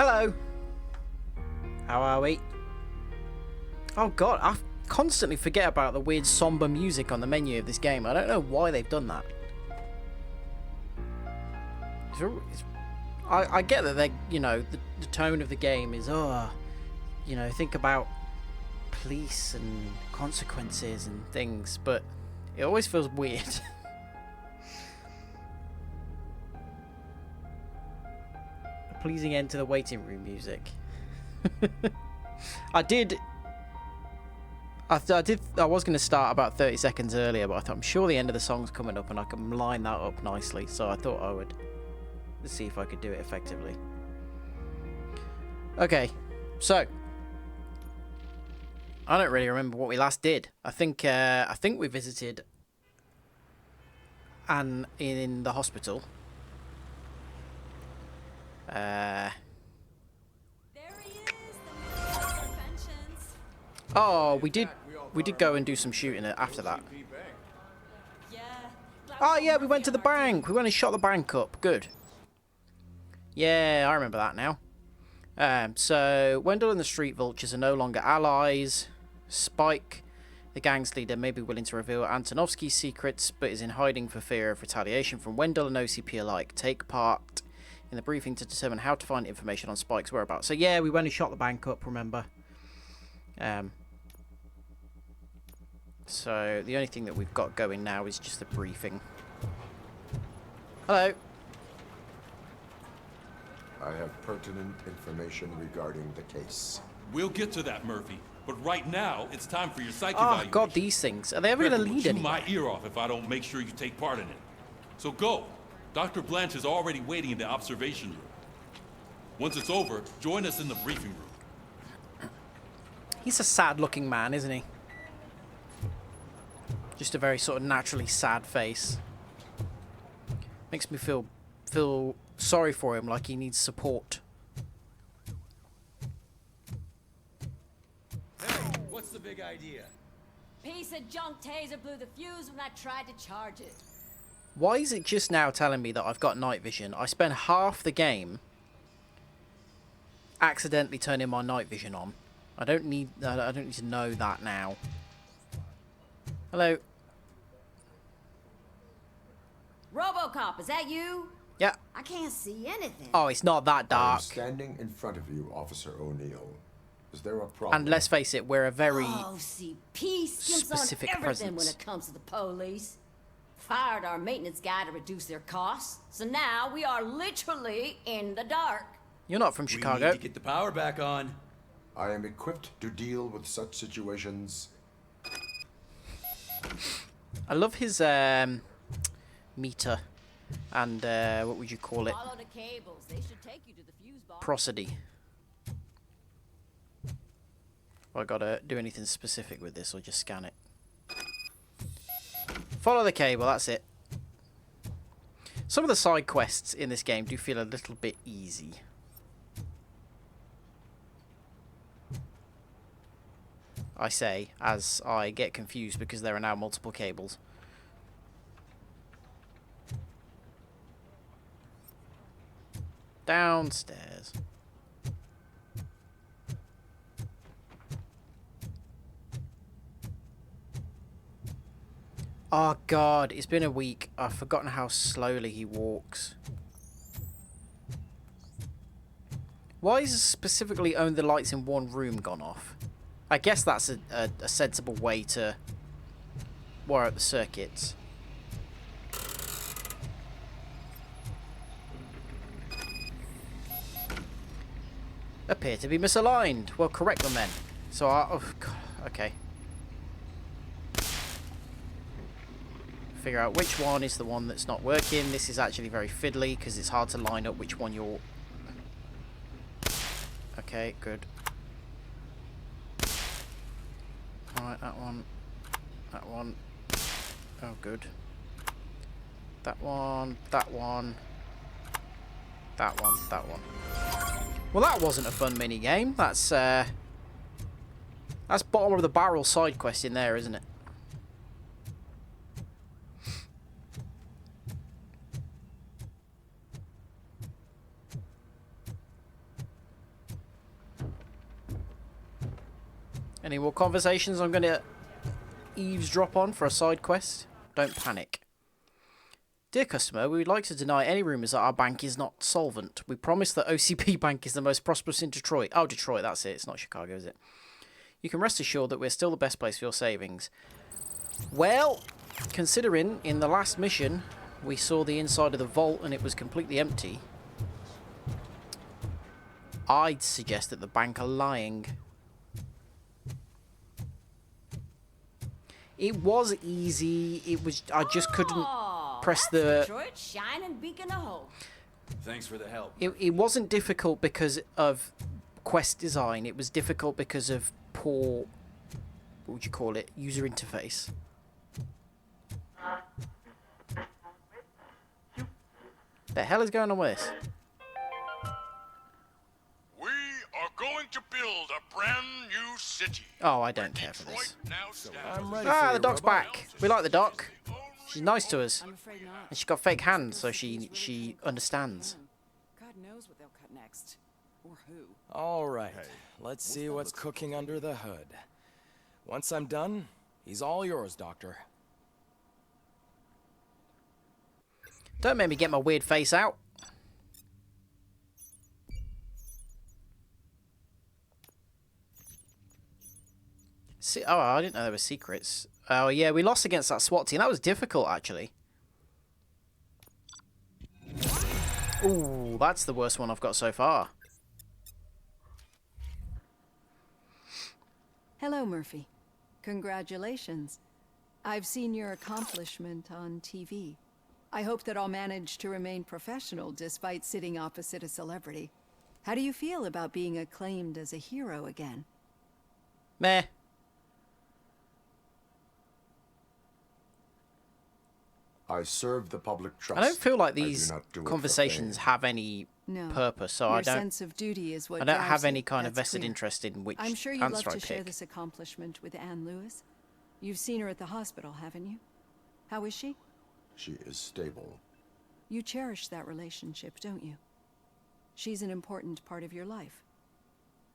Hello. How are we? Oh god, I constantly forget about the weird somber music on the menu of this game. I don't know why they've done that. I get that they, you know, the tone of the game is, you know, think about police and consequences and things, but it always feels weird. A pleasing end to the waiting room music. I was going to start about 30 seconds earlier, but I thought I'm sure the end of the song's coming up and I can line that up nicely, so I thought I would see if I could do it effectively. Okay, so I don't really remember what we last did. I think we visited Anne in the hospital. There he is, the man of inventions. Oh, we did go and do some shooting after that. Yeah. Oh yeah, we went to the bank. We went and shot the bank up. Good. Yeah, I remember that now. So Wendell and the Street Vultures are no longer allies. Spike, the gang's leader, may be willing to reveal Antonovsky's secrets, but is in hiding for fear of retaliation from Wendell and OCP alike. Take part in the briefing to determine how to find information on Spike's whereabouts. So yeah, we went and shot the bank up, remember? So the only thing that we've got going now is just the briefing. Hello. I have pertinent information regarding the case. We'll get to that, Murphy. But right now, it's time for your psych Oh evaluation. god, these things. Are they ever going to lead chew anywhere? my ear off if I don't make sure you take part in it. So go. Dr. Blanche is already waiting in the observation room. Once it's over, join us in the briefing room. He's a sad-looking man, isn't he? Just a very sort of naturally sad face. Makes me feel sorry for him, like he needs support. Hey, what's the big idea? Piece of junk taser blew the fuse when I tried to charge it. Why is it just now telling me that I've got night vision? I spent half the game accidentally turning my night vision on. I don't need to know that now. Hello. RoboCop, is that you? Yeah. I can't see anything. Oh, it's not that I'm dark. standing in front of you, Officer O'Neill. Is there a problem? And let's face it, we're a very OCP skimps specific on everything when presence. it comes to the police. Fired our maintenance guy to reduce their costs, so now we are literally in the dark. You're not from We Chicago. need to get the power back on. I am equipped to deal with such situations. I love his meter and what would you call it? Follow the cables. They should take you to the fuse box. Prosody. I gotta do anything specific with this or just scan it? Follow the cable, that's it. Some of the side quests in this game do feel a little bit easy. I say, as I get confused because there are now multiple cables. Downstairs. Oh god, it's been a week. I've forgotten how slowly he walks. Why is specifically only the lights in one room gone off? I guess that's a sensible way to wire up the circuits. Appear to be misaligned. Well, correct them then. So oh god, okay. Figure out which one is the one that's not working. This is actually very fiddly because it's hard to line up which one you're... Okay, good. Alright, that one. That one. Oh, good. That one. That one. That one. That one. Well, that wasn't a fun mini game. That's bottom of the barrel side quest in there, isn't it? Any more conversations I'm going to eavesdrop on for a side quest? Don't panic. Dear customer, we would like to deny any rumours that our bank is not solvent. We promise that OCP Bank is the most prosperous in Detroit. Oh, Detroit, that's it. It's not Chicago, is it? You can rest assured that we're still the best place for your savings. Well, considering in the last mission we saw the inside of the vault and it was completely empty, I'd suggest that the bank are lying. It was easy. I just couldn't press the... Detroit's shining beacon of hope. Thanks for the help. It wasn't difficult because of quest design. It was difficult because of poor, what would you call it, user interface. The hell is going on with this? We are going to build a brand new city. Oh, I don't care for this. Detroit now stands. I'm ready Ah, for the you, doc's Robo. back. We like the doc. She's nice to us. I'm afraid not. And she's got fake hands, so she understands. God knows what they'll cut next. Or who. All right, let's see what's cooking under the hood. Once I'm done, he's all yours, Doctor. Don't make me get my weird face out. See, oh, I didn't know there were secrets. Oh, yeah, we lost against that SWAT team. That was difficult, actually. Ooh, that's the worst one I've got so far. Hello, Murphy. Congratulations. I've seen your accomplishment on TV. I hope that I'll manage to remain professional despite sitting opposite a celebrity. How do you feel about being acclaimed as a hero again? Meh. I serve the public trust. I don't feel like I do these not do it for conversations fame. have any No. purpose, so Your I don't. sense of duty is what I don't drives have you. any kind of That's vested clear. interest in which I'm sure you'd love answer I to share pick. this accomplishment with Anne Lewis. You've seen her at the hospital, haven't you? How is she? She is stable. You cherish that relationship, don't you? She's an important part of your life.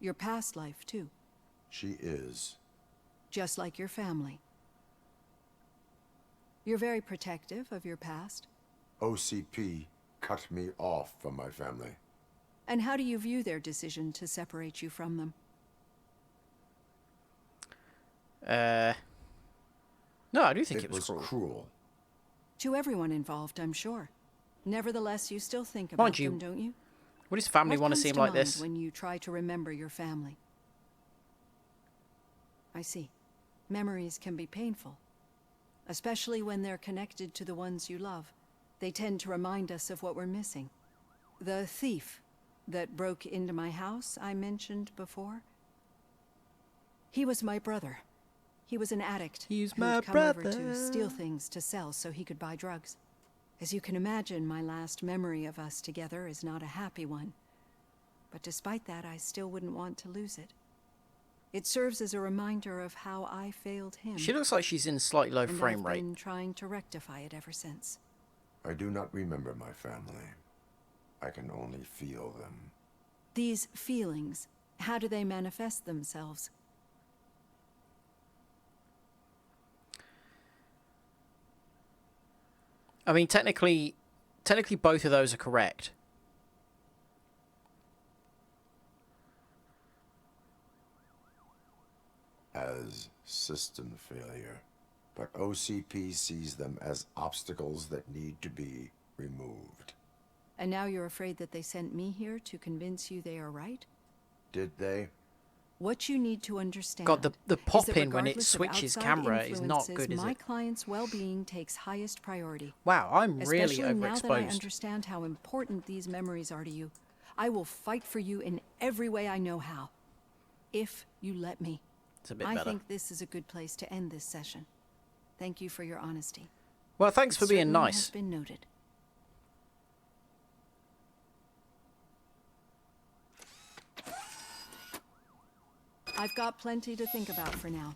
Your past life, too. She is. Just like your family. You're very protective of your past. OCP cut me off from my family. And how do you view their decision to separate you from them? No, I do think It was was cruel. To everyone involved, I'm sure. Nevertheless, you still think Mind about you, them, don't you? Would his family What want to comes seem to like mind this? when you try to remember your family? I see. Memories can be painful, especially when they're connected to the ones you love. They tend to remind us of what we're missing. The thief that broke into my house I mentioned before. He was my brother. He was an addict He's who'd my come over brother. to steal things to sell so he could buy drugs. As you can imagine, my last memory of us together is not a happy one. But despite that, I still wouldn't want to lose it. It serves as a reminder of how I failed him. She looks like she's in slightly low and frame I've rate. been trying to rectify it ever since. I do not remember my family. I can only feel them. These feelings, how do they manifest themselves? I mean, technically both of those are correct. As system failure. But OCP sees them as obstacles that need to be removed. And now you're afraid that they sent me here to convince you they are right? Did they? What you need to understand God, the is that pop-in when it regardless of switches outside camera is not influences, good, is my it? client's well-being takes highest priority. Wow, I'm really Especially now that I overexposed. understand how important these memories are to you. I will fight for you in every way I know how. If you let me. It's a bit I better. think this is a good place to end this session. Thank you for your honesty. Well, thanks It for being certainly nice. has been noted. I've got plenty to think about for now.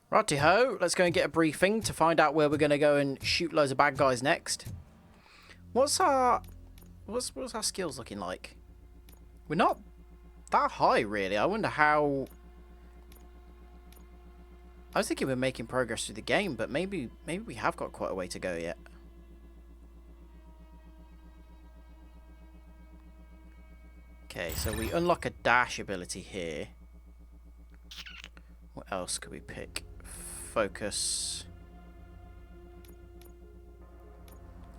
Righty-ho, let's go and get a briefing to find out where we're going to go and shoot loads of bad guys next. What's our what's our skills looking like? We're not that high, really. I wonder how... I was thinking we're making progress through the game, but maybe we have got quite a way to go yet. Okay, so we unlock a dash ability here. What else could we pick? Focus.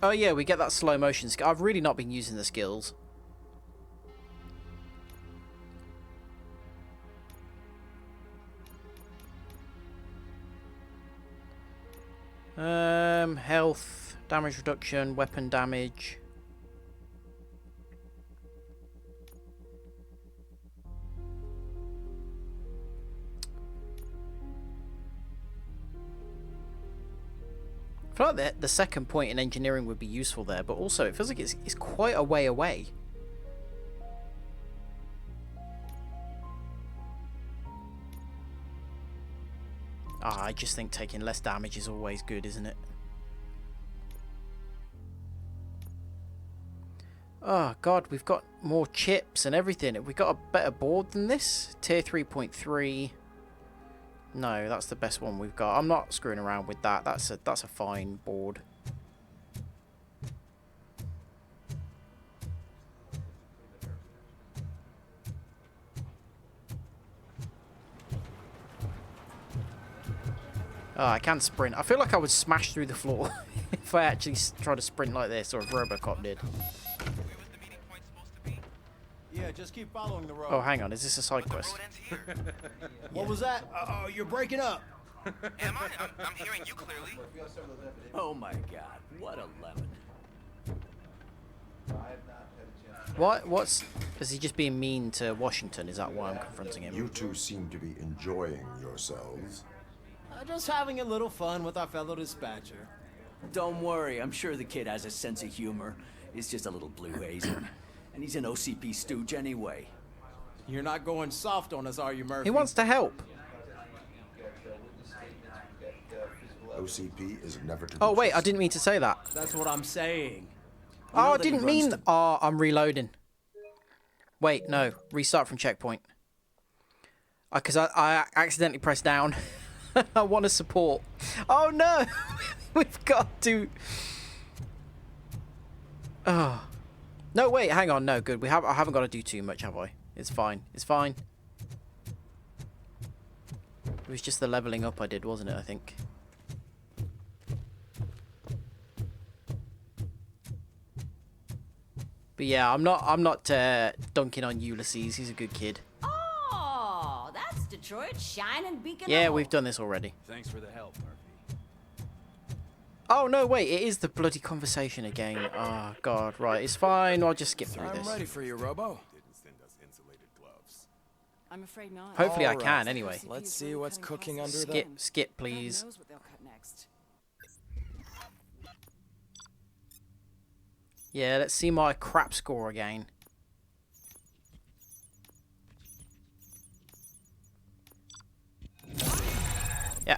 Oh yeah, we get that slow motion skill. I've really not been using the skills. Health, damage reduction, weapon damage. I feel like the second point in engineering would be useful there, but also it feels like it's quite a way away. I just think taking less damage is always good, isn't it? Oh god, we've got more chips and everything. Have we got a better board than this? Tier 3.3. No, that's the best one we've got. I'm not screwing around with that. That's a fine board. Oh, I can sprint. I feel like I would smash through the floor if I actually tried to sprint like this, or if RoboCop did. Yeah, just keep following the road. Oh, hang on. Is this a side quest? What was that? Uh-oh, you're breaking up. Am I? I'm hearing you clearly. Oh my god, what a lemon. What's... Is he just being mean to Washington? Is that why I'm confronting him? You two seem to be enjoying yourselves. Just having a little fun with our fellow dispatcher. Don't worry, I'm sure the kid has a sense of humor. It's just a little blue hazing. And he's an OCP stooge anyway. You're not going soft on us, are you, Murphy? He wants to help. OCP is never to be Oh, wait, I trusted. didn't mean to say that. That's what I'm saying. Oh, I didn't mean... Oh, I'm reloading. Wait, no. Restart from checkpoint. Because I accidentally pressed down. I want to support. Oh, no! We've got to... Oh. No, wait, hang on. No, good. I haven't got to do too much, have I? It's fine. It's fine. It was just the leveling up I did, wasn't it, I think? But yeah, I'm not dunking on Ulysses. He's a good kid. Oh, that's Detroit's shining beacon. Yeah, of we've hope. done this already. Thanks for the help, Murphy. Oh, no, wait. It is the bloody conversation again. Oh, God. Right. It's fine. I'll just skip through I'm this. ready for you, Robo. I'm afraid not. Hopefully I All can, right. anyway. Let's see what's cooking under Skip, God please. knows what they'll cut next. Yeah, let's see my crap score again. Yeah.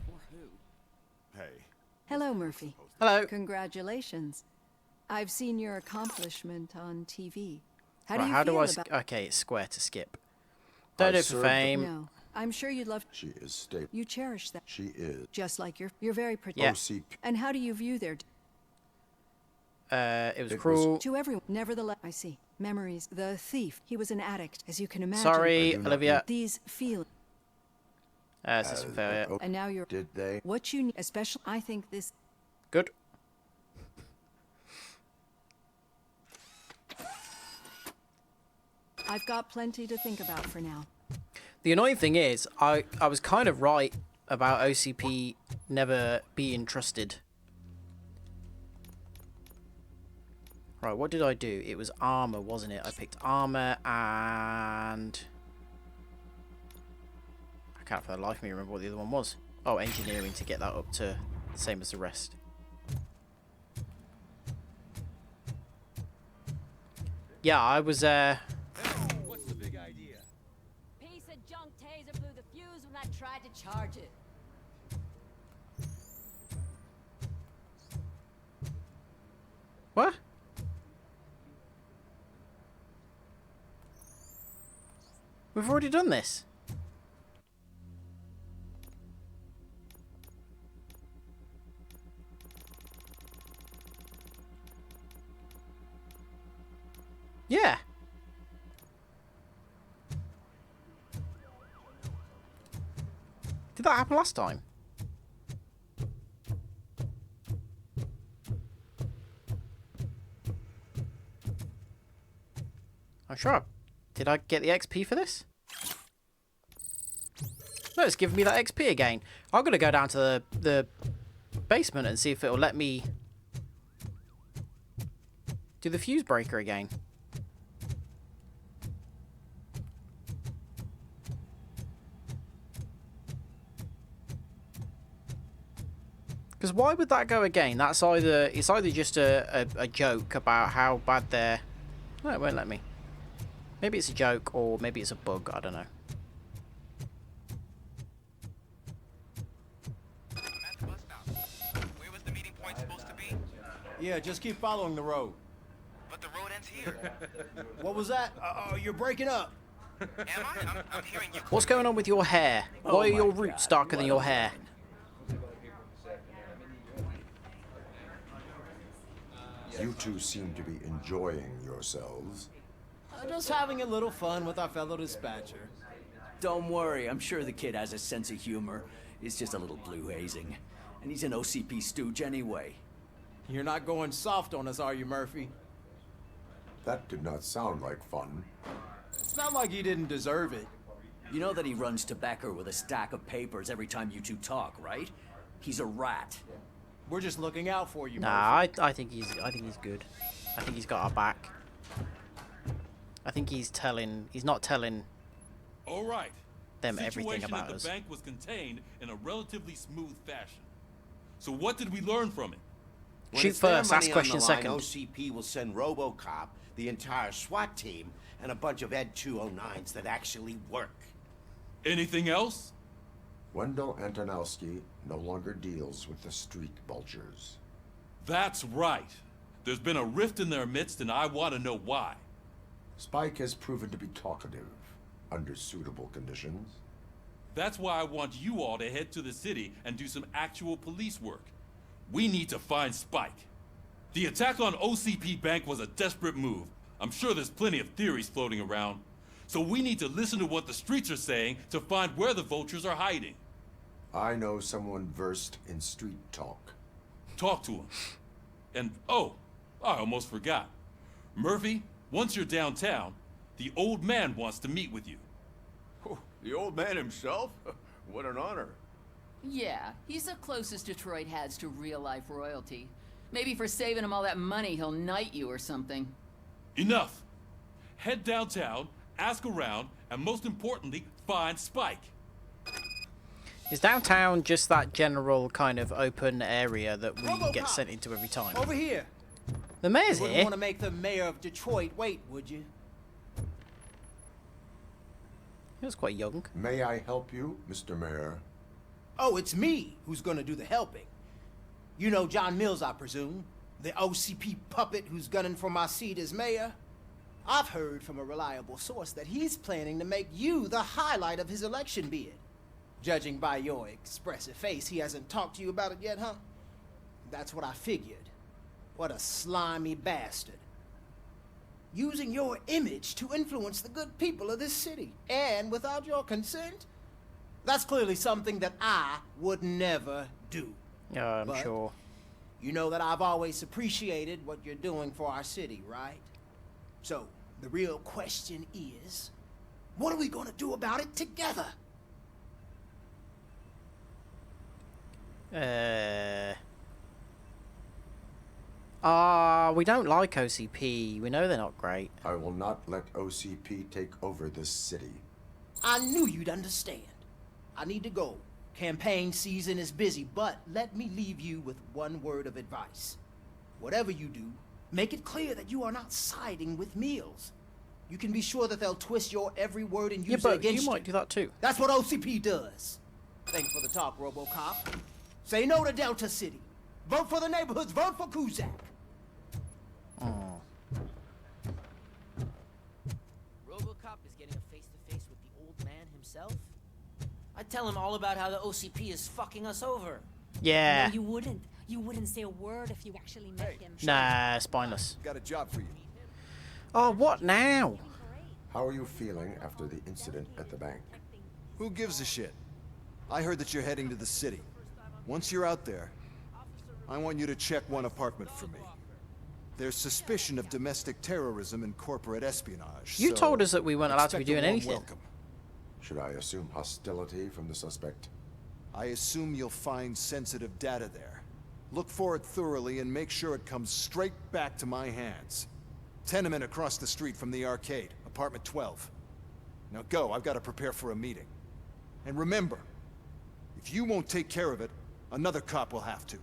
Or who? Hey, Hello, Murphy. Hello. Congratulations. I've seen your accomplishment on TV. How Right, do you how feel do I... about... Okay, it's square to skip. Don't do it for served the- fame. No, I'm sure you'd love... she is stable. You cherish that. She is Just like you're very protective. Yeah. OCP. And how do you view their... It was It cruel. To everyone. Nevertheless, I see. Memories. The thief. He was an addict, as you can imagine. Sorry, I do not Olivia. These feelings. This is fair. oh, And now you're... did they? What you need... Especially... I think this... Good. I've got plenty to think about for now. The annoying thing is, I was kind of right about OCP never being trusted. Right, what did I do? It was armor, wasn't it? I picked armor and... I can't for the life of me remember what the other one was. Oh, engineering to get that up to the same as the rest. Yeah, I was, Piece of junk taser blew the fuse when I tried to charge it. What? We've already done this. Yeah. Did that happen last time? I'm sure. Did I get the XP for this? No, it's giving me that XP again. I'm going to go down to the basement and see if it'll let me do the fuse breaker again. Because why would that go again? It's either just a joke about how bad they're... No, it won't let me. Maybe it's a joke, or maybe it's a bug, I don't know. Where was the meeting point supposed to be? Yeah, just keep following the road. But the road ends here. What was that? You're breaking up. Am I? I'm hearing you. What's going on with your hair? Why are your roots darker than your hair? You two seem to be enjoying yourselves. Just having a little fun with our fellow dispatcher. Don't worry, I'm sure the kid has a sense of humor. It's just a little blue hazing. And he's an OCP stooge anyway. You're not going soft on us, are you, Murphy? That did not sound like fun. It's not like he didn't deserve it. You know that he runs to Becker with a stack of papers every time you two talk, right? He's a rat. We're just looking out for you, Nah, Murphy. I think he's good. I think he's got our back. I think he's not telling All right. them everything Situation about at the us. bank was contained in a relatively smooth fashion. So what did we learn from it? When Shoot it's their first, ask money on question the line, second. OCP will send RoboCop, the entire SWAT team, and a bunch of Ed 209s that actually work. Anything else? Wendell Antonowski no longer deals with the street vultures. That's right. There's been a rift in their midst, and I want to know why. Spike has proven to be talkative under suitable conditions. That's why I want you all to head to the city and do some actual police work. We need to find Spike. The attack on OCP Bank was a desperate move. I'm sure there's plenty of theories floating around. So we need to listen to what the streets are saying to find where the vultures are hiding. I know someone versed in street talk. Talk to him. And, oh, I almost forgot. Murphy, once you're downtown, the old man wants to meet with you. Oh, the old man himself? What an honor. Yeah, he's the closest Detroit has to real-life royalty. Maybe for saving him all that money, he'll knight you or something. Enough. Head downtown, ask around, and most importantly, find Spike. Is downtown just that general kind of open area that we RoboCop! get sent into every time? Over here. The mayor's You wouldn't here. want to make the mayor of Detroit wait, would you? He was quite young. May I help you, Mr. Mayor? Oh, it's me who's gonna do the helping. You know John Mills, I presume? The OCP puppet who's gunning for my seat as mayor? I've heard from a reliable source that he's planning to make you the highlight of his election bid. Judging by your expressive face, he hasn't talked to you about it yet, huh? That's what I figured. What a slimy bastard. Using your image to influence the good people of this city. And without your consent? That's clearly something that I would never do. Yeah, I'm But sure. You know that I've always appreciated what you're doing for our city, right? So, the real question is, what are we gonna do about it together? We don't like OCP. We know they're not great. I will not let OCP take over this city. I knew you'd understand. I need to go. Campaign season is busy, but let me leave you with one word of advice. Whatever you do, make it clear that you are not siding with Mills. You can be sure that they'll twist your every word and use Yeah, it but against you might do that too. That's what OCP does. Thanks for the talk, RoboCop. Say no to Delta City. Vote for the neighborhoods. Vote for Kuzak. RoboCop is getting a face-to-face with the myself. I'd tell him all about how the OCP is fucking us over. Yeah. No, you wouldn't. You wouldn't say a word if you actually met him. Nah, spineless. Got a job for you. Oh, what now? How are you feeling after the incident at the bank? Who gives a shit? I heard that you're heading to the city. Once you're out there, I want you to check one apartment for me. There's suspicion of domestic terrorism and corporate espionage. You told us that we weren't allowed to be doing anything. Welcome. Should I assume hostility from the suspect? I assume you'll find sensitive data there. Look for it thoroughly and make sure it comes straight back to my hands. Tenement across the street from the arcade, apartment 12. Now go, I've got to prepare for a meeting. And remember, if you won't take care of it, another cop will have to.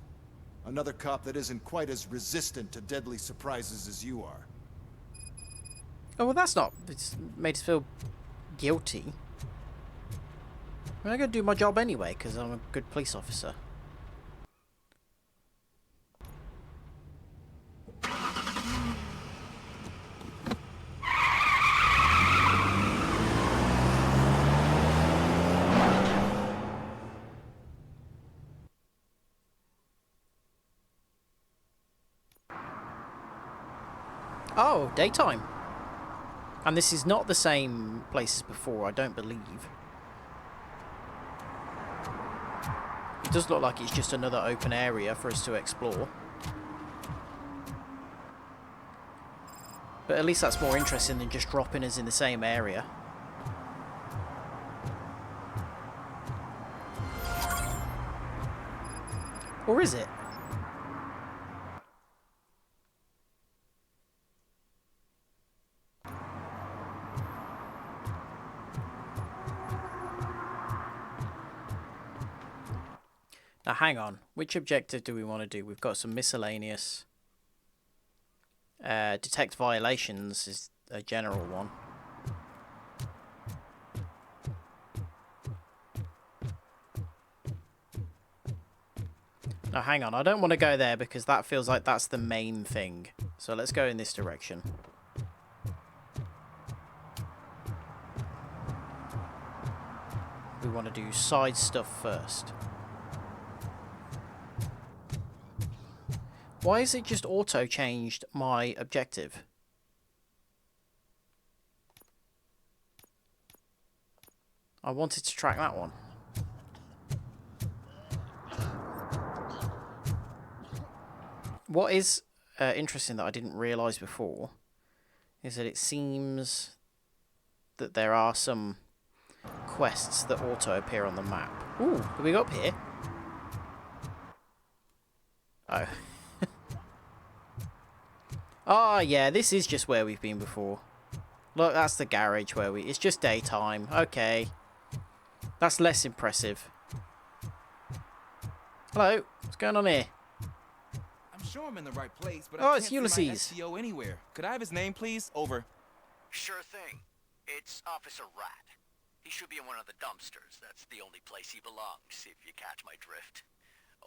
Another cop that isn't quite as resistant to deadly surprises as you are. Oh, well, that's not... It's made us feel guilty. I mean, I'm going to do my job anyway, because I'm a good police officer. Oh, daytime. And this is not the same place as before, I don't believe. It does look like it's just another open area for us to explore. But at least that's more interesting than just dropping us in the same area. Or is it? Now hang on, which objective do we want to do? We've got some miscellaneous. Detect violations is a general one. Now hang on, I don't want to go there because that feels like that's the main thing. So let's go in this direction. We want to do side stuff first. Why is it just auto-changed my objective? I wanted to track that one. What is interesting that I didn't realise before is that it seems that there are some quests that auto-appear on the map. Ooh, can we go up here? Oh. Ah, yeah, this is just where we've been before. Look, that's the garage where we... It's just daytime. Okay. That's less impressive. Hello. What's going on here? I'm sure I'm in the right place, but Oh, I it's can't see my Ulysses. SCO anywhere. Could I have his name, please? Over. Sure thing. It's Officer Rat. He should be in one of the dumpsters. That's the only place he belongs, if you catch my drift.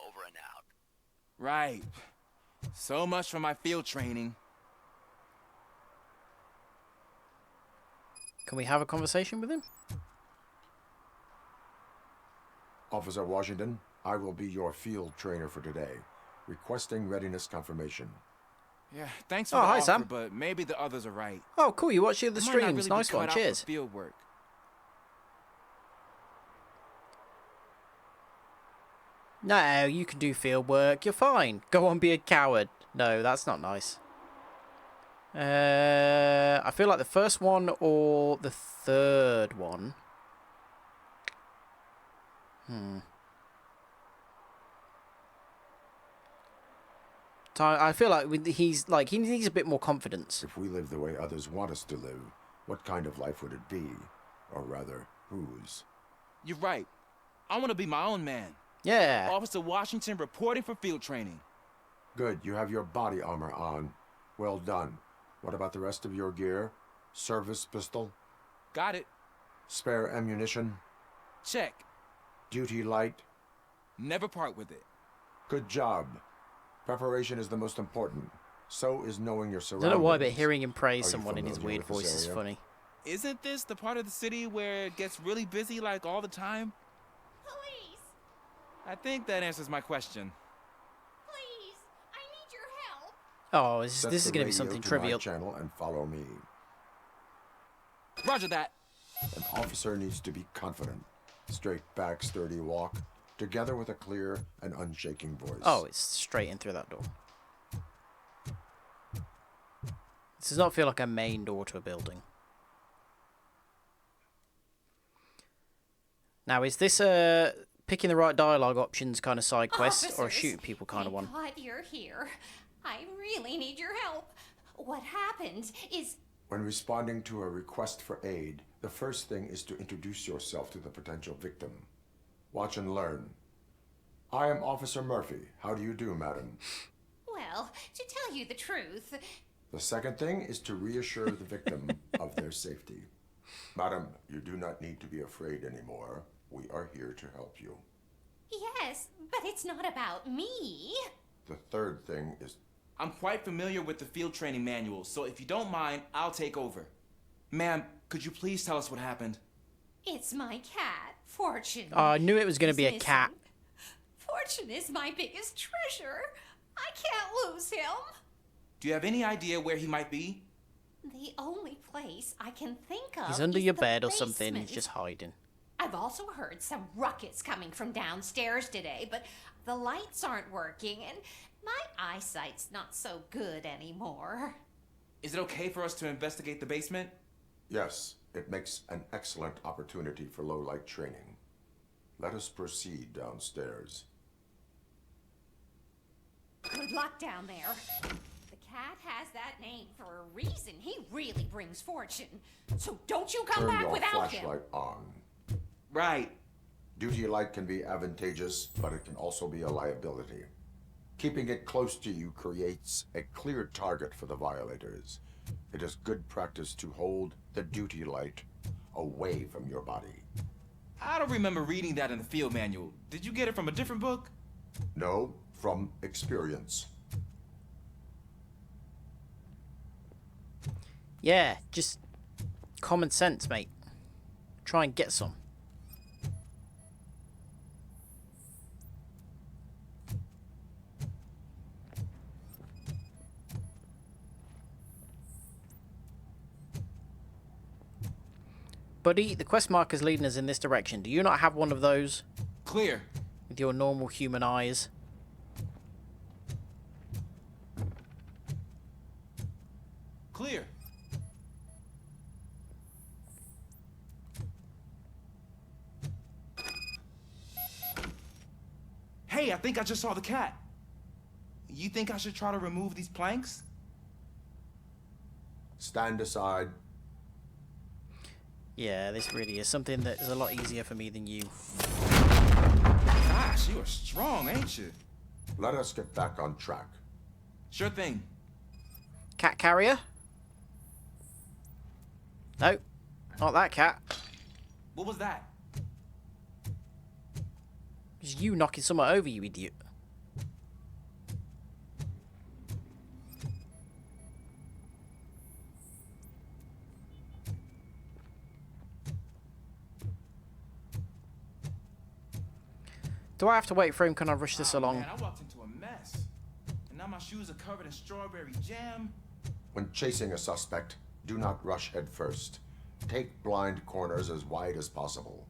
Over and out. Right. So much for my field training. Can we have a conversation with him? Officer Washington, I will be your field trainer for today. Requesting readiness confirmation. Yeah, thanks for Oh, the hi, offer, Sam. but maybe the others are right. Oh, cool. You watch the other I might not streams. really Nice be one. cut out for Cheers. field work. No, you can do field work. You're fine. Go on, be a coward. No, that's not nice. I feel like the first one or the third one. I feel like he needs a bit more confidence. If we live the way others want us to live, what kind of life would it be? Or rather, whose? You're right. I want to be my own man. Yeah. Officer Washington reporting for field training. Good, you have your body armor on. Well done. What about the rest of your gear? Service pistol? Got it. Spare ammunition? Check. Duty light? Never part with it. Good job. Preparation is the most important. So is knowing your I surroundings. don't know why, but hearing him praise Are you someone in his familiar weird with this voice is area? funny. Isn't this the part of the city where it gets really busy like all the time? Police! I think that answers my question. Please! I need your help! Oh, Set this is the going to be radio something to trivial. my channel and follow me. Roger that. An officer needs to be confident. Straight back, sturdy walk, together with a clear and unshaking voice. Oh, it's straight in through that door. This does not feel like a main door to a building. Now, is this a picking the right dialogue options kind of side quest, or a Officers, shooting people kind of one? Thank God you're here. I really need your help. What happened is... When responding to a request for aid, the first thing is to introduce yourself to the potential victim. Watch and learn. I am Officer Murphy. How do you do, madam? Well, to tell you the truth... The second thing is to reassure the victim of their safety. Madam, you do not need to be afraid anymore. We are here to help you. Yes, but it's not about me. The third thing is... I'm quite familiar with the field training manual, so if you don't mind, I'll take over. Ma'am, could you please tell us what happened? It's my cat, Fortune. Oh, I knew it was going to be a He's cat. missing. Fortune is my biggest treasure. I can't lose him. Do you have any idea where he might be? The only place I can think of He's under is your the bed or something. basement. He's just hiding. I've also heard some ruckus coming from downstairs today, but the lights aren't working and my eyesight's not so good anymore. Is it okay for us to investigate the basement? Yes, it makes an excellent opportunity for low-light training. Let us proceed downstairs. Good luck down there. The cat has that name for a reason. He really brings fortune. So don't you come Turn back your without him. flashlight on. Right. Duty light can be advantageous, but it can also be a liability. Keeping it close to you creates a clear target for the violators. It is good practice to hold the duty light away from your body. I don't remember reading that in the field manual. Did you get it from a different book? No, from experience. Yeah, just common sense, mate. Try and get some. Buddy, the quest marker's leading us in this direction. Do you not have one of those? Clear. With your normal human eyes? Clear. Hey, I think I just saw the cat. You think I should try to remove these planks? Stand aside. Yeah, this really is something that is a lot easier for me than you. Gosh, you are strong, ain't you? Let us get back on track. Sure thing. Cat carrier? No, not that cat. What was that? It's you knocking someone over, you idiot. Do I have to wait for him? Can I rush this along? Man, I walked into a mess. And now my shoes are covered in strawberry jam. When chasing a suspect, do not rush head first. Take blind corners as wide as possible.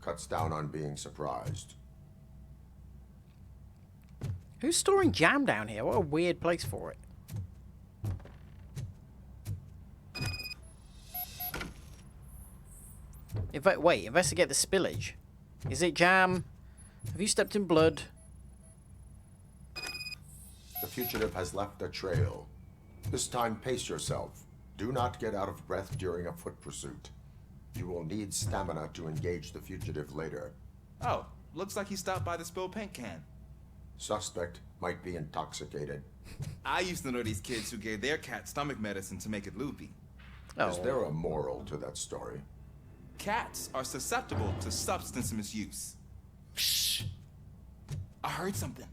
Cuts down on being surprised. Who's storing jam down here? What a weird place for it. Wait, investigate the spillage. Is it jam? Have you stepped in blood? The fugitive has left a trail. This time, pace yourself. Do not get out of breath during a foot pursuit. You will need stamina to engage the fugitive later. Oh, looks like he stopped by the spilled paint can. Suspect might be intoxicated. I used to know these kids who gave their cat stomach medicine to make it loopy. Is there a moral to that story? Cats are susceptible to substance misuse. Shh! I heard something.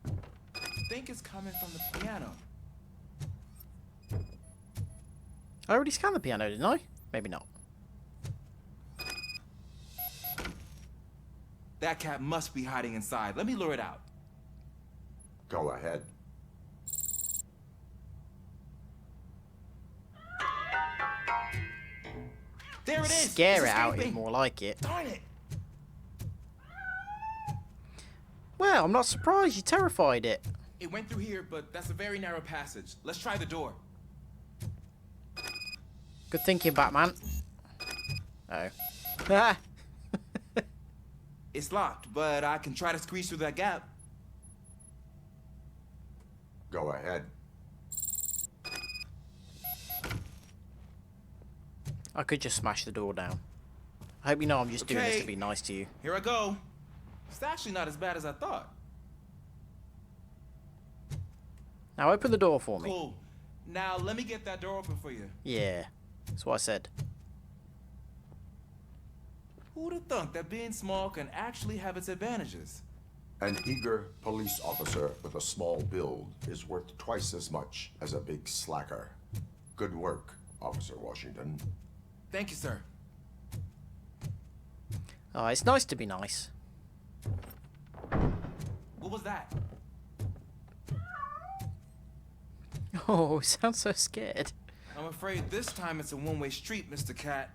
I think it's coming from the piano. I already scanned the piano, didn't I? Maybe not. That cat must be hiding inside. Let me lure it out. Go ahead. There it is! Scare It's it out is escaping. more like it. Darn it! Well, I'm not surprised you terrified it. It went through here, but that's a very narrow passage. Let's try the door. Good thinking, Batman. Oh. Ah! It's locked, but I can try to squeeze through that gap. Go ahead. I could just smash the door down. I hope you know I'm just doing this to be nice to you. Here I go. It's actually not as bad as I thought. Now open the door for me. Cool. Now let me get that door open for you. Yeah, that's what I said. Who'd have thunk that being small can actually have its advantages? An eager police officer with a small build is worth twice as much as a big slacker. Good work, Officer Washington. Thank you, sir. Oh, it's nice to be nice. What was that? Oh, sounds so scared. I'm afraid this time it's a one-way street, Mr. Cat.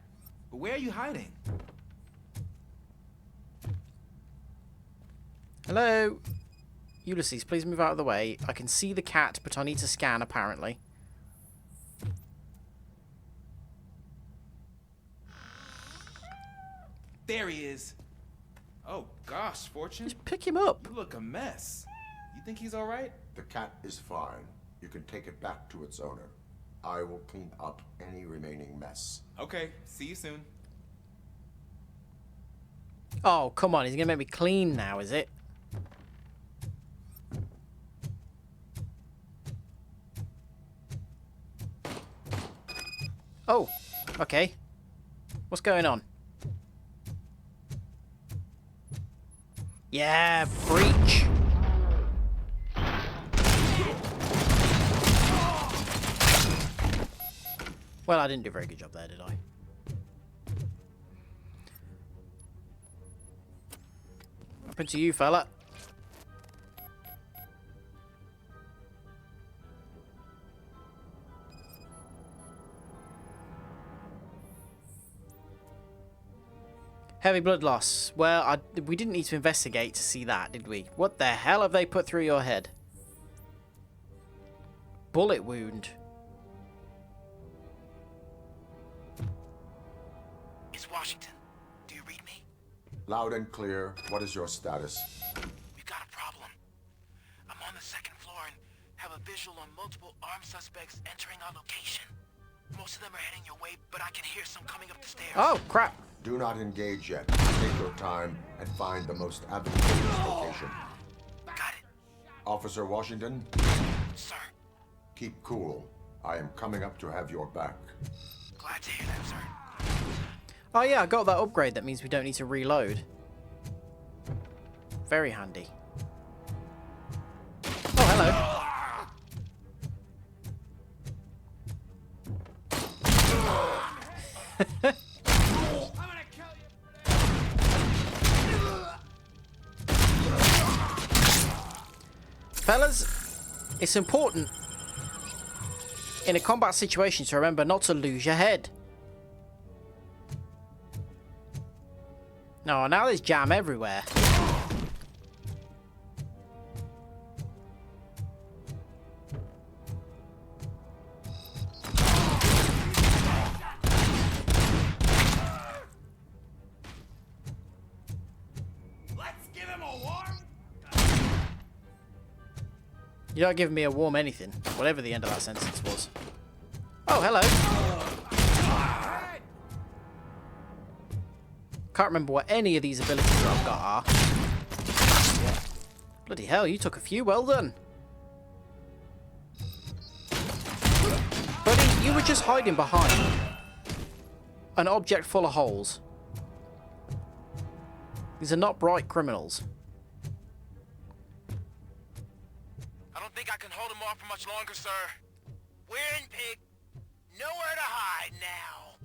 But where are you hiding? Hello? Ulysses, please move out of the way. I can see the cat, but I need to scan, apparently. There he is. Oh, gosh, Fortune. Just pick him up. You look a mess. You think he's all right? The cat is fine. You can take it back to its owner. I will clean up any remaining mess. Okay, see you soon. Oh, come on. He's going to make me clean now, is it? Oh, okay. What's going on? Yeah, breach. Well, I didn't do a very good job there, did I? What happened to you, fella? Heavy blood loss. Well, we didn't need to investigate to see that, did we? What the hell have they put through your head? Bullet wound. It's Washington. Do you read me? Loud and clear. What is your status? We've got a problem. I'm on the second floor and have a visual on multiple armed suspects entering our location. Most of them are heading your way, but I can hear some coming up the stairs. Oh, crap. Do not engage yet. Take your time and find the most advantageous location. Got it. Officer Washington? Sir. Keep cool. I am coming up to have your back. Glad to hear that, sir. Oh yeah, I got that upgrade. That means we don't need to reload. Very handy. Oh, hello. Fellas, it's important in a combat situation to remember not to lose your head. No, now there's jam everywhere. Let's give him a warm. You're not giving me a warm anything, whatever the end of that sentence was. Oh, hello. Can't remember what any of these abilities that I've got are. Bloody hell, you took a few. Well done. Buddy, you were just hiding behind an object full of holes. These are not bright criminals. I don't think I can hold him off for much longer, sir. We're in, pig. Nowhere to hide now.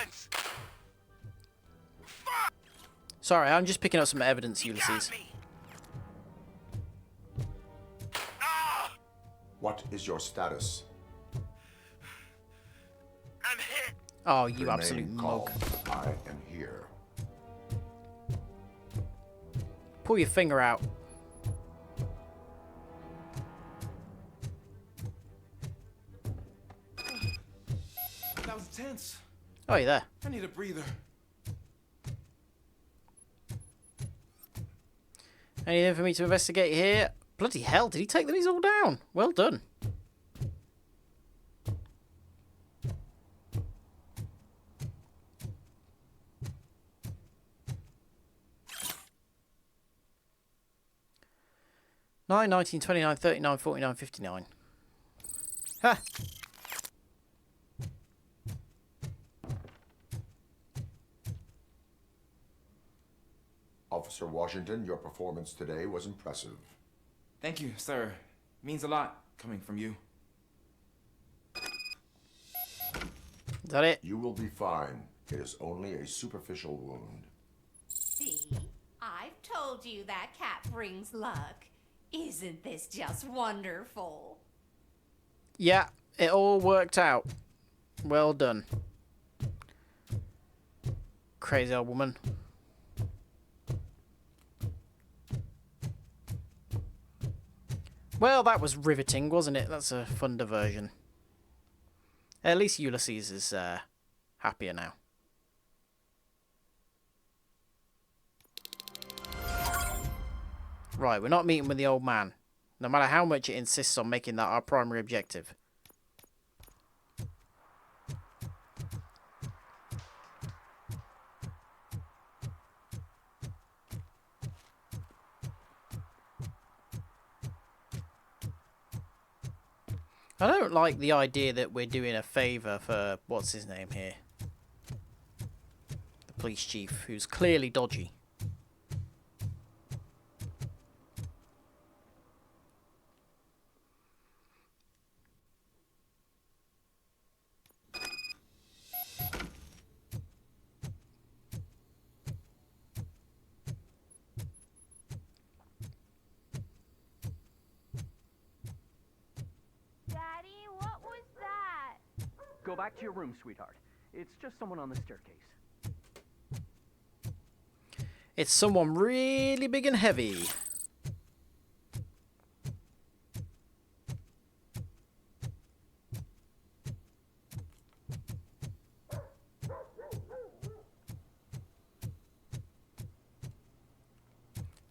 guns! Sorry, I'm just picking up some evidence, Ulysses. What is your status? I'm hit. Oh, you Remain absolute calm. mug. I am here. Pull your finger out. That was tense. Oh, you're there. I need a breather. Anything for me to investigate here? Bloody hell, did he take these all down? Well done. Nine, 19, 29, 39, 49, 59. Ha! Officer Washington, your performance today was impressive. Thank you, sir. Means a lot coming from you. Is that it? You will be fine. It is only a superficial wound. See? I've told you that cat brings luck. Isn't this just wonderful? Yeah, it all worked out. Well done. Crazy old woman. Well, that was riveting, wasn't it? That's a fun diversion. At least Ulysses is happier now. Right, we're not meeting with the old man. No matter how much it insists on making that our primary objective. I don't like the idea that we're doing a favour for, what's his name here? The police chief, who's clearly dodgy. Go back to your room, sweetheart. It's just someone on the staircase. It's someone really big and heavy.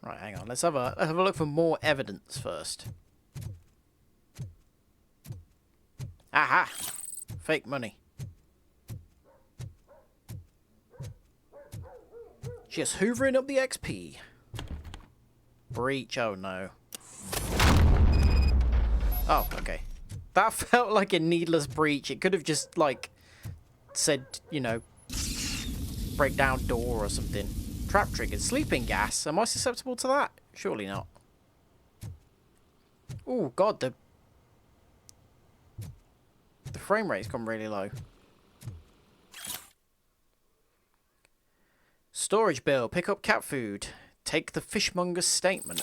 Right, hang on. Let's have a look for more evidence first. Aha! Fake money. Just hoovering up the XP. Breach, oh no. Oh, okay. That felt like a needless breach. It could have just, like, said, you know, break down door or something. Trap triggered. Sleeping gas. Am I susceptible to that? Surely not. Oh, God, the frame rate's gone really low. Storage bill. Pick up cat food. Take the fishmonger's statement.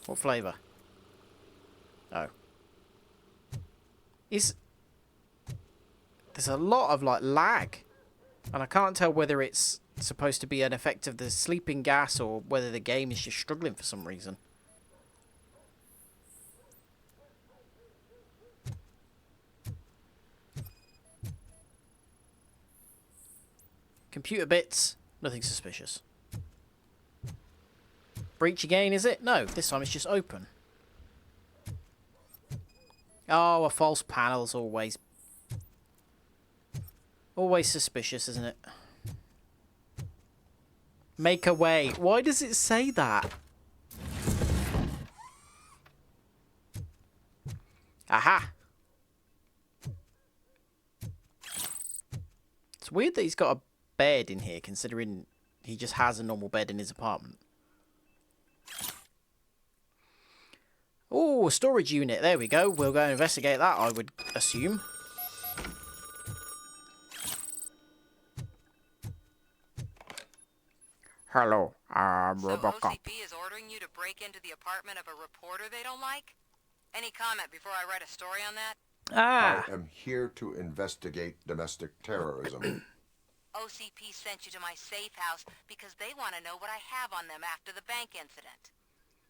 What flavour? Oh. There's a lot of, like, lag. And I can't tell whether it's supposed to be an effect of the sleeping gas or whether the game is just struggling for some reason. Computer bits, nothing suspicious. Breach again, is it? No, this time it's just open. Oh, a false panel's always suspicious, isn't it? Make a way. Why does it say that? Aha! It's weird that he's got a bed in here, considering he just has a normal bed in his apartment. Oh, storage unit. There we go. We'll go and investigate that, I would assume. Hello, I'm RoboCop. OCP is ordering you to break into the apartment of a reporter they don't like? Any comment before I write a story on that? I am here to investigate domestic terrorism. OCP sent you to my safe house because they want to know what I have on them after the bank incident.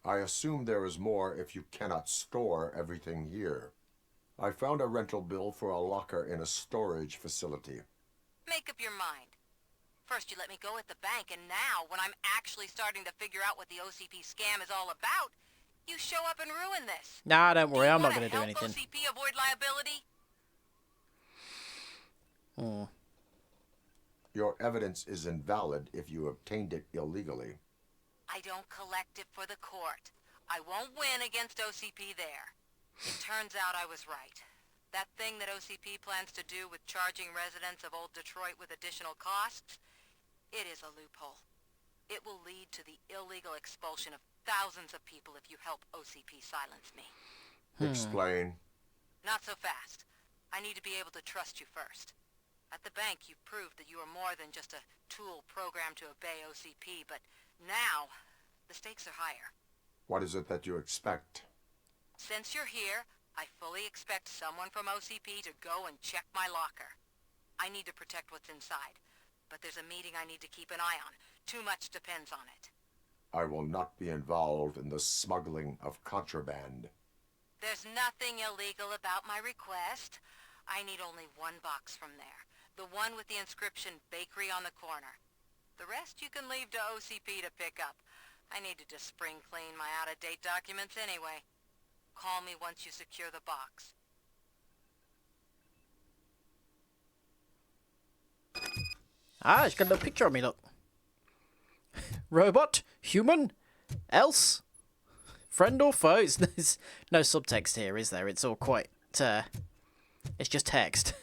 I assume there is more if you cannot store everything here. I found a rental bill for a locker in a storage facility. Make up your mind. First you let me go at the bank, and now, when I'm actually starting to figure out what the OCP scam is all about, you show up and ruin this. Nah, don't worry, I'm not going to do anything. OCP avoid liability? Oh. Your evidence is invalid if you obtained it illegally. I don't collect it for the court. I won't win against OCP there. It turns out I was right. That thing that OCP plans to do with charging residents of Old Detroit with additional costs, it is a loophole. It will lead to the illegal expulsion of thousands of people if you help OCP silence me. Explain. Not so fast. I need to be able to trust you first. At the bank, you've proved that you are more than just a tool programmed to obey OCP, but now, the stakes are higher. What is it that you expect? Since you're here, I fully expect someone from OCP to go and check my locker. I need to protect what's inside, but there's a meeting I need to keep an eye on. Too much depends on it. I will not be involved in the smuggling of contraband. There's nothing illegal about my request. I need only one box from there. The one with the inscription Bakery on the corner. The rest you can leave to OCP to pick up. I needed to spring clean my out-of-date documents anyway. Call me once you secure the box. Ah, it's got a little picture of me, look. Robot? Human? Else? Friend or foe? There's no subtext here, is there? It's all quite, it's just text.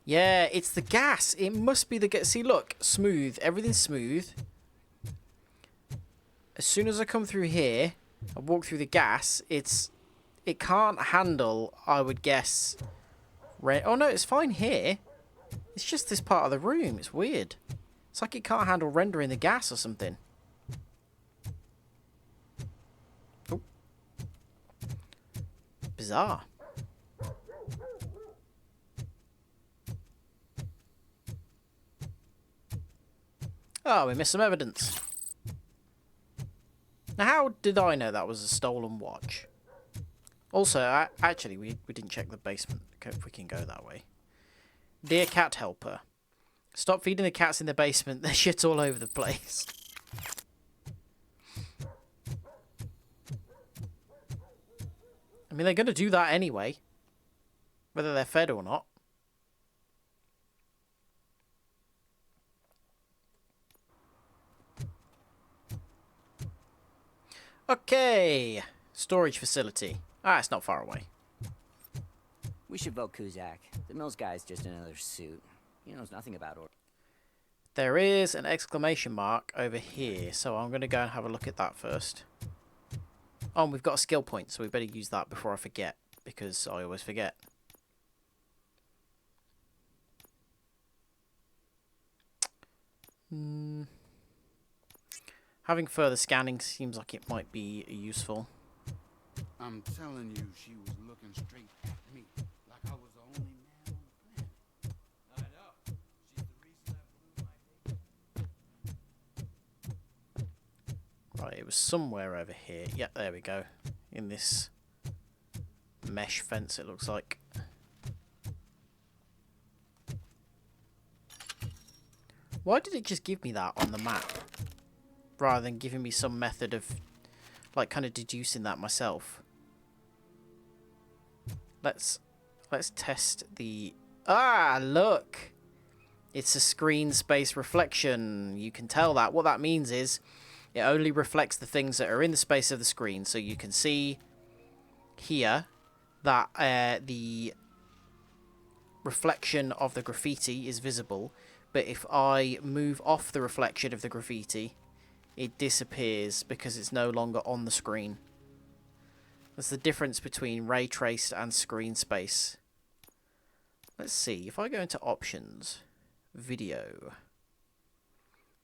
Yeah, it's the gas. It must be the gas. See, look. Smooth. Everything's smooth. As soon as I come through here, I walk through the gas, it can't handle, I would guess... Oh, no, it's fine here. It's just this part of the room. It's weird. It's like it can't handle rendering the gas or something. Oh. Bizarre. Oh, we missed some evidence. Now, how did I know that was a stolen watch? Also, actually, we didn't check the basement. If we can go that way. Dear cat helper, stop feeding the cats in the basement. There's shit all over the place. I mean, they're going to do that anyway. Whether they're fed or not. Okay. Storage facility. Ah, it's not far away. We should vote Kuzak. The Mills guy's just another suit. He knows nothing about order. There is an exclamation mark over here, so I'm going to go and have a look at that first. Oh, and we've got a skill point, so we better use that before I forget, because I always forget. Having further scanning seems like it might be useful. I'm telling you, she was looking straight at me, like I was the only man on the planet. I know. She's the reason I blew my Right, it was somewhere over here. Yeah, there we go. In this mesh fence, it looks like. Why did it just give me that on the map? Rather than giving me some method of, like, kind of deducing that myself. Let's test the... Ah, look! It's a screen space reflection. You can tell that. What that means is it only reflects the things that are in the space of the screen. So you can see here that the reflection of the graffiti is visible. But if I move off the reflection of the graffiti, it disappears because it's no longer on the screen. That's the difference between ray traced and screen space. Let's see, if I go into options, video,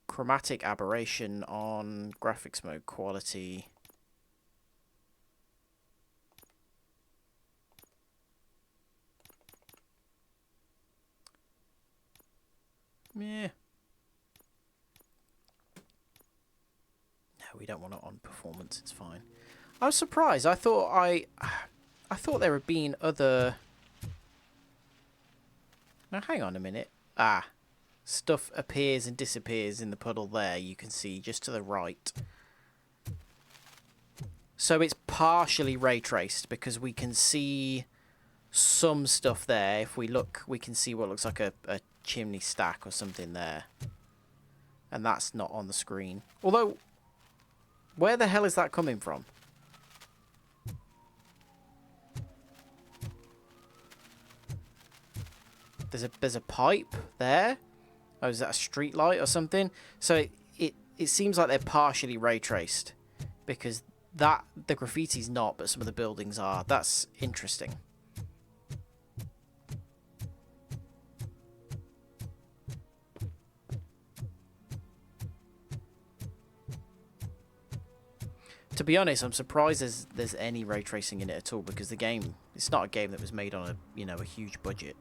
chromatic aberration on, graphics mode quality. Yeah. No, we don't want it on performance, it's fine. I was surprised. I thought there had been other... Now hang on a minute. Ah. Stuff appears and disappears in the puddle there, you can see just to the right. So it's partially ray traced because we can see some stuff there. If we look, we can see what looks like a chimney stack or something there. And that's not on the screen. Although, where the hell is that coming from? There's a pipe there. Oh, is that a street light or something? So it seems like they're partially ray traced because the graffiti's not, but some of the buildings are. That's interesting. To be honest, I'm surprised there's any ray tracing in it at all because the game, it's not a game that was made on a huge budget.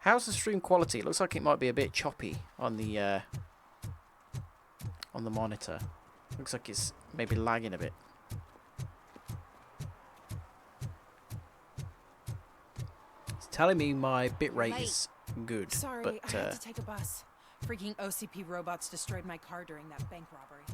How's the stream quality? It looks like it might be a bit choppy on the monitor. Looks like it's maybe lagging a bit. It's telling me my bitrate is good. Sorry, but I had to take a bus. Freaking OCP robots destroyed my car during that bank robbery.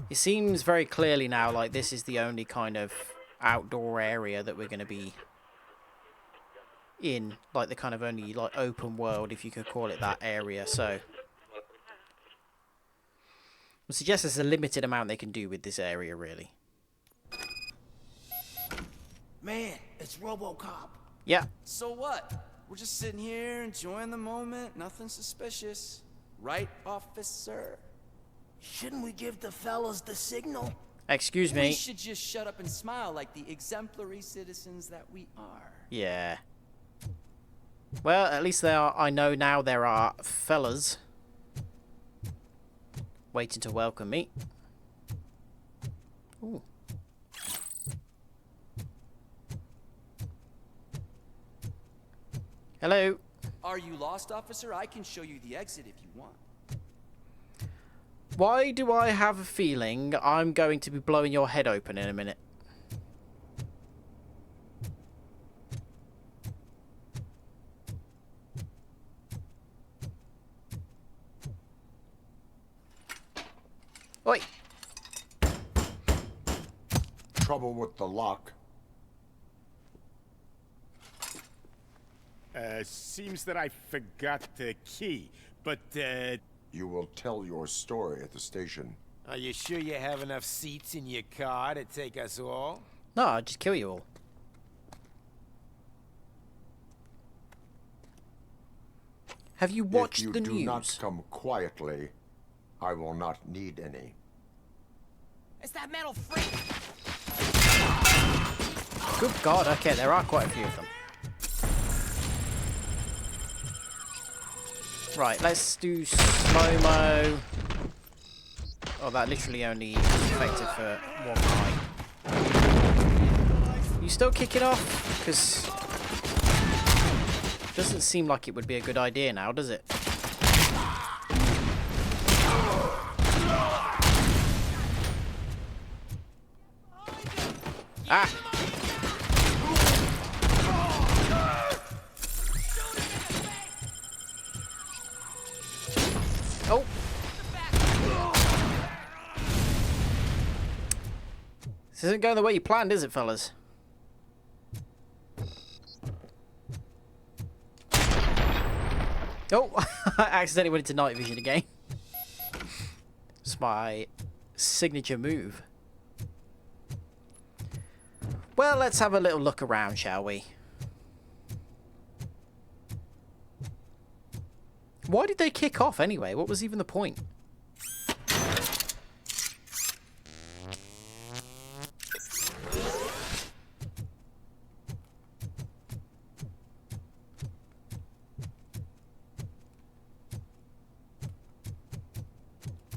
It seems very clearly now like this is the only kind of outdoor area that we're going to be in, like the kind of only like open world, if you could call it that, area. So I suggest there's a limited amount they can do with this area, really. Man, it's RoboCop. Yeah. So what? We're just sitting here enjoying the moment. Nothing suspicious. Right, officer? Shouldn't we give the fellas the signal? Excuse me. We should just shut up and smile like the exemplary citizens that we are. Yeah. Well, at least there are, I know now there are fellas waiting to welcome me. Ooh. Hello. Are you lost, officer? I can show you the exit if you want. Why do I have a feeling I'm going to be blowing your head open in a minute? Oi! Trouble with the lock. Seems that I forgot the key, but, You will tell your story at the station. Are you sure you have enough seats in your car to take us all? No, I'll just kill you all. Have you watched the news? If you do not come quietly, I will not need any. It's that metal freak! Good God, okay, there are quite a few of them. Right, let's do slow-mo. Oh, that literally only is effective for one guy. You still kicking off? Because it doesn't seem like it would be a good idea now, does it? Ah! Oh! This isn't going the way you planned, is it, fellas? Oh, I accidentally went into night vision again. It's my signature move. Well, let's have a little look around, shall we? Why did they kick off anyway? What was even the point?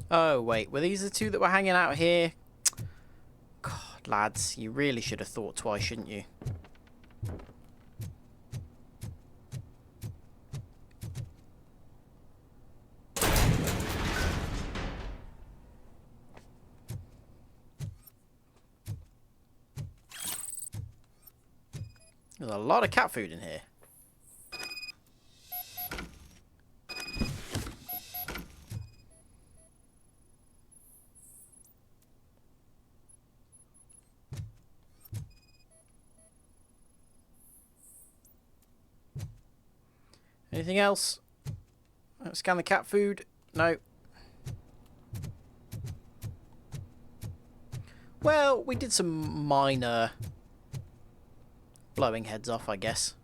Oh, wait. Were these the two that were hanging out here? God, lads, you really should have thought twice, shouldn't you? There's a lot of cat food in here. Anything else? Scan the cat food. No. Well, we did some minor blowing heads off, I guess.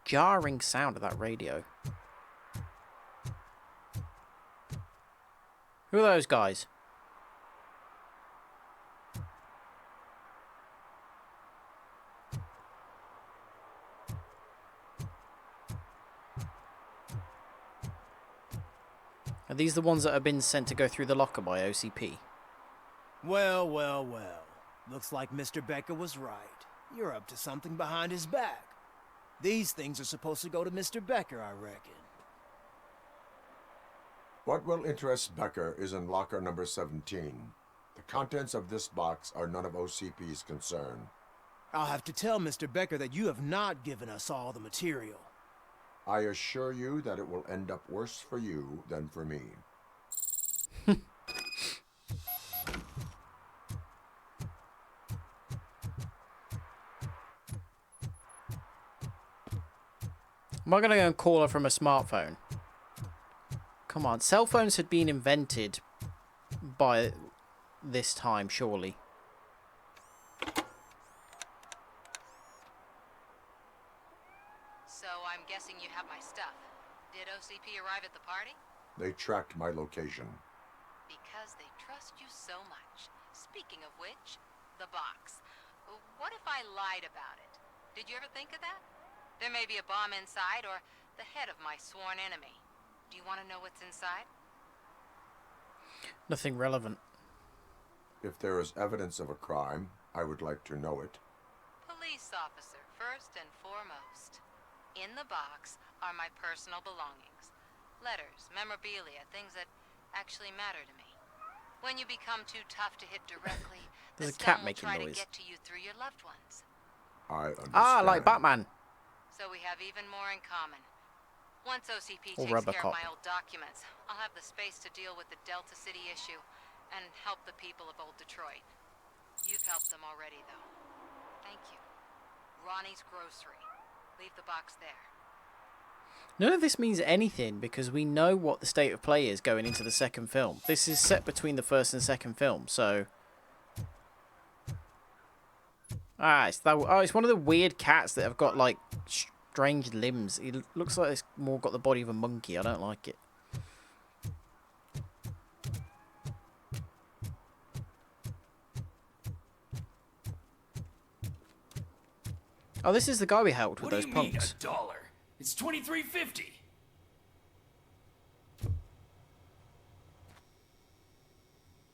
Jarring sound of that radio. Who are those guys? Are these the ones that have been sent to go through the locker by OCP? Well, well, well. Looks like Mr. Becker was right. You're up to something behind his back. These things are supposed to go to Mr. Becker, I reckon. What will interest Becker is in locker number 17. The contents of this box are none of OCP's concern. I'll have to tell Mr. Becker that you have not given us all the material. I assure you that it will end up worse for you than for me. Am I going to go and call her from a smartphone? Come on, cell phones had been invented by this time, surely. So I'm guessing you have my stuff. Did OCP arrive at the party? They tracked my location. Because they trust you so much. Speaking of which, the box. What if I lied about it? Did you ever think of that? There may be a bomb inside or the head of my sworn enemy. Do you want to know what's inside? Nothing relevant. If there is evidence of a crime, I would like to know it. Police officer, first and foremost. In the box are my personal belongings. Letters, memorabilia, things that actually matter to me. When you become too tough to hit directly, the There's a cat scum will making try noise. to get to you through your loved ones. I understand. Ah, like Batman. So we have even more in common. Once OCP Or takes care RoboCop. of my old documents, I'll have the space to deal with the Delta City issue and help the people of Old Detroit. You've helped them already, though. Thank you. Ronnie's Grocery. Leave the box there. None of this means anything because we know what the state of play is going into the second film. This is set between the first and second film, so... Ah, it's one of the weird cats that have got, like, strange limbs. It looks like it's more got the body of a monkey. I don't like it. Oh, this is the guy we helped with those punks. $1? It's $23.50.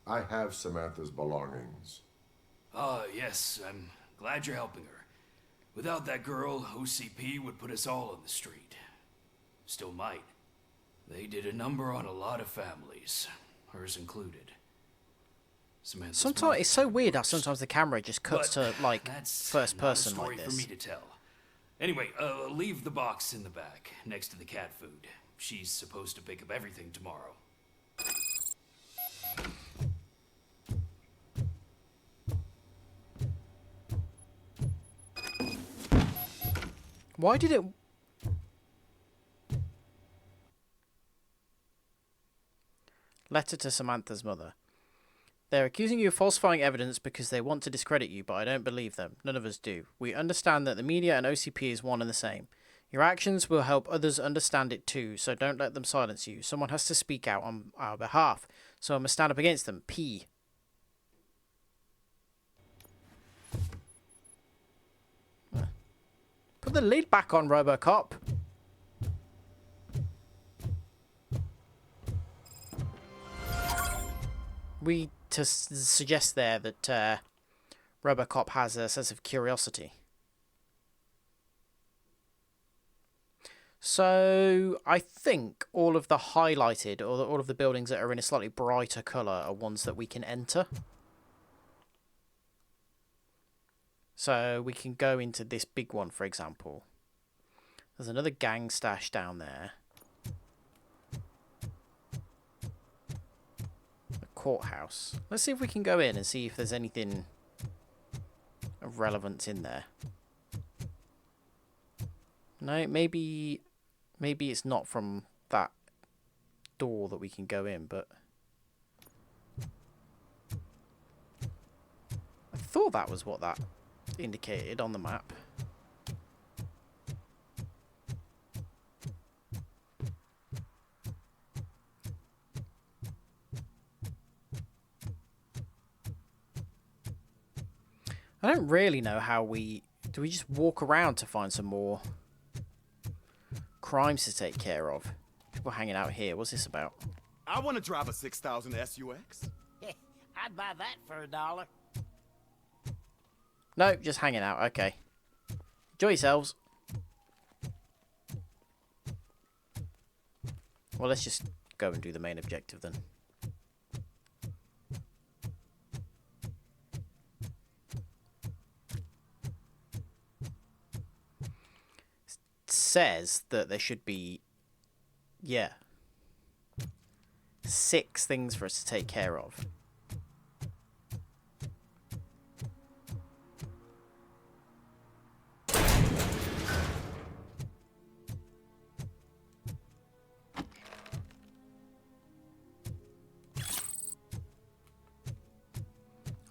I have Samantha's belongings. Ah, yes, I'm glad you're helping her. Without that girl, OCP would put us all on the street. Still might. They did a number on a lot of families, hers included. Samantha's Sometimes it's so weird how sometimes the camera just cuts to like first person not a story like for this. me to tell. Anyway, leave the box in the back, next to the cat food. she's supposed to pick up everything tomorrow. Why did it... Letter to Samantha's mother. They're accusing you of falsifying evidence because they want to discredit you, but I don't believe them. None of us do. We understand that the media and OCP is one and the same. Your actions will help others understand it too, so don't let them silence you. Someone has to speak out on our behalf, so I must stand up against them. P. Put the lid back on, RoboCop. We to suggest there that RoboCop has a sense of curiosity. So I think all of the highlighted, or all of the buildings that are in a slightly brighter colour, are ones that we can enter. So we can go into this big one, for example. There's another gang stash down there. A courthouse. Let's see if we can go in and see if there's anything of relevance in there. No, maybe it's not from that door that we can go in, but I thought that was what that indicated on the map. I don't really know how we... Do we just walk around to find some more crimes to take care of? People hanging out here. What's this about? I want to drive a 6000 SUX. I'd buy that for $1. No, just hanging out. Okay. Enjoy yourselves. Well, let's just go and do the main objective then. It says that there should be, yeah, 6 things for us to take care of.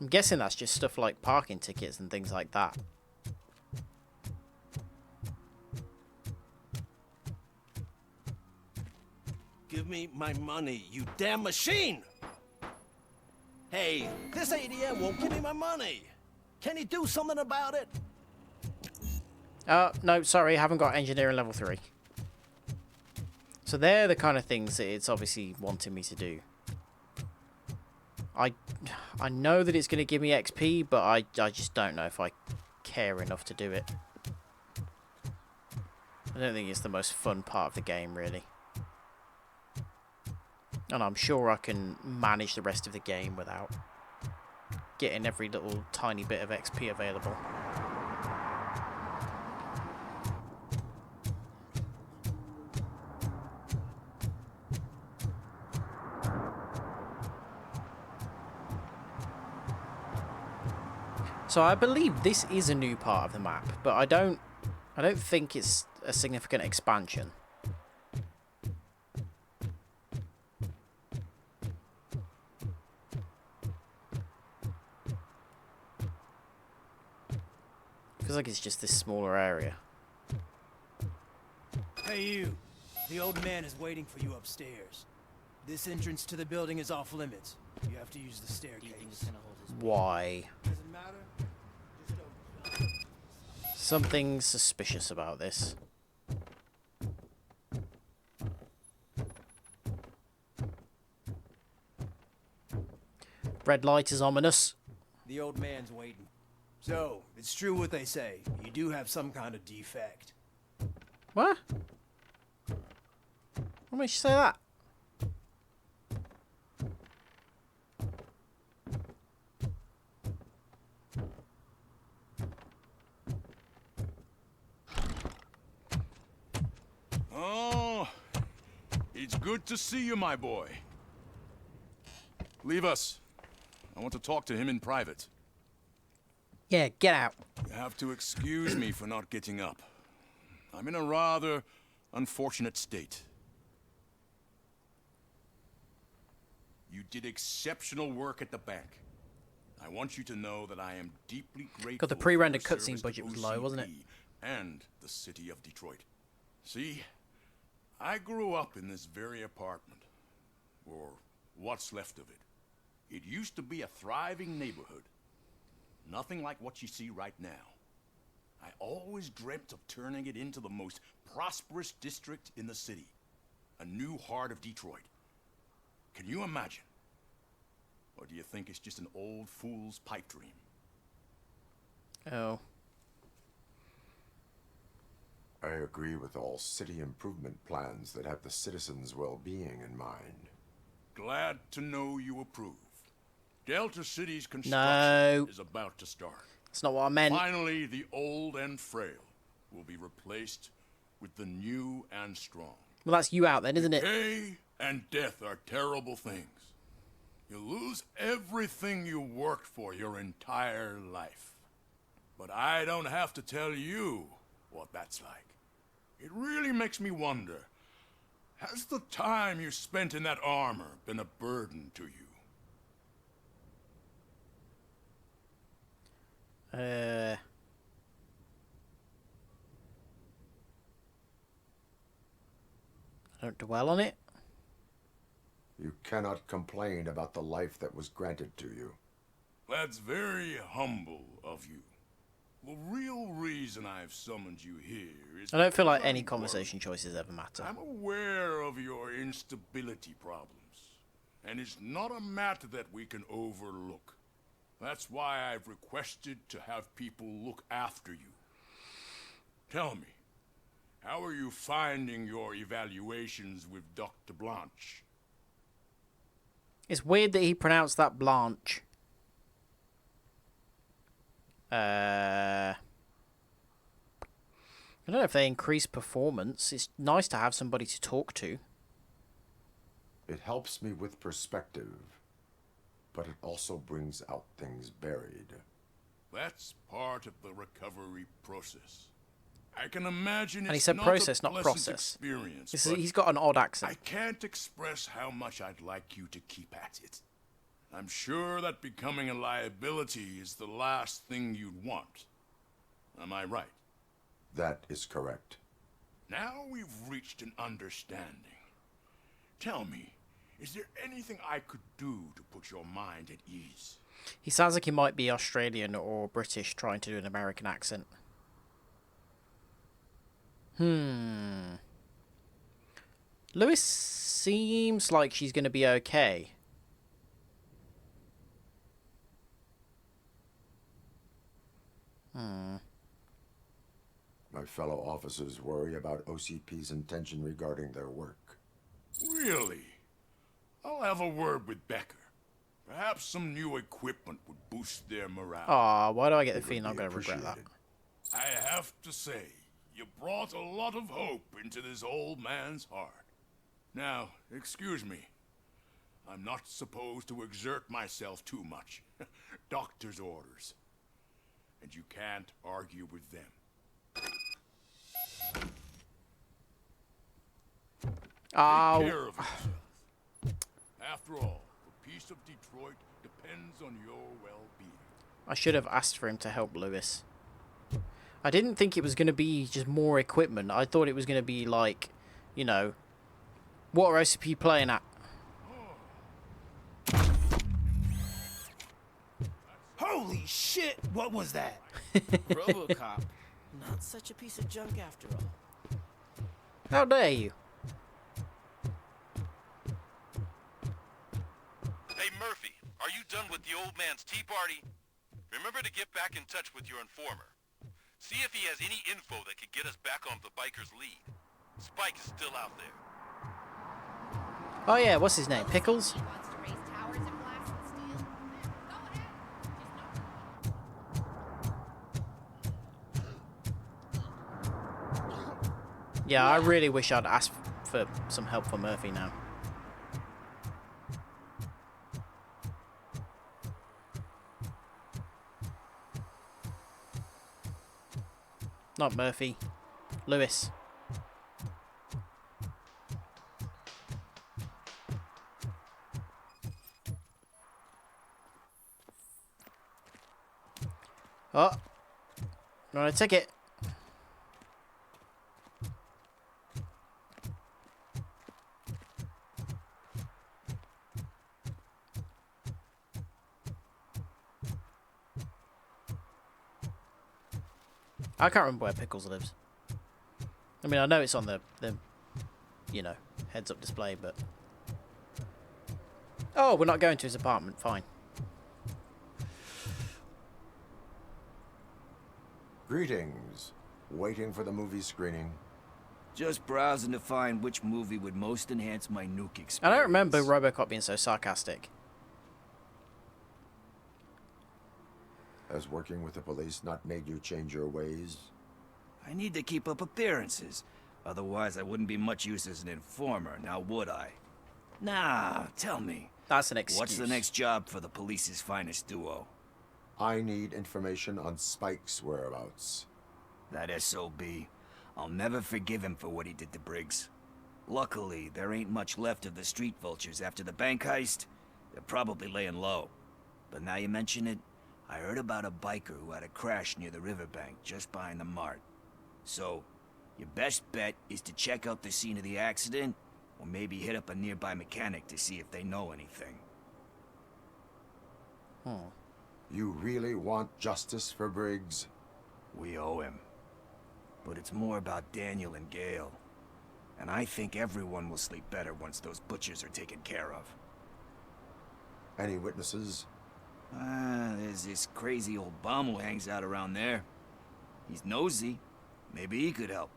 I'm guessing that's just stuff like parking tickets and things like that. Give me my money, you damn machine! Hey, this ADM won't give me my money. Can you do something about it? No, sorry, haven't got engineering level 3. So they're the kind of things that it's obviously wanting me to do. I know that it's going to give me XP, but I just don't know if I care enough to do it. I don't think it's the most fun part of the game, really. And I'm sure I can manage the rest of the game without getting every little tiny bit of XP available. So I believe this is a new part of the map, but I don't think it's a significant expansion. Feels like it's just this smaller area. Hey you, the old man is waiting for you upstairs. This entrance to the building is off limits. You have to use the staircase. Why? Doesn't matter. Something suspicious about this. Red light is ominous. The old man's waiting. So, it's true what they say. You do have some kind of defect. What? What makes you say that? Oh, It's good to see you, my boy. Leave us. I want to talk to him in private. Yeah, get out. You have to excuse me for not getting up. I'm in a rather unfortunate state. You did exceptional work at the bank. I want you to know that I am deeply grateful. God, the pre-rendered cutscene budget was low, wasn't it? And the city of Detroit. See, I grew up in this very apartment, or what's left of it. It used to be a thriving neighborhood. Nothing like what you see right now. I always dreamt of turning it into the most prosperous district in the city. A new heart of Detroit. Can you imagine? Or do you think it's just an old fool's pipe dream? Oh. I agree with all city improvement plans that have the citizens' well-being in mind. Glad to know you approve. Delta City's construction is about to start. That's not what I meant. Finally, the old and frail will be replaced with the new and strong. Well, that's you out then, isn't it? Decay and death are terrible things. You lose everything you worked for your entire life. But I don't have to tell you what that's like. It really makes me wonder, has the time you spent in that armor been a burden to you? Don't dwell on it. You cannot complain about the life that was granted to you. That's very humble of you. The real reason I've summoned you here is... I don't feel like any conversation choices ever matter. I'm aware of your instability problems, and it's not a matter that we can overlook. That's why I've requested to have people look after you. Tell me, how are you finding your evaluations with Dr. Blanche? It's weird that he pronounced that Blanche. I don't know if they increase performance. It's nice to have somebody to talk to. It helps me with perspective, but it also brings out things buried. That's part of the recovery process. I can imagine it's And he said process, not process. He's got an odd accent. I can't express how much I'd like you to keep at it. I'm sure that becoming a liability is the last thing you'd want. Am I right? That is correct. Now we've reached an understanding. Tell me, is there anything I could do to put your mind at ease? He sounds like he might be Australian or British trying to do an American accent. Lewis seems like she's going to be okay. My fellow officers worry about OCP's intention regarding their work. Really? I'll have a word with Becker. Perhaps some new equipment would boost their morale. Aw, why do I get the feeling I'm going to regret that? I have to say, you brought a lot of hope into this old man's heart. Now, excuse me. I'm not supposed to exert myself too much. Doctor's orders. And you can't argue with them. Oh. Take care of yourself. After all, the peace of Detroit depends on your well-being. I should have asked for him to help Lewis. I didn't think it was going to be just more equipment. I thought it was going to be like, you know, what are OCP playing at? Holy shit! What was that? RoboCop. Not such a piece of junk after all. How dare you? Hey Murphy, are you done with the old man's tea party? Remember to get back in touch with your informer. See if he has any info that could get us back on the biker's lead. Spike is still out there. Oh yeah, what's his name? Pickles? Yeah, I really wish I'd asked for some help for Murphy now. Not Murphy. Lewis. Oh. You want a ticket? I can't remember where Pickles lives. I mean, I know it's on the you know, heads-up display, but... Oh, we're not going to his apartment. Fine. Greetings. Waiting for the movie screening. Just browsing to find which movie would most enhance my nuke experience. I don't remember RoboCop being so sarcastic. Has working with the police not made you change your ways? I need to keep up appearances. Otherwise, I wouldn't be much use as an informer, now would I? Nah, tell me. That's an excuse. What's the next job for the police's finest duo? I need information on Spike's whereabouts. That SOB. I'll never forgive him for what he did to Briggs. Luckily, there ain't much left of the street vultures after the bank heist. They're probably laying low. But now you mention it, I heard about a biker who had a crash near the riverbank just behind the mart. So, your best bet is to check out the scene of the accident, or maybe hit up a nearby mechanic to see if they know anything. You really want justice for Briggs? We owe him. But it's more about Daniel and Gale. And I think everyone will sleep better once those butchers are taken care of. Any witnesses? There's this crazy old bum who hangs out around there. He's nosy. Maybe he could help.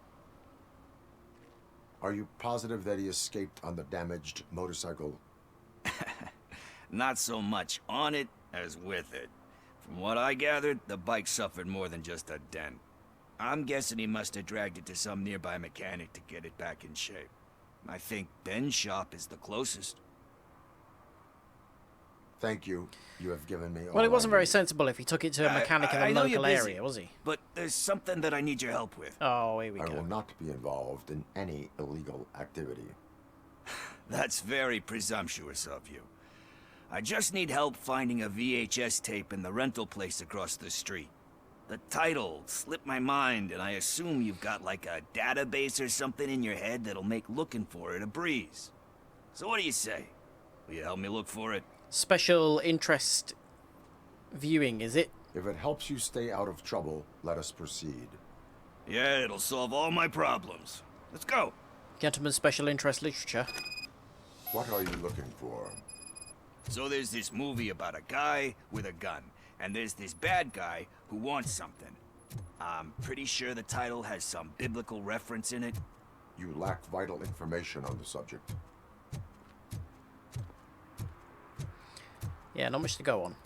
Are you positive that he escaped on the damaged motorcycle? Not so much on it as with it. From what I gathered, the bike suffered more than just a dent. I'm guessing he must have dragged it to some nearby mechanic to get it back in shape. I think Ben's shop is the closest. Thank you. You have given me all Well, it wasn't I very need. sensible if he took it to a mechanic in the know local you're busy, area, was he? But there's something that I need your help with. Oh, here we I go. will not be involved in any illegal activity. That's very presumptuous of you. I just need help finding a VHS tape in the rental place across the street. The title slipped my mind, and I assume you've got like a database or something in your head that'll make looking for it a breeze. So what do you say? Will you help me look for it? Special interest viewing, is it? If it helps you stay out of trouble, let us proceed. Yeah, it'll solve all my problems. Let's go. Gentleman's special interest literature. What are you looking for? So there's this movie about a guy with a gun, and there's this bad guy who wants something. I'm pretty sure the title has some biblical reference in it. You lack vital information on the subject. Yeah, not much to go on.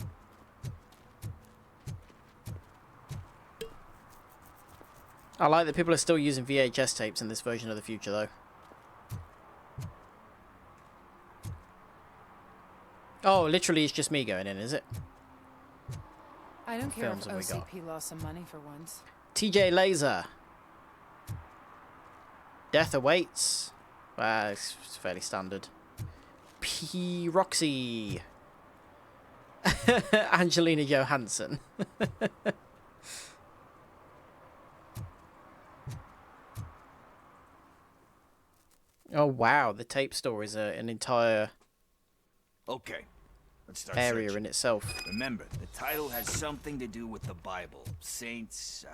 I like that people are still using VHS tapes in this version of the future, though. Oh, literally, it's just me going in, is it? I don't care Films if have we got? OCP lost some money for once. TJ Laser. Death Awaits. It's fairly standard. P. Roxy. Angelina Johansson. Oh wow, the tape store is an entire Okay, let's start area searching. in itself. Remember, the title has something to do with the Bible, saints,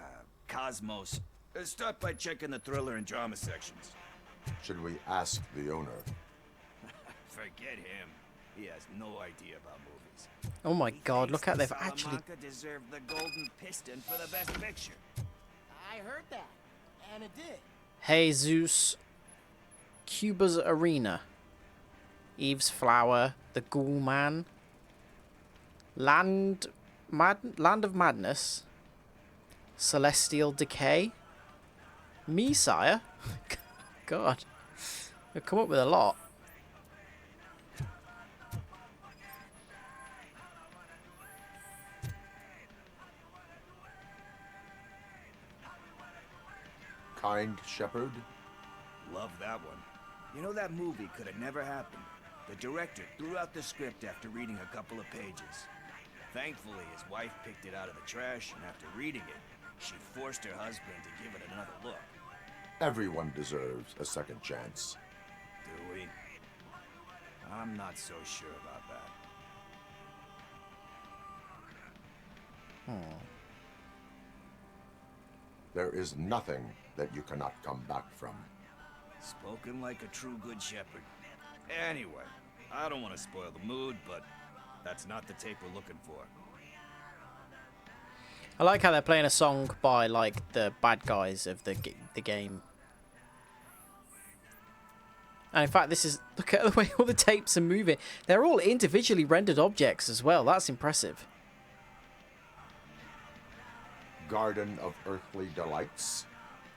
cosmos. Let's start by checking the thriller and drama sections. Should we ask the owner? Forget him. He has no idea about movies. Oh my god, look how they've Salamanca actually... deserved the Golden Piston for the best picture. I heard that, and it did. Jesus, Cuba's Arena, Eve's Flower, The Ghoul Man, Land of Madness, Celestial Decay, Me Sire, God, They've come up with a lot. Kind shepherd? Love that one. You know, that movie could have never happened. The director threw out the script after reading a couple of pages. Thankfully, his wife picked it out of the trash, and after reading it, she forced her husband to give it another look. Everyone deserves a second chance. Do we? I'm not so sure about that. There is nothing that you cannot come back from. Spoken like a true good shepherd. Anyway, I don't want to spoil the mood, but that's not the tape we're looking for. I like how they're playing a song by like the bad guys of the game. And in fact, this is, look at the way all the tapes are moving. They're all individually rendered objects as well. That's impressive. Garden of Earthly Delights.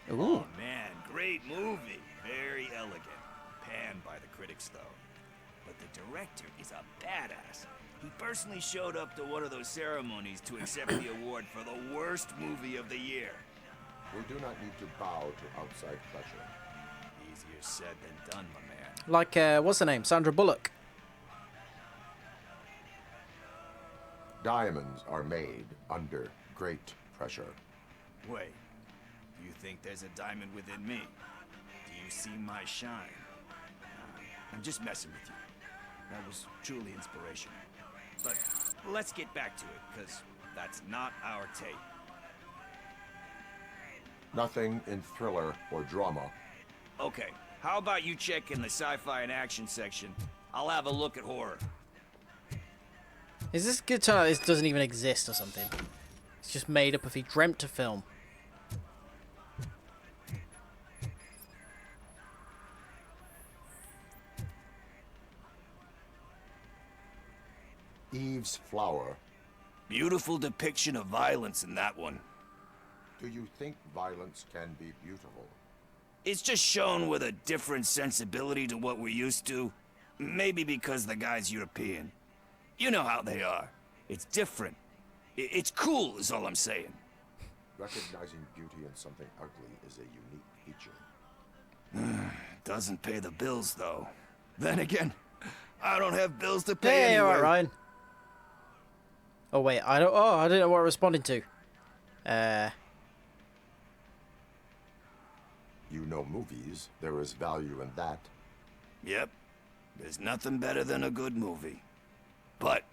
Ooh. Oh man, great movie. Very elegant. Panned by the critics though. But the director is a badass. He personally showed up to one of those ceremonies to accept the award for the worst movie of the year. We do not need to bow to outside pressure. Easier said than done, my man. Like, what's her name? Sandra Bullock. Diamonds are made under great pressure. Wait, do you think there's a diamond within me? Do you see my shine? I'm just messing with you. That was truly inspirational. But let's get back to it, because that's not our tape. Nothing in thriller or drama. Okay, how about you check in the sci-fi and action section? I'll have a look at horror. Is this good to know this doesn't even exist or something? It's just made up if he dreamt to film. Eve's Flower. Beautiful depiction of violence in that one. Do you think violence can be beautiful? It's just shown with a different sensibility to what we're used to. Maybe because the guy's European. You know how they are. It's different. It's cool is all I'm saying. Recognizing beauty in something ugly is a unique feature. Doesn't pay the bills, though. Then again, I don't have bills to pay Hey, anyway. alright, Ryan. Oh wait, I don't know what I'm responding to. You know movies. There is value in that. Yep. There's nothing better than a good movie. But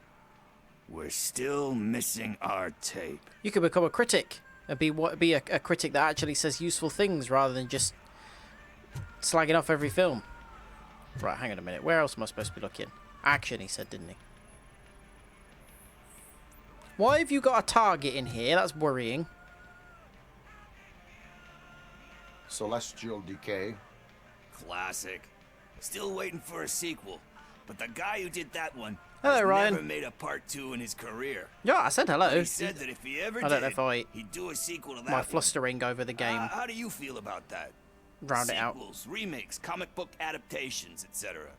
we're still missing our tape. You could become a critic and be a critic that actually says useful things rather than just slagging off every film. Right, hang on a minute. Where else am I supposed to be looking? Action, he said, didn't he? Why have you got a target in here? That's worrying. Celestial Decay. Classic. Still waiting for a sequel. But the guy who did that one Hello, Ryan. never made a part 2 in his career. Yeah, I said hello. He said that if he ever I don't know if he'd do a sequel to that my one. flustering over the game. How do you feel about that? Round it out. Sequels, remakes, comic book adaptations, etc.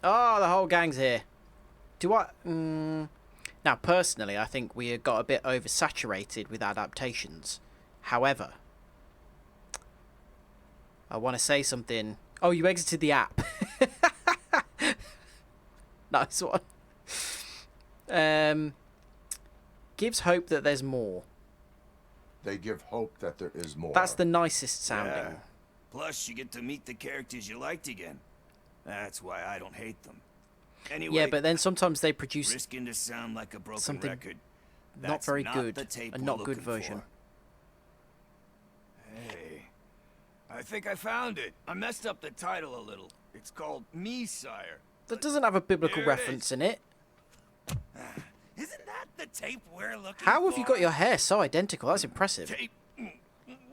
Oh, the whole gang's here. Do I... Now, personally, I think we got a bit oversaturated with adaptations. However, I want to say something. Oh, you exited the app. Nice one. Gives hope that there's more. They give hope that there is more. That's the nicest sounding. Yeah. Plus, you get to meet the characters you liked again. That's why I don't hate them. Anyway, Yeah, but then sometimes they produce risking to sound like a broken something record. not That's very not good, the tape a we're not good looking version. for. Hey, I think I found it. I messed up the title a little. It's called Me, Sire. That doesn't have a biblical Here it reference in it. Isn't that the tape we're looking for? How have you got your hair so identical? That's impressive. Tape?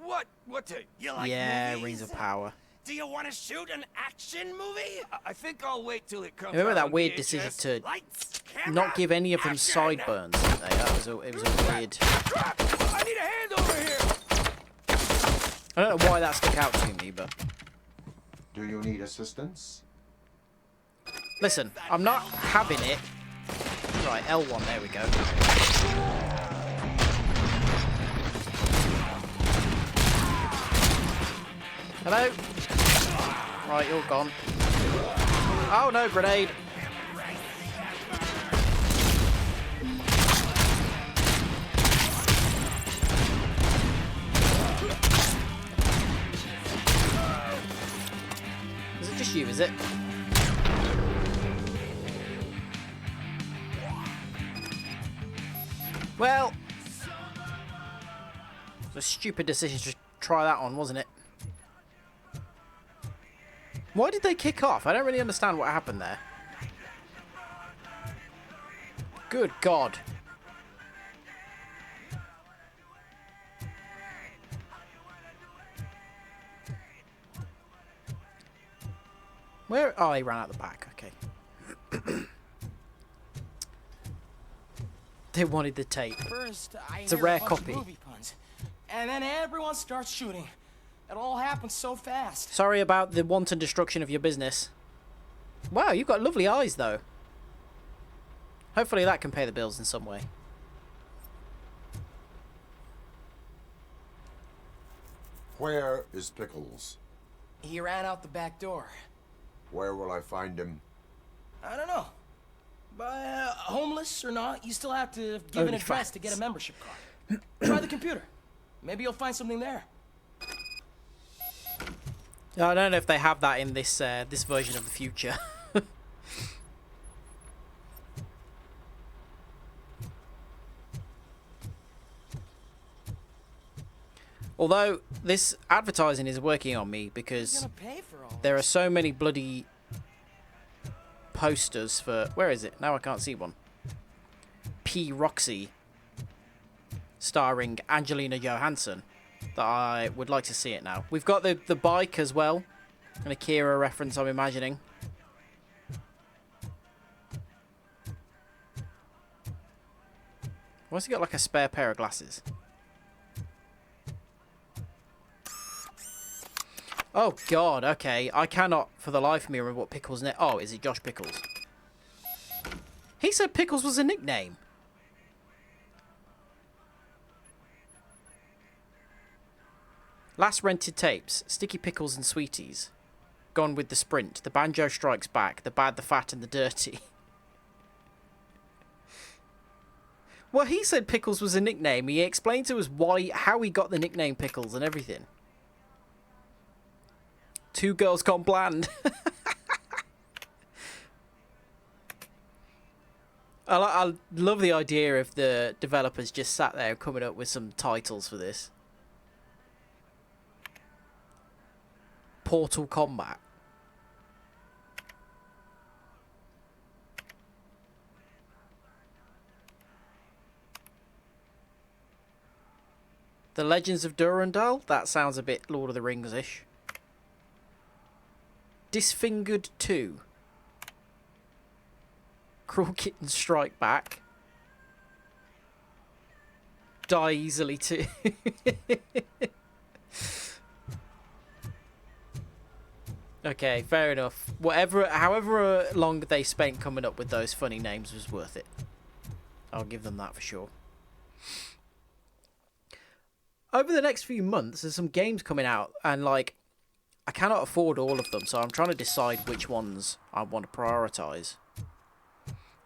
What tape? You like Yeah, movies? Rings of Power. Do you want to shoot an action movie? I think I'll wait till it comes Remember out that on weird VHS. decision to Lights, not give any of them sideburns, did they? It was a weird... I need a hand over here! I don't know why that stuck out to me, but... Do you need assistance? Listen, I'm not having it. Right, L1, there we go. Hello? Right, you're gone. Oh no, grenade! Is it just you, is it? Well, it's a stupid decision to try that on, wasn't it? Why did they kick off? I don't really understand what happened there. Good God. Where? Oh, he ran out the back. Okay. They wanted the tape. First, It's a rare copy. Movie puns, and then everyone starts shooting. It all happens so fast. Sorry about the wanton destruction of your business. Wow, you've got lovely eyes, though. Hopefully that can pay the bills in some way. Where is Pickles? He ran out the back door. Where will I find him? I don't know. But homeless or not, you still have to give an address to get a membership card. Try the computer. Maybe you'll find something there. I don't know if they have that in this this version of the future. Although this advertising is working on me because there are so many bloody posters for... Where is it? Now I can't see one. P. Roxy starring Angelina Johansson that I would like to see it now. We've got the bike as well. An Akira reference, I'm imagining. Why's he got like a spare pair of glasses? Oh God, okay. I cannot for the life of me remember what Pickles' name... Oh, is it Josh Pickles? He said Pickles was a nickname. Last rented tapes. Sticky Pickles and Sweeties. Gone with the Sprint. The Banjo Strikes Back. The Bad, the Fat and the Dirty. Well, he said Pickles was a nickname. He explained to us how he got the nickname Pickles and everything. Two Girls Gone Bland. I love the idea of the developers just sat there coming up with some titles for this. Portal Combat. The Legends of Durandal? That sounds a bit Lord of the Rings-ish. Disfingered 2. Cruel Kittens Strike Back. Die Easily 2. Okay, fair enough. However long they spent coming up with those funny names was worth it. I'll give them that for sure. Over the next few months, there's some games coming out, and like, I cannot afford all of them, so I'm trying to decide which ones I want to prioritize.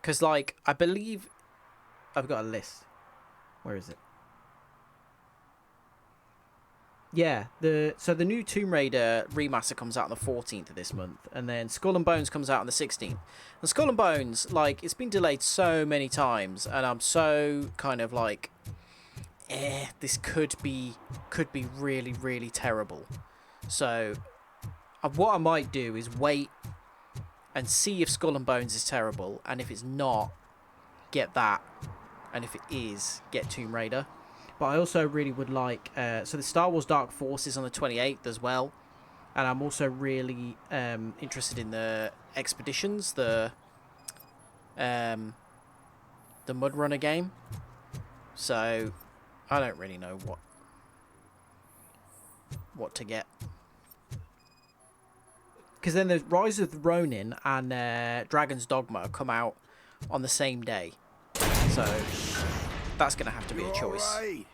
Because, like, I believe I've got a list. Where is it? Yeah, so the new Tomb Raider remaster comes out on the 14th of this month, and then Skull and Bones comes out on the 16th. And Skull and Bones, like, it's been delayed so many times, and I'm so kind of like, this could be really, really terrible. So, what I might do is wait and see if Skull and Bones is terrible, and if it's not, get that, and if it is, get Tomb Raider. But I also really would like... so the Star Wars Dark Forces on the 28th as well. And I'm also really interested in the Expeditions. The the Mud Runner game. So I don't really know what to get. Because then the Rise of the Ronin and Dragon's Dogma come out on the same day. So that's going to have to be a choice. Right.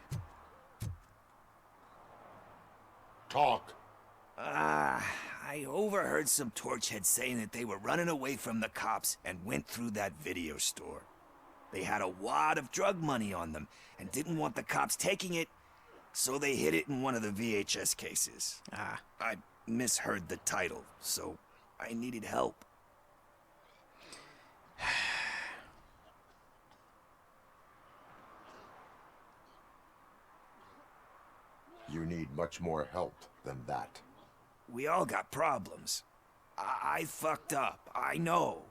Talk. I overheard some torchheads saying that they were running away from the cops and went through that video store. They had a wad of drug money on them and didn't want the cops taking it, so they hid it in one of the VHS cases. I misheard the title, so I needed help. You need much more help than that. We all got problems. I fucked up, I know.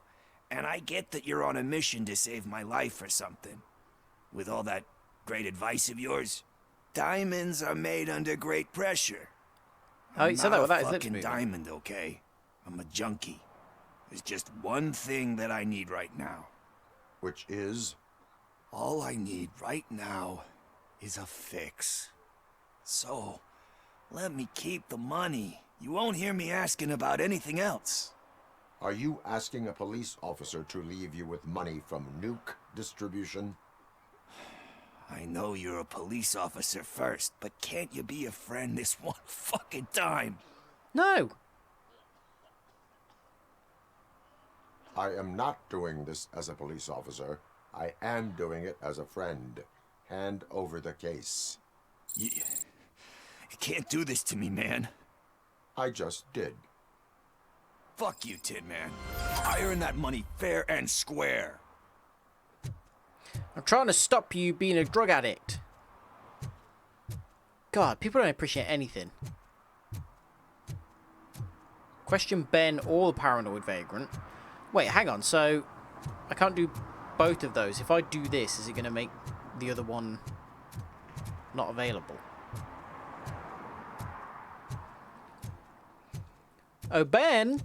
And I get that you're on a mission to save my life or something. With all that great advice of yours, diamonds are made under great pressure. Oh, you said that with that. I'm not a fucking diamond, okay? I'm a junkie. There's just one thing that I need right now. Which is? All I need right now is a fix. So, let me keep the money. You won't hear me asking about anything else. Are you asking a police officer to leave you with money from nuke distribution? I know you're a police officer first, but can't you be a friend this one fucking time? No. I am not doing this as a police officer. I am doing it as a friend. Hand over the case. You can't do this to me, man. I just did. Fuck you, Tin Man. I earned that money fair and square. I'm trying to stop you being a drug addict. God, people don't appreciate anything. Question Ben or the Paranoid Vagrant. Wait, hang on. So, I can't do both of those. If I do this, is it going to make the other one not available? Oh, Ben!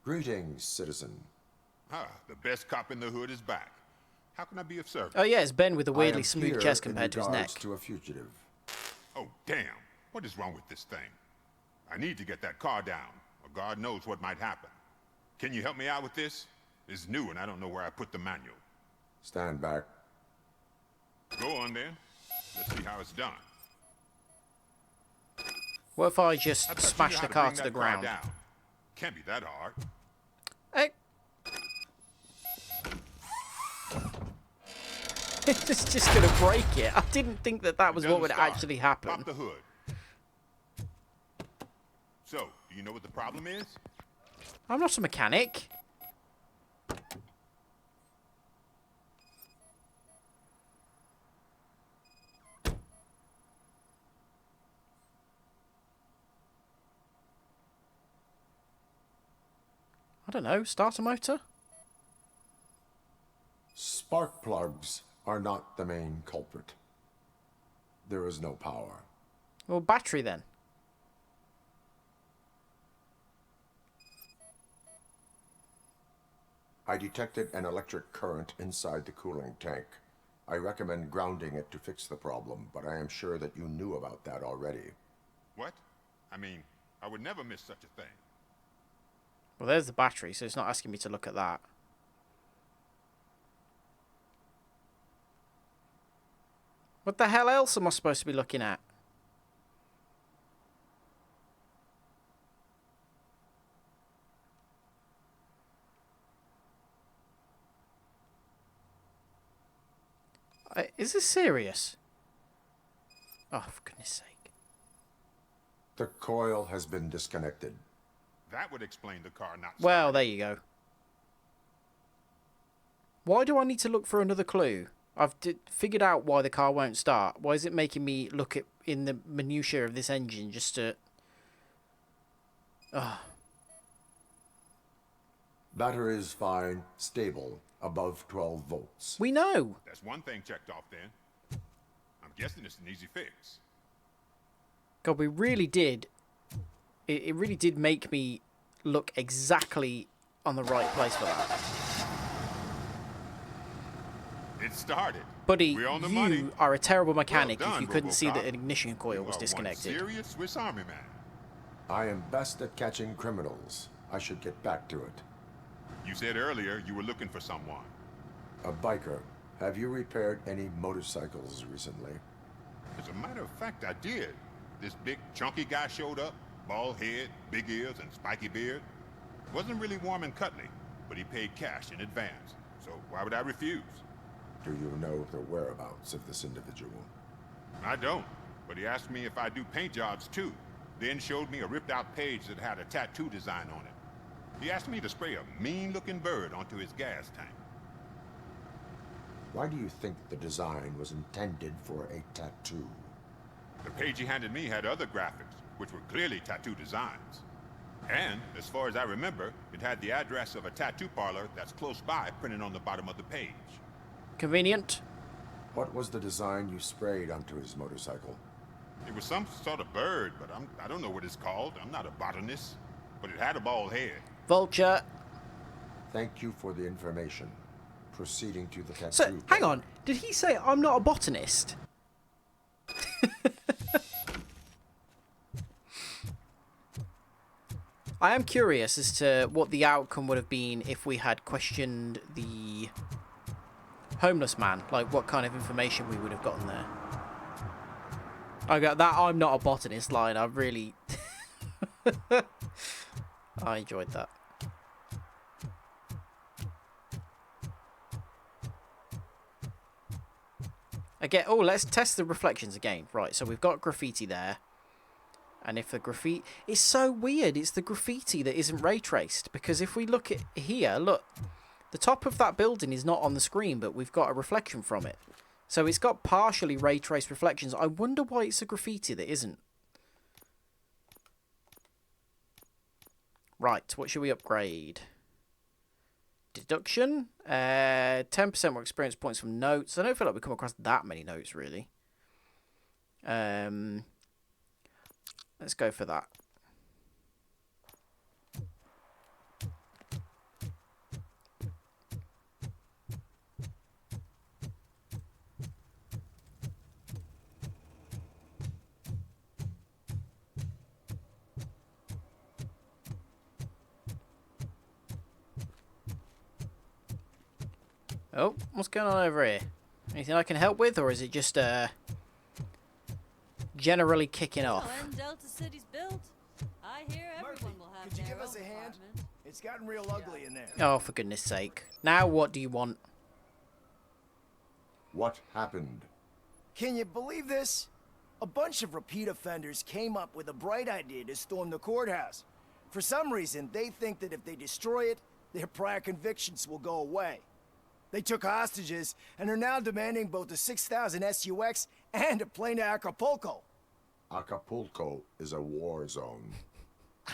Greetings, citizen. The best cop in the hood is back. How can I be of service? Oh yeah, it's Ben with a weirdly smooth here chest compared to his neck. to a fugitive. Oh, damn. What is wrong with this thing? I need to get that car down, or God knows what might happen. Can you help me out with this? It's new and I don't know where I put the manual. Stand back. Go on then. Let's see how it's done. What if I just smash the car to the ground? Down. Can't be that hard. Hey. It's just gonna break it. I didn't think that was what would actually happen. Pop the hood. So, do you know what the problem is? I'm not a mechanic. I don't know, start a motor? Spark plugs are not the main culprit. There is no power. Well, battery then. I detected an electric current inside the cooling tank. I recommend grounding it to fix the problem, but I am sure that you knew about that already. What? I mean, I would never miss such a thing. Well, there's the battery, so it's not asking me to look at that. What the hell else am I supposed to be looking at? Is this serious? Oh, for goodness sake. The coil has been disconnected. That would explain the car not starting. Well, there you go. Why do I need to look for another clue? I've figured out why the car won't start. Why is it making me look at in the minutiae of this engine just to... Oh. Battery is fine, stable, above 12 volts. We know. That's one thing checked off then. I'm guessing it's an easy fix. God, we really did. It really did make me look exactly on the right place for that. It started. Buddy, We're on the you money. are a terrible mechanic Well done, if you couldn't see RoboCop. that an ignition coil You was are disconnected. One serious Swiss Army man. I am best at catching criminals. I should get back to it. You said earlier you were looking for someone. A biker. Have you repaired any motorcycles recently? As a matter of fact, I did. This big, chunky guy showed up. Bald head, big ears, and spiky beard. Wasn't really warm and cuddly, but he paid cash in advance. So why would I refuse? Do you know the whereabouts of this individual? I don't, but he asked me if I do paint jobs too. Then showed me a ripped-out page that had a tattoo design on it. He asked me to spray a mean-looking bird onto his gas tank. Why do you think the design was intended for a tattoo? The page he handed me had other graphics, which were clearly tattoo designs. And, as far as I remember, it had the address of a tattoo parlor that's close by printed on the bottom of the page. Convenient. What was the design you sprayed onto his motorcycle? It was some sort of bird, but I don't know what it's called. I'm not a botanist. But it had a bald head. Vulture. Thank you for the information. Proceeding to the tattoo. So, hang on. Did he say I'm not a botanist? I am curious as to what the outcome would have been if we had questioned the homeless man. Like, what kind of information we would have gotten there. I got that I'm not a botanist line. I really... I enjoyed that. Again, oh, let's test the reflections again. Right, so we've got graffiti there. And if the graffiti... It's so weird. It's the graffiti that isn't ray traced. Because if we look at here, look. The top of that building is not on the screen, but we've got a reflection from it. So it's got partially ray traced reflections. I wonder why it's a graffiti that isn't. Right, what should we upgrade? Deduction. 10% more experience points from notes. I don't feel like we come across that many notes, really. Let's go for that. Oh, what's going on over here? Anything I can help with, or is it just generally kicking off? When Delta City's built, I hear everyone will have Could you their give us own a hand? apartment. It's gotten real ugly in there. Oh, for goodness sake. Now what do you want? What happened? Can you believe this? A bunch of repeat offenders came up with a bright idea to storm the courthouse. For some reason, they think that if they destroy it, their prior convictions will go away. They took hostages and are now demanding both a 6,000 SUX and a plane to Acapulco. Acapulco is a war zone.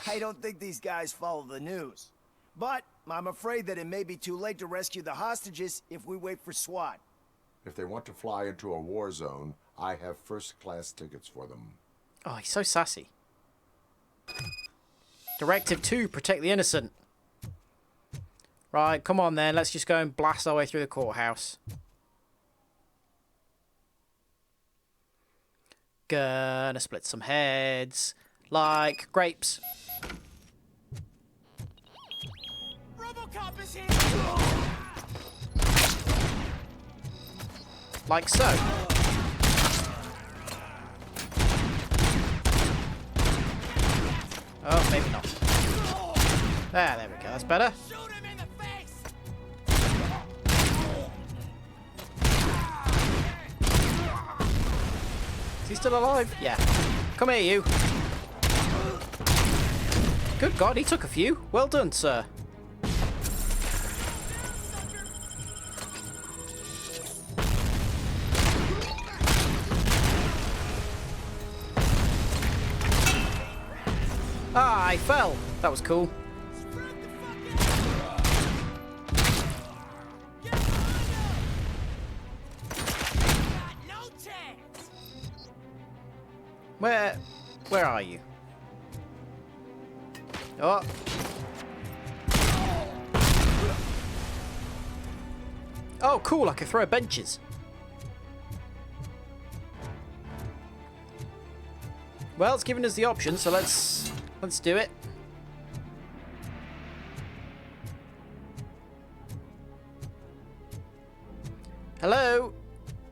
I don't think these guys follow the news. But I'm afraid that it may be too late to rescue the hostages if we wait for SWAT. If they want to fly into a war zone, I have first-class tickets for them. Oh, he's so sassy. Directive 2, protect the innocent. Right, come on then. Let's just go and blast our way through the courthouse. Gonna split some heads. Like grapes. RoboCop is here! Like so. Oh, maybe not. There we go. That's better. Is he still alive? Yeah. Come here, you. Good God, he took a few. Well done, sir. Ah, I fell. That was cool. Where are you? Oh. Oh, cool, I can throw benches. Well, it's giving us the option, so let's do it. Hello?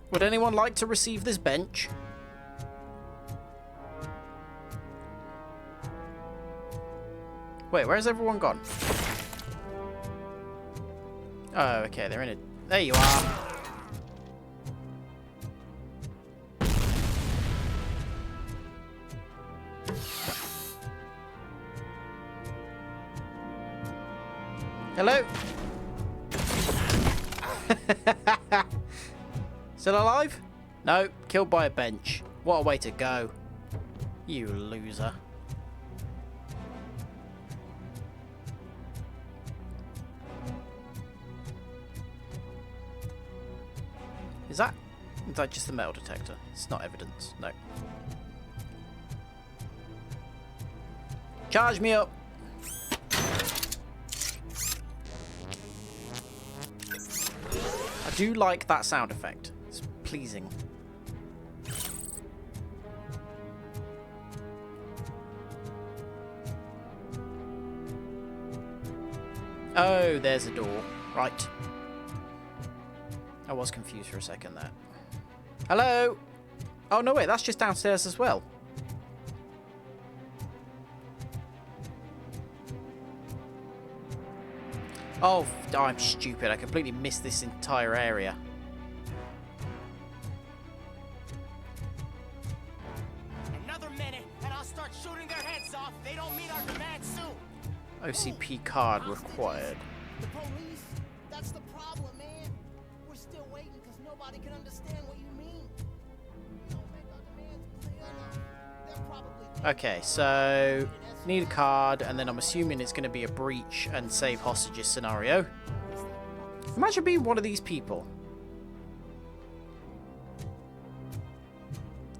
Would anyone like to receive this bench? Wait, where's everyone gone? Oh, okay, they're in it. There you are. Hello? Still alive? No, killed by a bench. What a way to go. You loser. Is that just the metal detector? It's not evidence. No. Charge me up. I do like that sound effect. It's pleasing. Oh, there's a door. Right. I was confused for a second there. Hello? Oh, no, wait, that's just downstairs as well. Oh, I'm stupid. I completely missed this entire area. Another minute, and I'll start shooting their heads off. They don't meet our demands soon. OCP card required. The police? That's the problem, man. We're still waiting because nobody can understand what you mean. You don't make our demands clear enough. They're probably... Okay, so need a card, and then I'm assuming it's going to be a breach and save hostages scenario. Imagine being one of these people.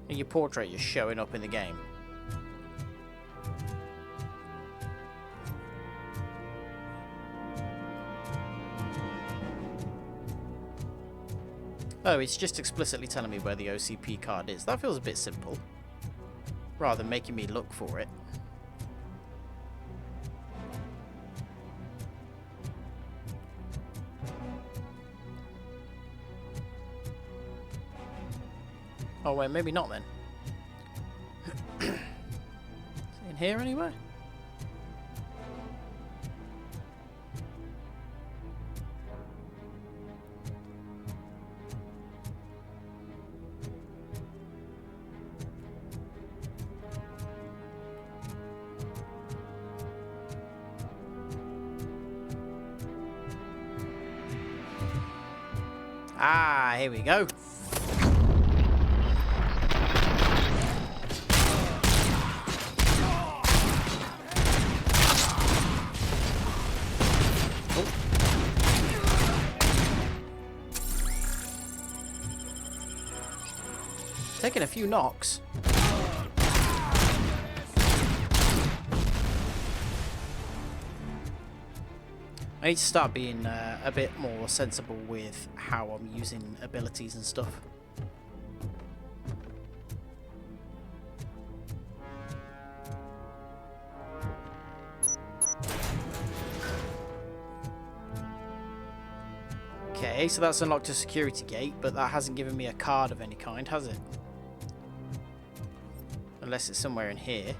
And your portrait just showing up in the game. Oh, it's just explicitly telling me where the OCP card is. That feels a bit simple. Rather than making me look for it. Oh wait, maybe not then. Is it in here anywhere? Ah, here we go. Taking a few knocks. I need to start being a bit more sensible with how I'm using abilities and stuff. Okay, so that's unlocked a security gate, but that hasn't given me a card of any kind, has it? Unless it's somewhere in here.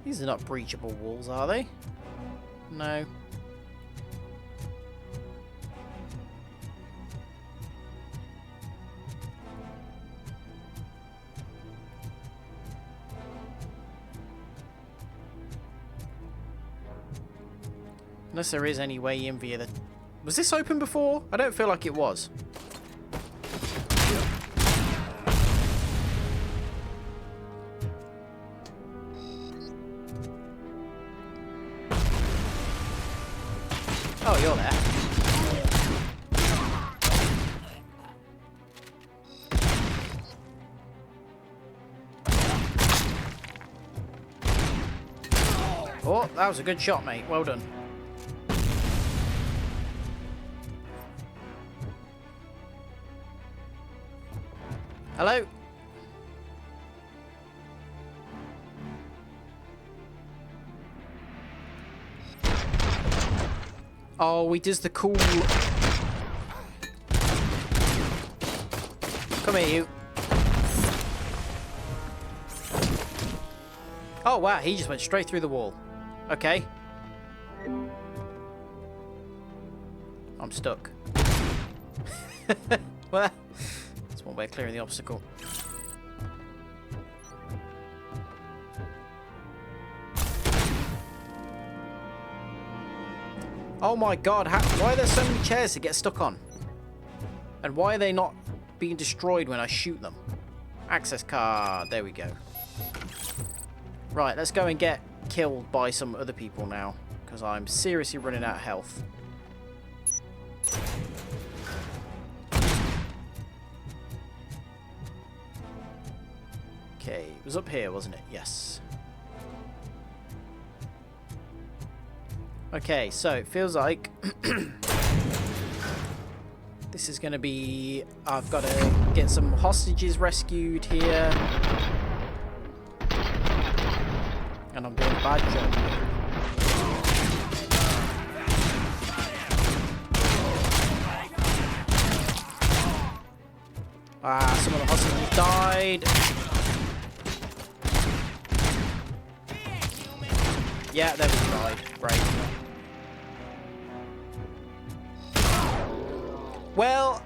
These are not breachable walls, are they? No. Unless there is any way in via the... Was this open before? I don't feel like it was. Oh, you're there. Oh, that was a good shot, mate. Well done. Hello? Oh, he does the cool... Come here, you. Oh, wow, he just went straight through the wall. Okay. I'm stuck. Well, that's one way of clearing the obstacle. Oh my god, why are there so many chairs to get stuck on? And why are they not being destroyed when I shoot them? Access card, there we go. Right, let's go and get killed by some other people now, because I'm seriously running out of health. Okay, it was up here, wasn't it? Yes. Okay, so it feels like this is going to be... I've got to get some hostages rescued here. And I'm doing a bad job. Ah, some of the hostages died. Yeah, there we died. Right. Well,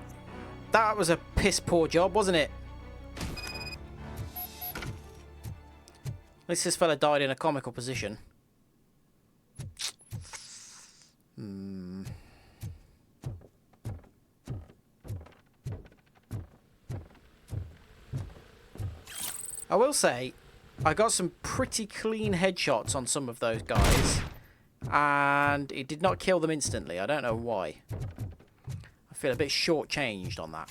that was a piss poor job, wasn't it? At least this fella died in a comical position. I will say, I got some pretty clean headshots on some of those guys, and it did not kill them instantly. I don't know why. I feel a bit shortchanged on that.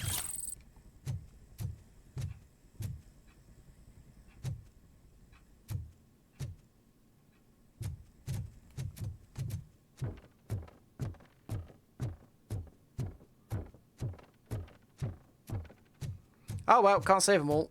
Oh well, can't save them all.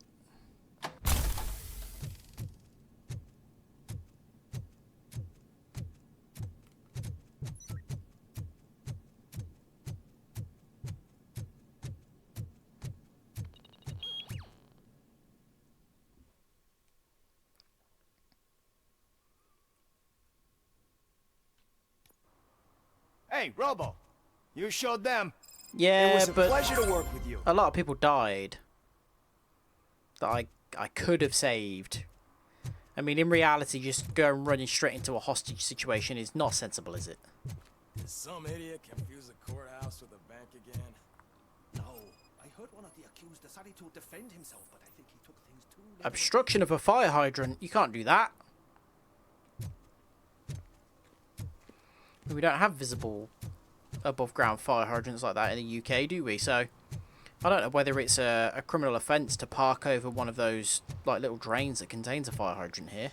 Hey, Robo, you showed them. Yeah, it was a but pleasure to work with you. A lot of people died that I could have saved. I mean, in reality, just going running straight into a hostage situation is not sensible, is it? Did some idiot confuse the courthouse with a bank again? No, I heard one of the accused decided to defend himself, but I think he took things too literally. Obstruction of a fire hydrant. You can't do that. We don't have visible above ground fire hydrants like that in the UK, do we? So I don't know whether it's a criminal offence to park over one of those like little drains that contains a fire hydrant here.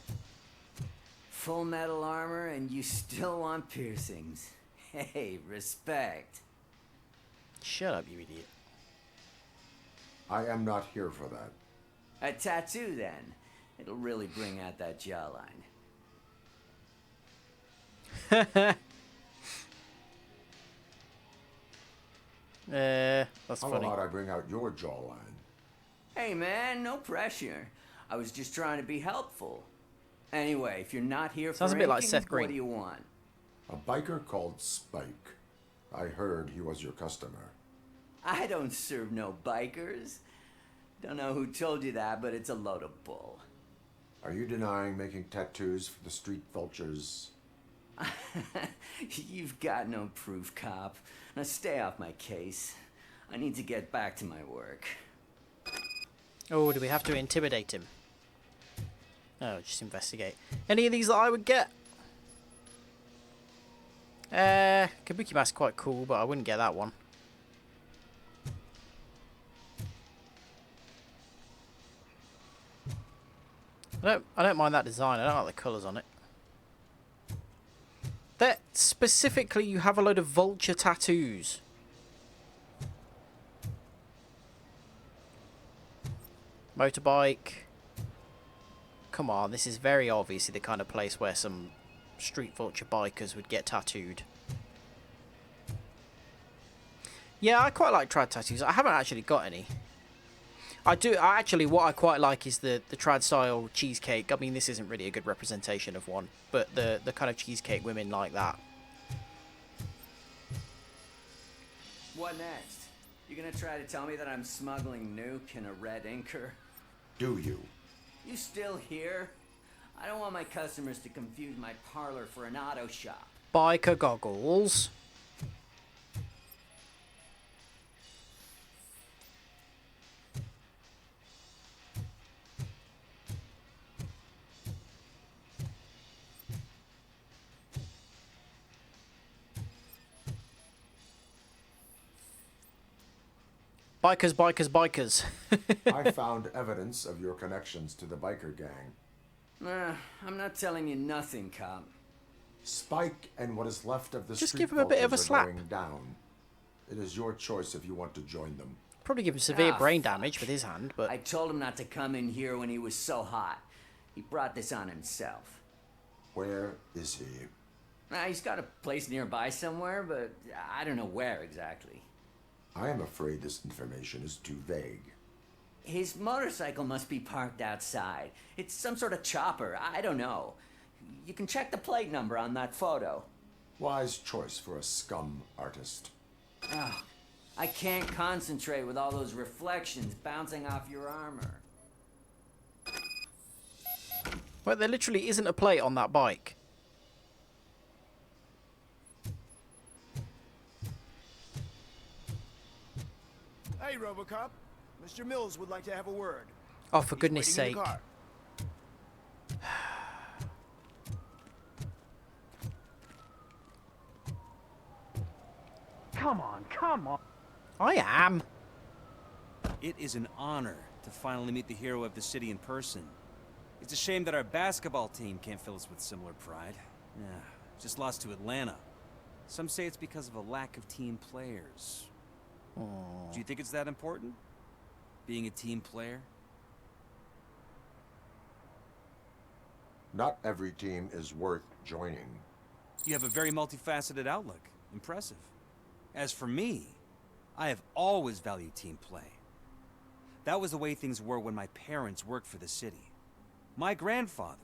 Full metal armor and you still want piercings. Hey, respect. Shut up, you idiot. I am not here for that. A tattoo, then. It'll really bring out that jawline. That's How funny. about I bring out your jawline? Hey, man, no pressure. I was just trying to be helpful. Anyway, if you're not here Sounds for a bit like anything, Seth Green. What do you want? A biker called Spike. I heard he was your customer. I don't serve no bikers. Don't know who told you that, but it's a load of bull. Are you denying making tattoos for the street vultures? You've got no proof, cop. Now stay off my case. I need to get back to my work. Oh, do we have to intimidate him? Oh, just investigate. Any of these that I would get? Kabuki mask quite cool, but I wouldn't get that one. I don't mind that design. I don't like the colours on it. That specifically, you have a load of vulture tattoos. Motorbike. Come on, this is very obviously the kind of place where some street vulture bikers would get tattooed. Yeah, I quite like trad tattoos. I haven't actually got any. What I quite like is the trad style cheesecake. I mean, this isn't really a good representation of one, but the kind of cheesecake women like that. What next? You gonna try to tell me that I'm smuggling nuke in a red inker? Do you? You still here? I don't want my customers to confuse my parlor for an auto shop. Biker goggles. Bikers, bikers, bikers. I found evidence of your connections to the biker gang. I'm not telling you nothing, cop. Spike and what is left of the Just street give him a bit of a vultures slap. are going down. It is your choice if you want to join them. Probably give him severe brain damage with his hand, but... I told him not to come in here when he was so hot. He brought this on himself. Where is he? He's got a place nearby somewhere, but I don't know where exactly. I am afraid this information is too vague. His motorcycle must be parked outside. It's some sort of chopper. I don't know. You can check the plate number on that photo. Wise choice for a scum artist. Oh, I can't concentrate with all those reflections bouncing off your armor. Well, there literally isn't a plate on that bike. Hey, RoboCop. Mr. Mills would like to have a word. Oh, for He's goodness waiting in sake. the car. Come on, come on. I am. It is an honor to finally meet the hero of the city in person. It's a shame that our basketball team can't fill us with similar pride. Yeah, just lost to Atlanta. Some say it's because of a lack of team players. Aww. Do you think it's that important? Being a team player? Not every team is worth joining. You have a very multifaceted outlook. Impressive. As for me, I have always valued team play. That was the way things were when my parents worked for the city. My grandfather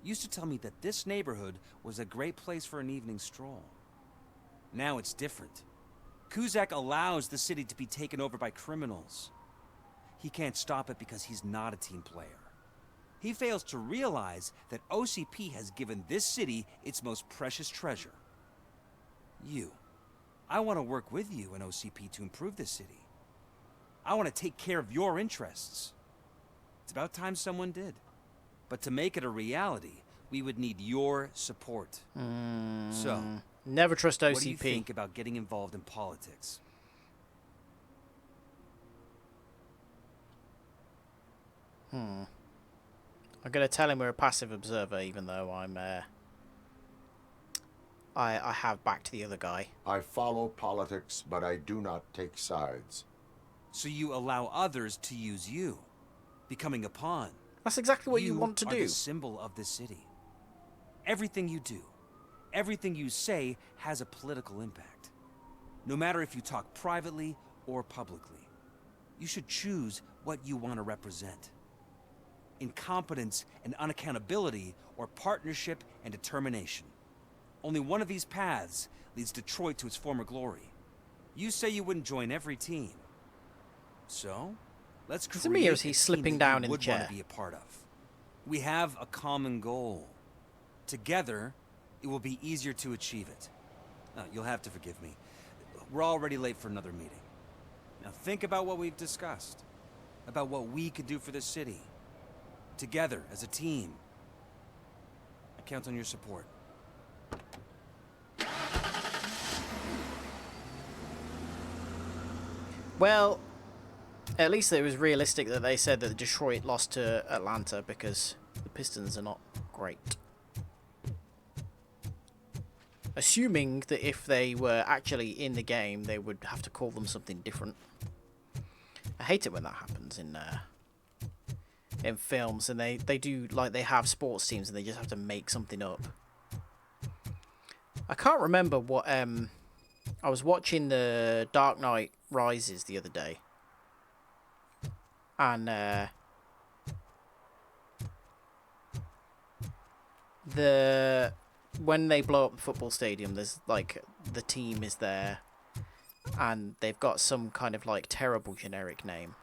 used to tell me that this neighborhood was a great place for an evening stroll. Now it's different. Kuzak allows the city to be taken over by criminals. He can't stop it because he's not a team player. He fails to realize that OCP has given this city its most precious treasure. You. I want to work with you and OCP to improve this city. I want to take care of your interests. It's about time someone did. But to make it a reality, we would need your support. So, never trust OCP. What do you think about getting involved in politics? I'm gonna tell him we're a passive observer, even though I'm I have backed the other guy. I follow politics, but I do not take sides. So you allow others to use you, becoming a pawn. That's exactly what you want to are do. The symbol of the city. Everything you do, everything you say has a political impact. No matter if you talk privately or publicly, you should choose what you want to represent. Incompetence and unaccountability, or partnership and determination. Only one of these paths leads Detroit to its former glory. You say you wouldn't join every team. So, let's create Is it me or is he a team slipping that down you in the would chair? want to be a part of. We have a common goal. Together, it will be easier to achieve it. You'll have to forgive me. We're already late for another meeting. Now think about what we've discussed. About what we could do for the city. Together, as a team. I count on your support. Well, at least it was realistic that they said that Detroit lost to Atlanta because the Pistons are not great. Assuming that if they were actually in the game, they would have to call them something different. I hate it when that happens in films, and they do, like, they have sports teams and they just have to make something up. I can't remember what I was watching the Dark Knight Rises the other day, and when they blow up the football stadium, there's like the team is there, and they've got some kind of like terrible generic name.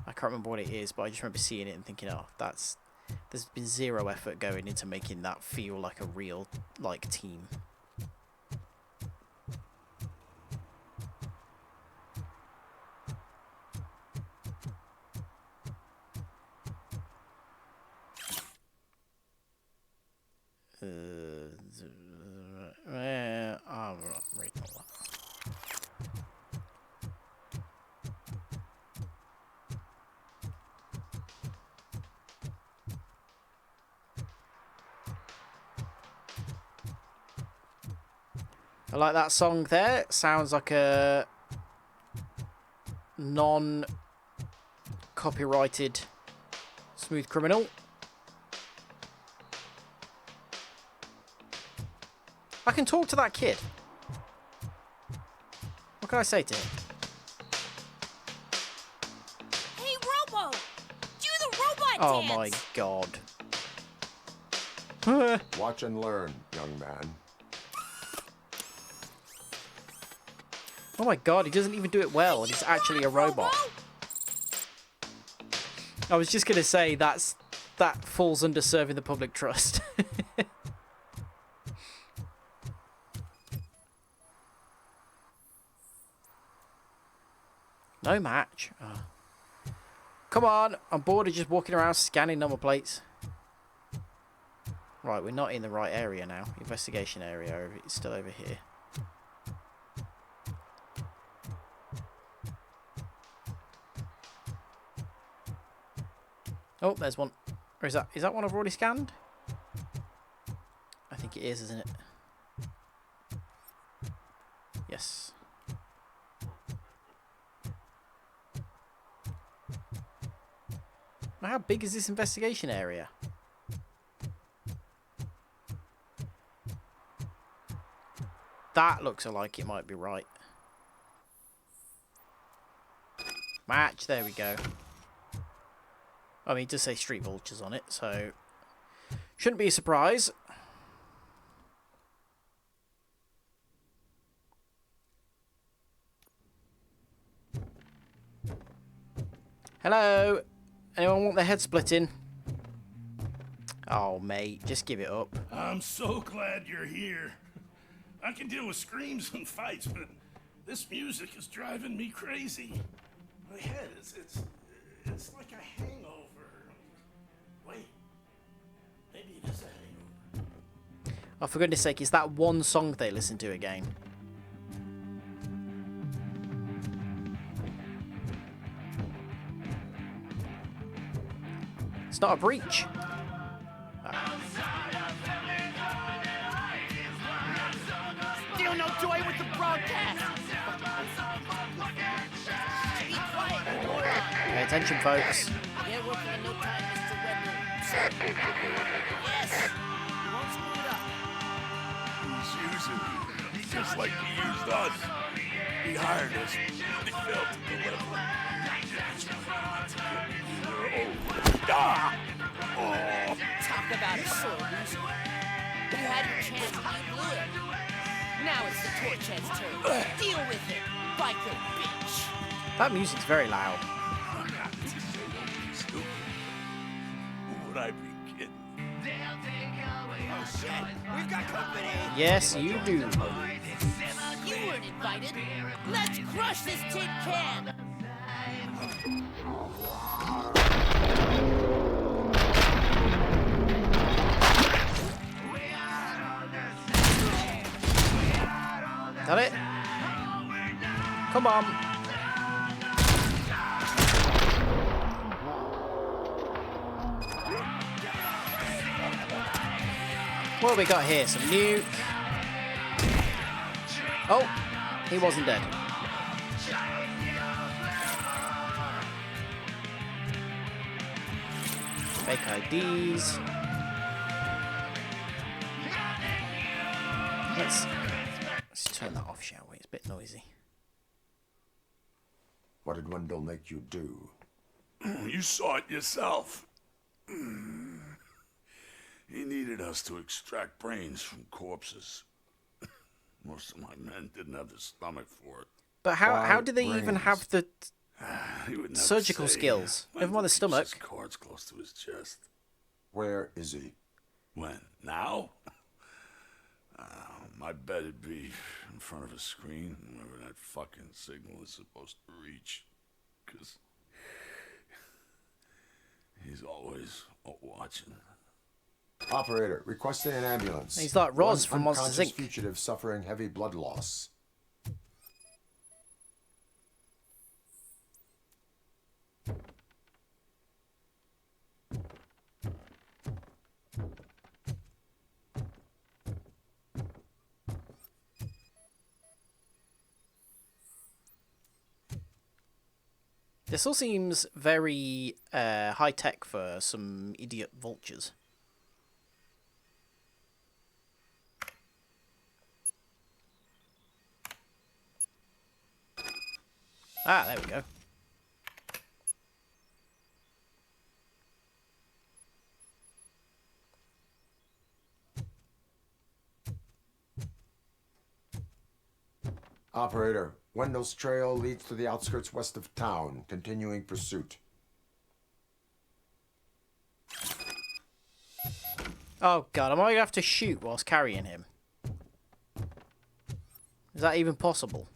I can't remember what it is, but I just remember seeing it and thinking, oh, there's been zero effort going into making that feel like a real like team. I'm not reading all that. I like that song there. It sounds like a non-copyrighted Smooth Criminal. I can talk to that kid. What can I say to him? Hey, Robo! Do the robot Oh dance! my god. Watch and learn, young man. Oh my god, he doesn't even do it well, and he's actually a robot. I was just gonna say that falls under serving the public trust. No match. Oh. Come on, I'm bored of just walking around scanning number plates. Right, we're not in the right area now. Investigation area, it's still over here. Oh, there's one. Or is that one I've already scanned? I think it is, isn't it? Yes. Now, how big is this investigation area? That looks like it might be right. Match, there we go. I mean, it does say Street Vultures on it, so shouldn't be a surprise. Hello? Anyone want their head splitting? Oh, mate, just give it up. I'm so glad you're here. I can deal with screams and fights, but this music is driving me crazy. My head, it's like a hangover. Wait, maybe it is a hangover. Oh, for goodness sake, is that one song they listen to again? It's not a breach. Still no joy with the broadcast. Be quiet. Pay attention, folks. Yeah, working in no time, Mr. Redmond. Yes. You won't screw it up. He's using you, just like he used us. He hired us. He failed to deliver. Ah! Oh. Talk about a sore loser. You had your chance and you blew it. Now it's the Torchhead's turn. Deal with it, biker bitch. That music's very loud. Who would I be kidding? Oh shit, we've got company. Yes, you do. You weren't invited. Let's crush this tin can. That it? Come on. What have we got here? Some nuke. Oh, he wasn't dead. Fake IDs. Let's turn that off, shall we? It's a bit noisy. What did Wendell make you do? You saw it yourself. He needed us to extract brains from corpses. Most of my men didn't have the stomach for it. But how did they even have the He would never surgical say. skills? Never mind the Keeps stomach. his cards close to his chest. Where is he? When? Now? My bet it'd be in front of a screen, wherever that fucking signal is supposed to reach. 'Cause he's always watching. Operator, requesting an ambulance. He's like Roz One from Monsters, unconscious Inc. fugitive suffering heavy blood loss. This all seems very high tech for some idiot vultures. Ah, there we go. Operator, Wendell's trail leads to the outskirts west of town, continuing pursuit. Oh god, am I gonna have to shoot whilst carrying him? Is that even possible?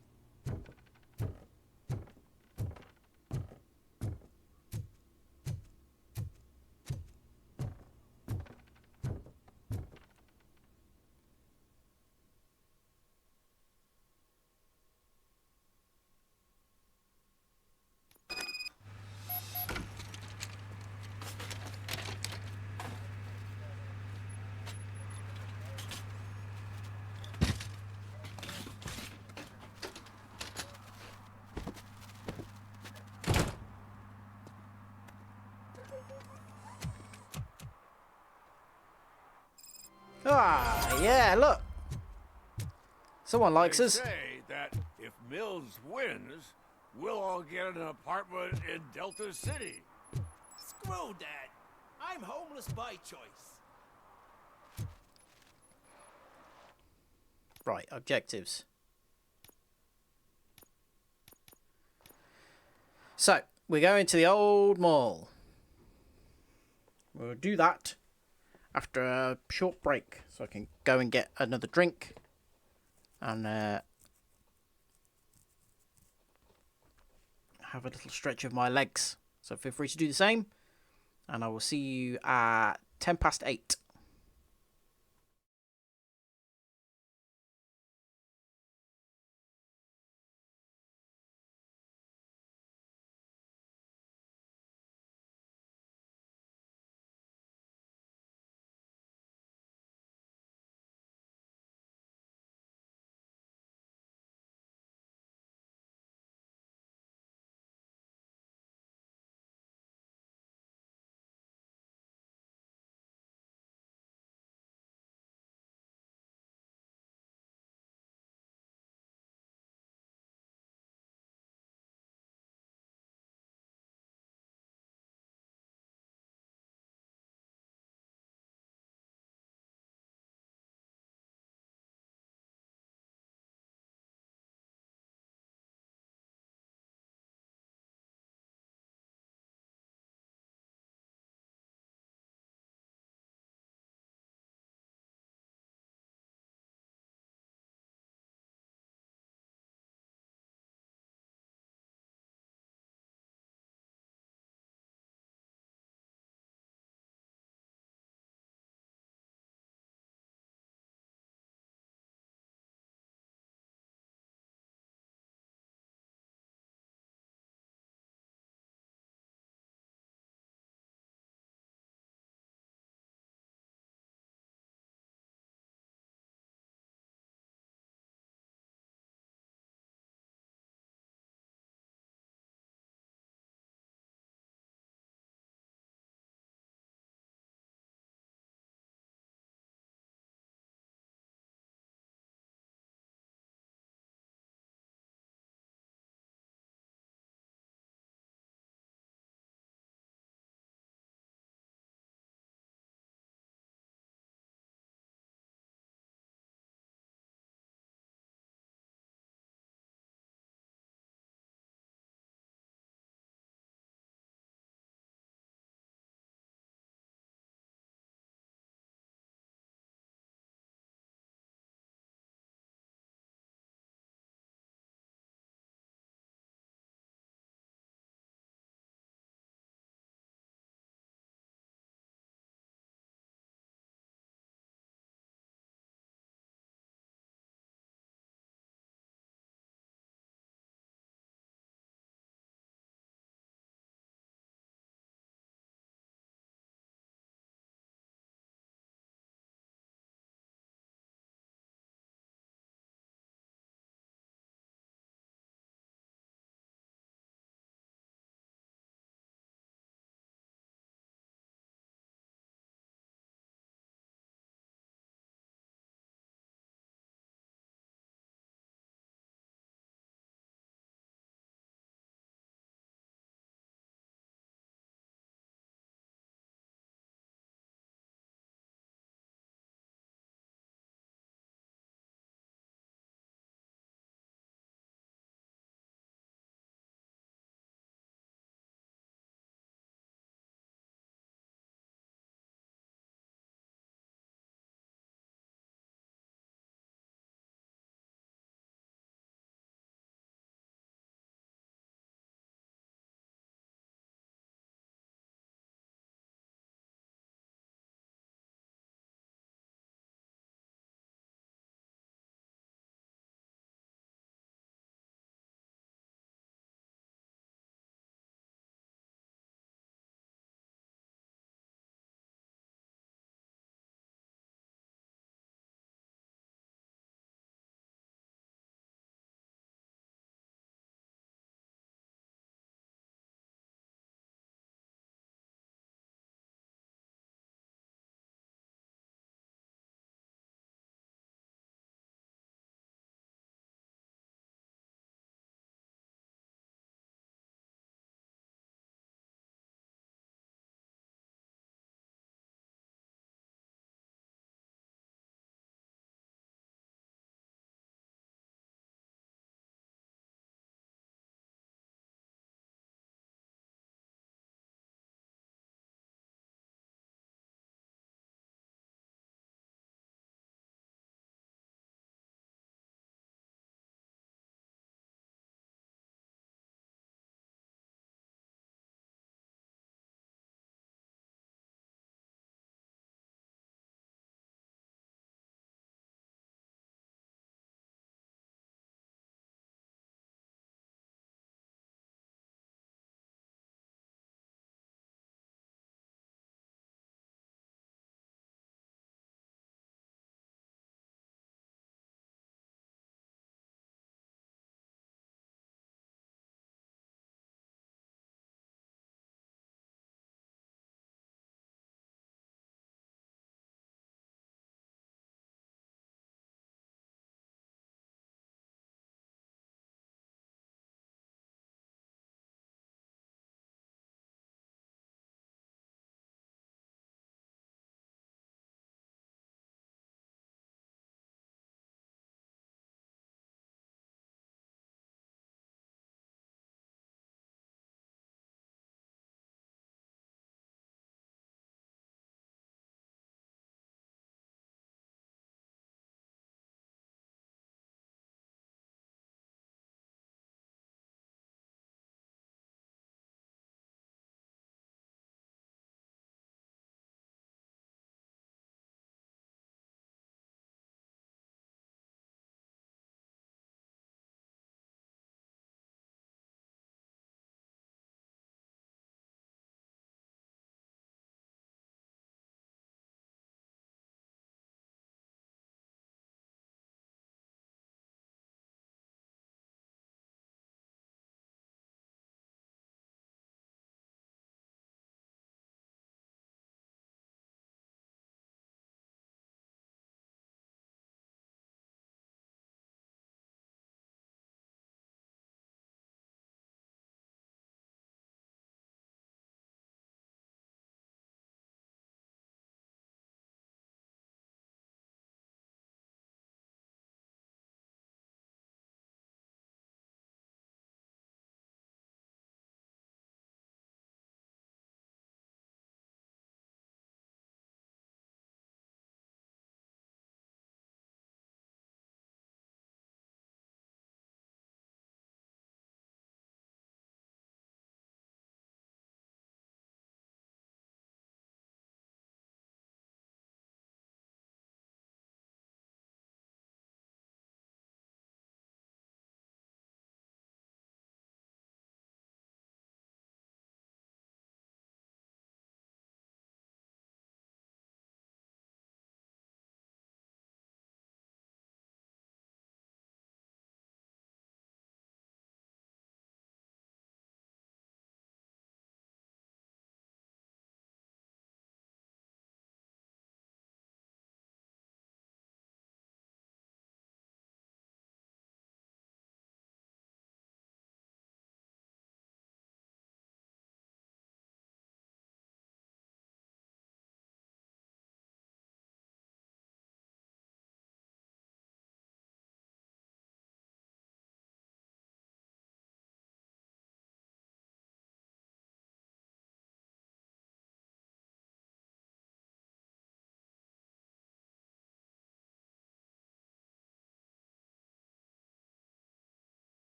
Ah, yeah, look. Someone likes They us. say that if Mills wins, we'll all get an apartment in Delta City. Screw that. I'm homeless by choice. Right, objectives. So, we're going to the old mall. We'll do that after a short break, so I can go and get another drink and have a little stretch of my legs. So feel free to do the same, and I will see you at 8:10.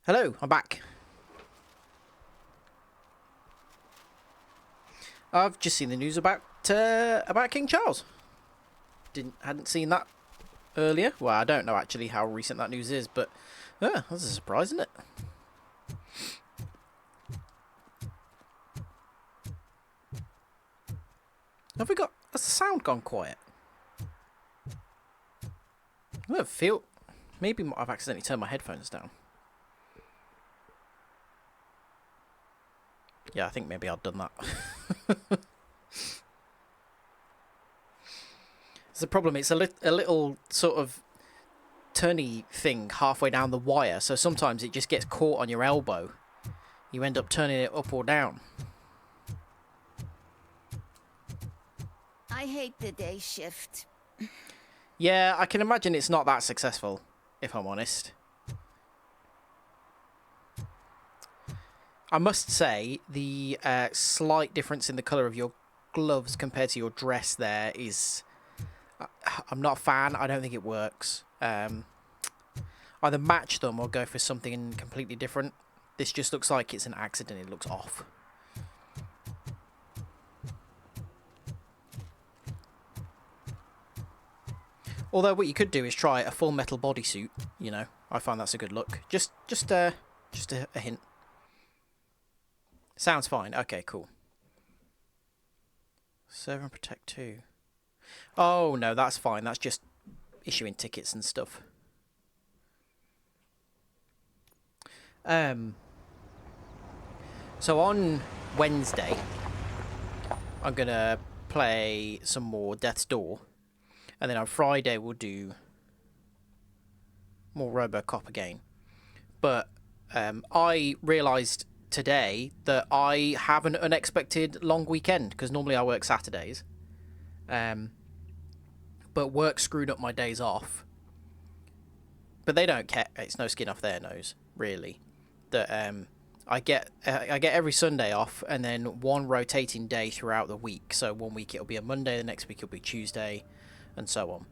Hello, I'm back. I've just seen the news about King Charles. Hadn't seen that earlier. Well, I don't know actually how recent that news is, but yeah, that's a surprise, isn't it? Have we got... Has the sound gone quiet? I don't feel... Maybe I've accidentally turned my headphones down. Yeah, I think maybe I've done that. It's the problem. It's a little sort of turny thing halfway down the wire, so sometimes it just gets caught on your elbow. You end up turning it up or down. I hate the day shift. Yeah, I can imagine it's not that successful, if I'm honest. I must say, the slight difference in the colour of your gloves compared to your dress there is... I'm not a fan. I don't think it works. Either match them or go for something completely different. This just looks like it's an accident. It looks off. Although what you could do is try a full metal bodysuit. You know, I find that's a good look. Just a hint. Sounds fine. Okay, cool. Serve and protect 2. Oh, no, that's fine. That's just issuing tickets and stuff. So on Wednesday, I'm going to play some more Death's Door. And then on Friday, we'll do more RoboCop again. But I realised today that I have an unexpected long weekend, because normally I work Saturdays. But work screwed up my days off. But they don't care. It's no skin off their nose, really. That I get every Sunday off, and then one rotating day throughout the week. So one week it'll be a Monday, the next week it'll be Tuesday, and so on.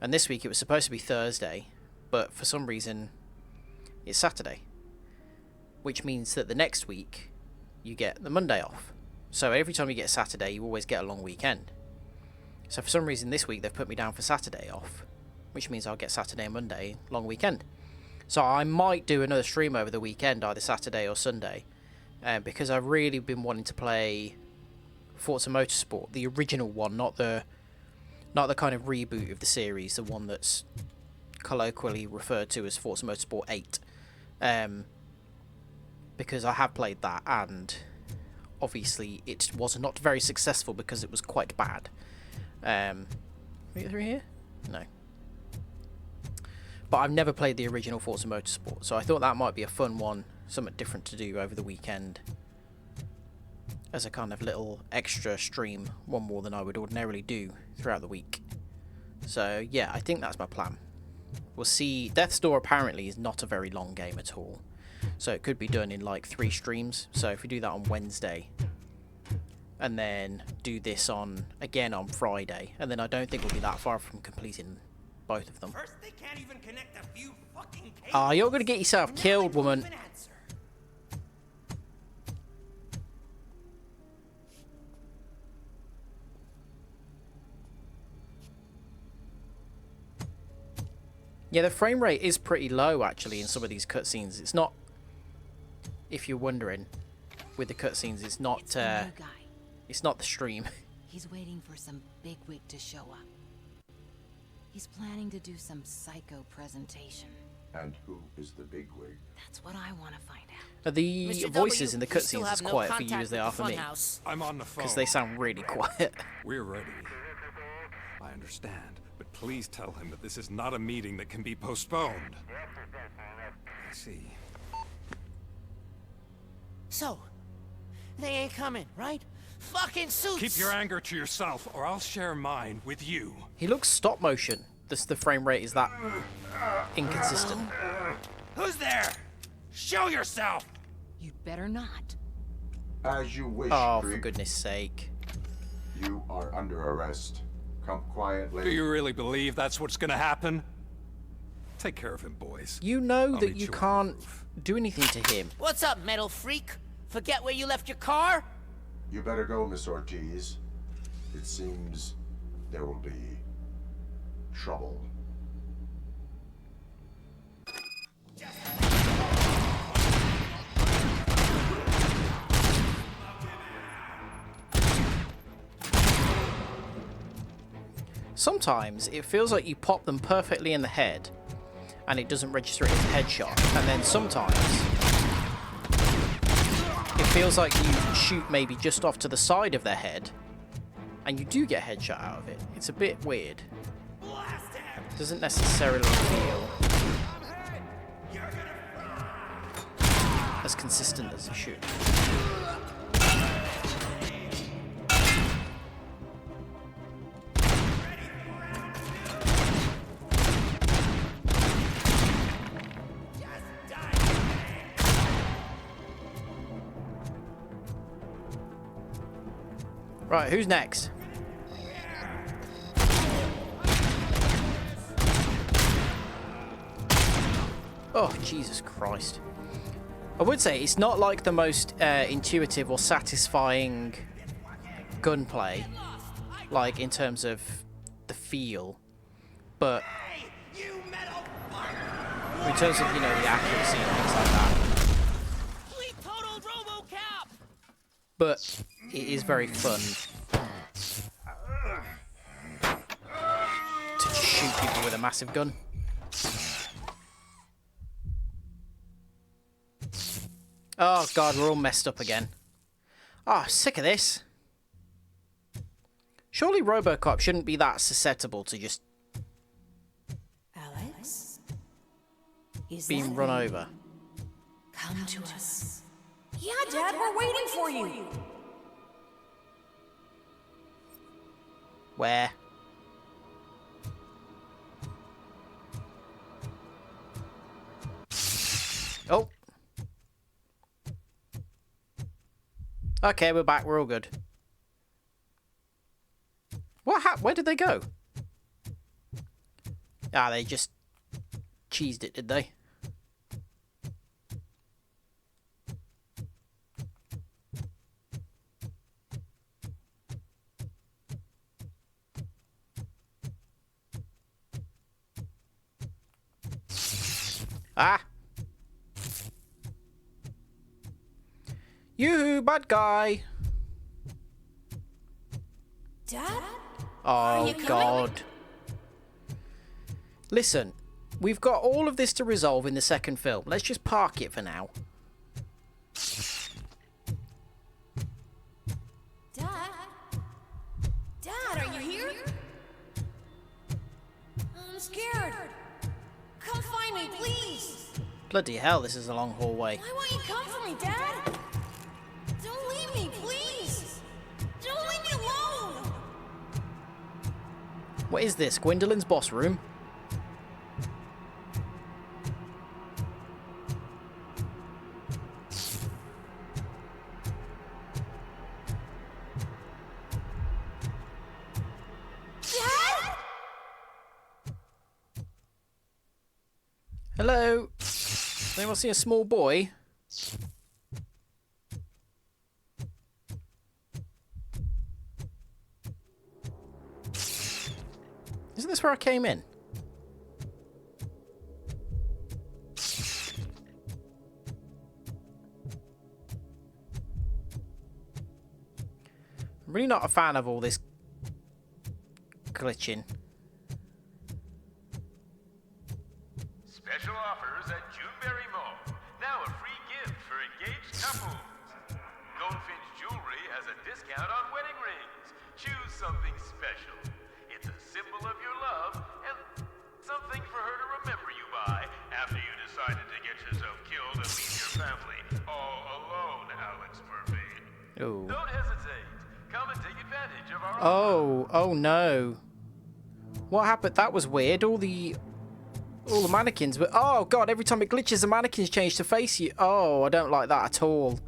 And this week it was supposed to be Thursday, but for some reason it's Saturday. Which means that the next week you get the Monday off. So every time you get a Saturday, you always get a long weekend. So for some reason this week they've put me down for Saturday off, which means I'll get Saturday and Monday, long weekend. So I might do another stream over the weekend, either Saturday or Sunday, because I've really been wanting to play Forza Motorsport, the original one, not the kind of reboot of the series, the one that's colloquially referred to as Forza Motorsport 8. Because I have played that, and obviously it was not very successful because it was quite bad. Can we get through here? No. But I've never played the original Forza Motorsport, so I thought that might be a fun one, something different to do over the weekend. As a kind of little extra stream, one more than I would ordinarily do throughout the week. So yeah, I think that's my plan. We'll see. Death's Door apparently is not a very long game at all. So it could be done in like 3 streams. So if we do that on Wednesday, and then do this again on Friday, and then I don't think we'll be that far from completing both of them. First, they can't even connect a few fucking cables. Ah, you're gonna get yourself killed, woman. Yeah, the frame rate is pretty low actually in some of these cutscenes. It's not, if you're wondering, with the cutscenes, it's not the stream. He's waiting for some bigwig to show up. He's planning to do some psycho presentation. And who is the bigwig? That's what I want to find out. Are the Mr. voices W, in the we still cutscenes have as no quiet for you contact as they with are the for me? funhouse. I'm on the phone. Because they sound really quiet. We're ready. I understand, but please tell him that this is not a meeting that can be postponed. I see. So, they ain't coming, right? Fucking suits! Keep your anger to yourself, or I'll share mine with you. He looks stop motion. The frame rate is that inconsistent. Who's there? Show yourself! You'd better not. As you wish, Oh, for Creep. goodness sake. You are under arrest. Come quietly. Do you really believe that's what's gonna happen? take care of him, boys. You know I'll that meet you you on can't do anything to him. What's up, metal freak? Forget where you left your car? You better go, Miss Ortiz. It seems there will be trouble. Sometimes it feels like you pop them perfectly in the head and it doesn't register it as a headshot. And then sometimes it feels like you shoot maybe just off to the side of their head and you do get a headshot out of it. It's a bit weird. Doesn't necessarily feel as consistent as it should. Right, who's next? Oh, Jesus Christ. I would say it's not like the most intuitive or satisfying gunplay, like in terms of the feel, but in terms of, you know, the accuracy and things like that. But it is very fun to just shoot people with a massive gun. Oh god, we're all messed up again. Oh, sick of this. Surely RoboCop shouldn't be that susceptible to just Alex? Is being that run you? over. Come to us. Yeah, Dad, we're waiting for you. Where? Oh. Okay, we're back. We're all good. Where did they go? Ah, they just cheesed it, did they? Ah! Yoo-hoo, bad guy! Dad? Oh, God. Listen, we've got all of this to resolve in the second film. Let's just park it for now. Dad? Dad, are you here? I'm scared. Come find me, please. Bloody hell, this is a long hallway. Why won't you come for me, Dad? Don't leave me, please. Don't leave me alone. What is this? Gwendolyn's boss room? Dad? Hello? Does anyone see a small boy? Isn't this where I came in? I'm really not a fan of all this glitching. Special offers at Juneberry Mall. Now a free gift for engaged couples. Goldfinch Jewelry has a discount on wedding rings. Choose something special. It's a symbol of your love and something for her to remember you by after you decided to get yourself killed and leave your family all alone, Alex Murphy. Oh. Don't hesitate. Come and take advantage of our Oh no. What happened? That was weird. All the mannequins, but oh god, every time it glitches the mannequins change to face you. Oh, I don't like that at all.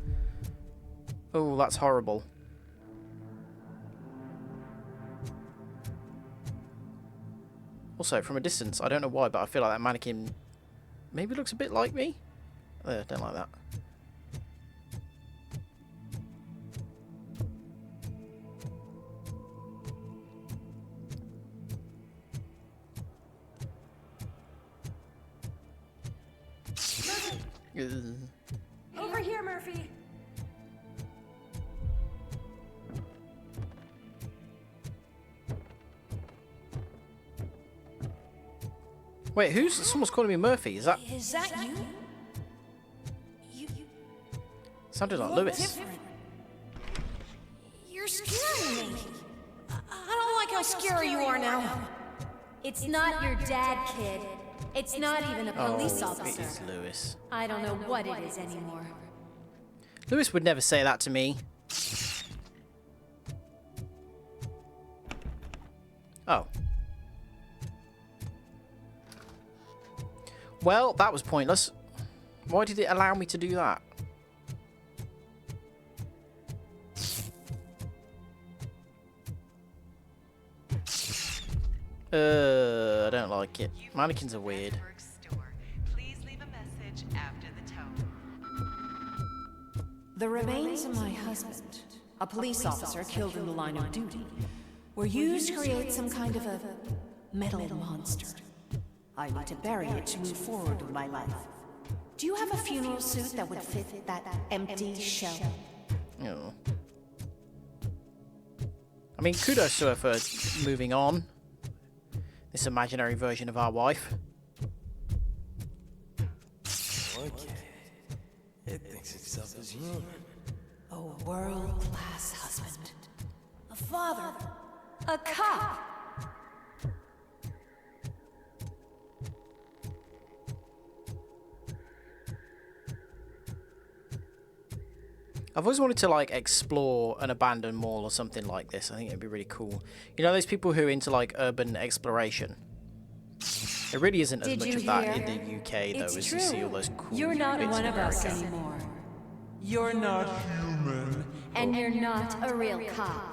Oh, that's horrible. Also, from a distance, I don't know why, but I feel like that mannequin maybe looks a bit like me. Don't like that. Over here, Murphy. Wait, who's... Someone's calling me Murphy. Is that... Is that you? Sounded like look Lewis. different. You're scaring me. I don't like how scary you are now. It's not your dad, kid. It's not even a police Oh, officer. it is Lewis. I don't know what it is anymore. Lewis would never say that to me. Oh. Well, that was pointless. Why did it allow me to do that? I don't like it. Mannequins are weird. Please leave a message after the tone. The remains of my husband, a police officer killed in the line of duty, were used to create some kind of a metal monster. I need to bury it to move forward with my life. Do you have a funeral suit that would fit that empty shell? Oh. I mean, kudos to her for moving on. This imaginary version of our wife. Okay. It thinks itself as human. A world-class husband. A father. A cop. I've always wanted to like explore an abandoned mall or something like this. I think it'd be really cool. You know those people who are into like urban exploration? There really isn't as much of that in the UK though, as you see all those cool You're not bits one in of us America. anymore. You're not human. And you're not a real cop.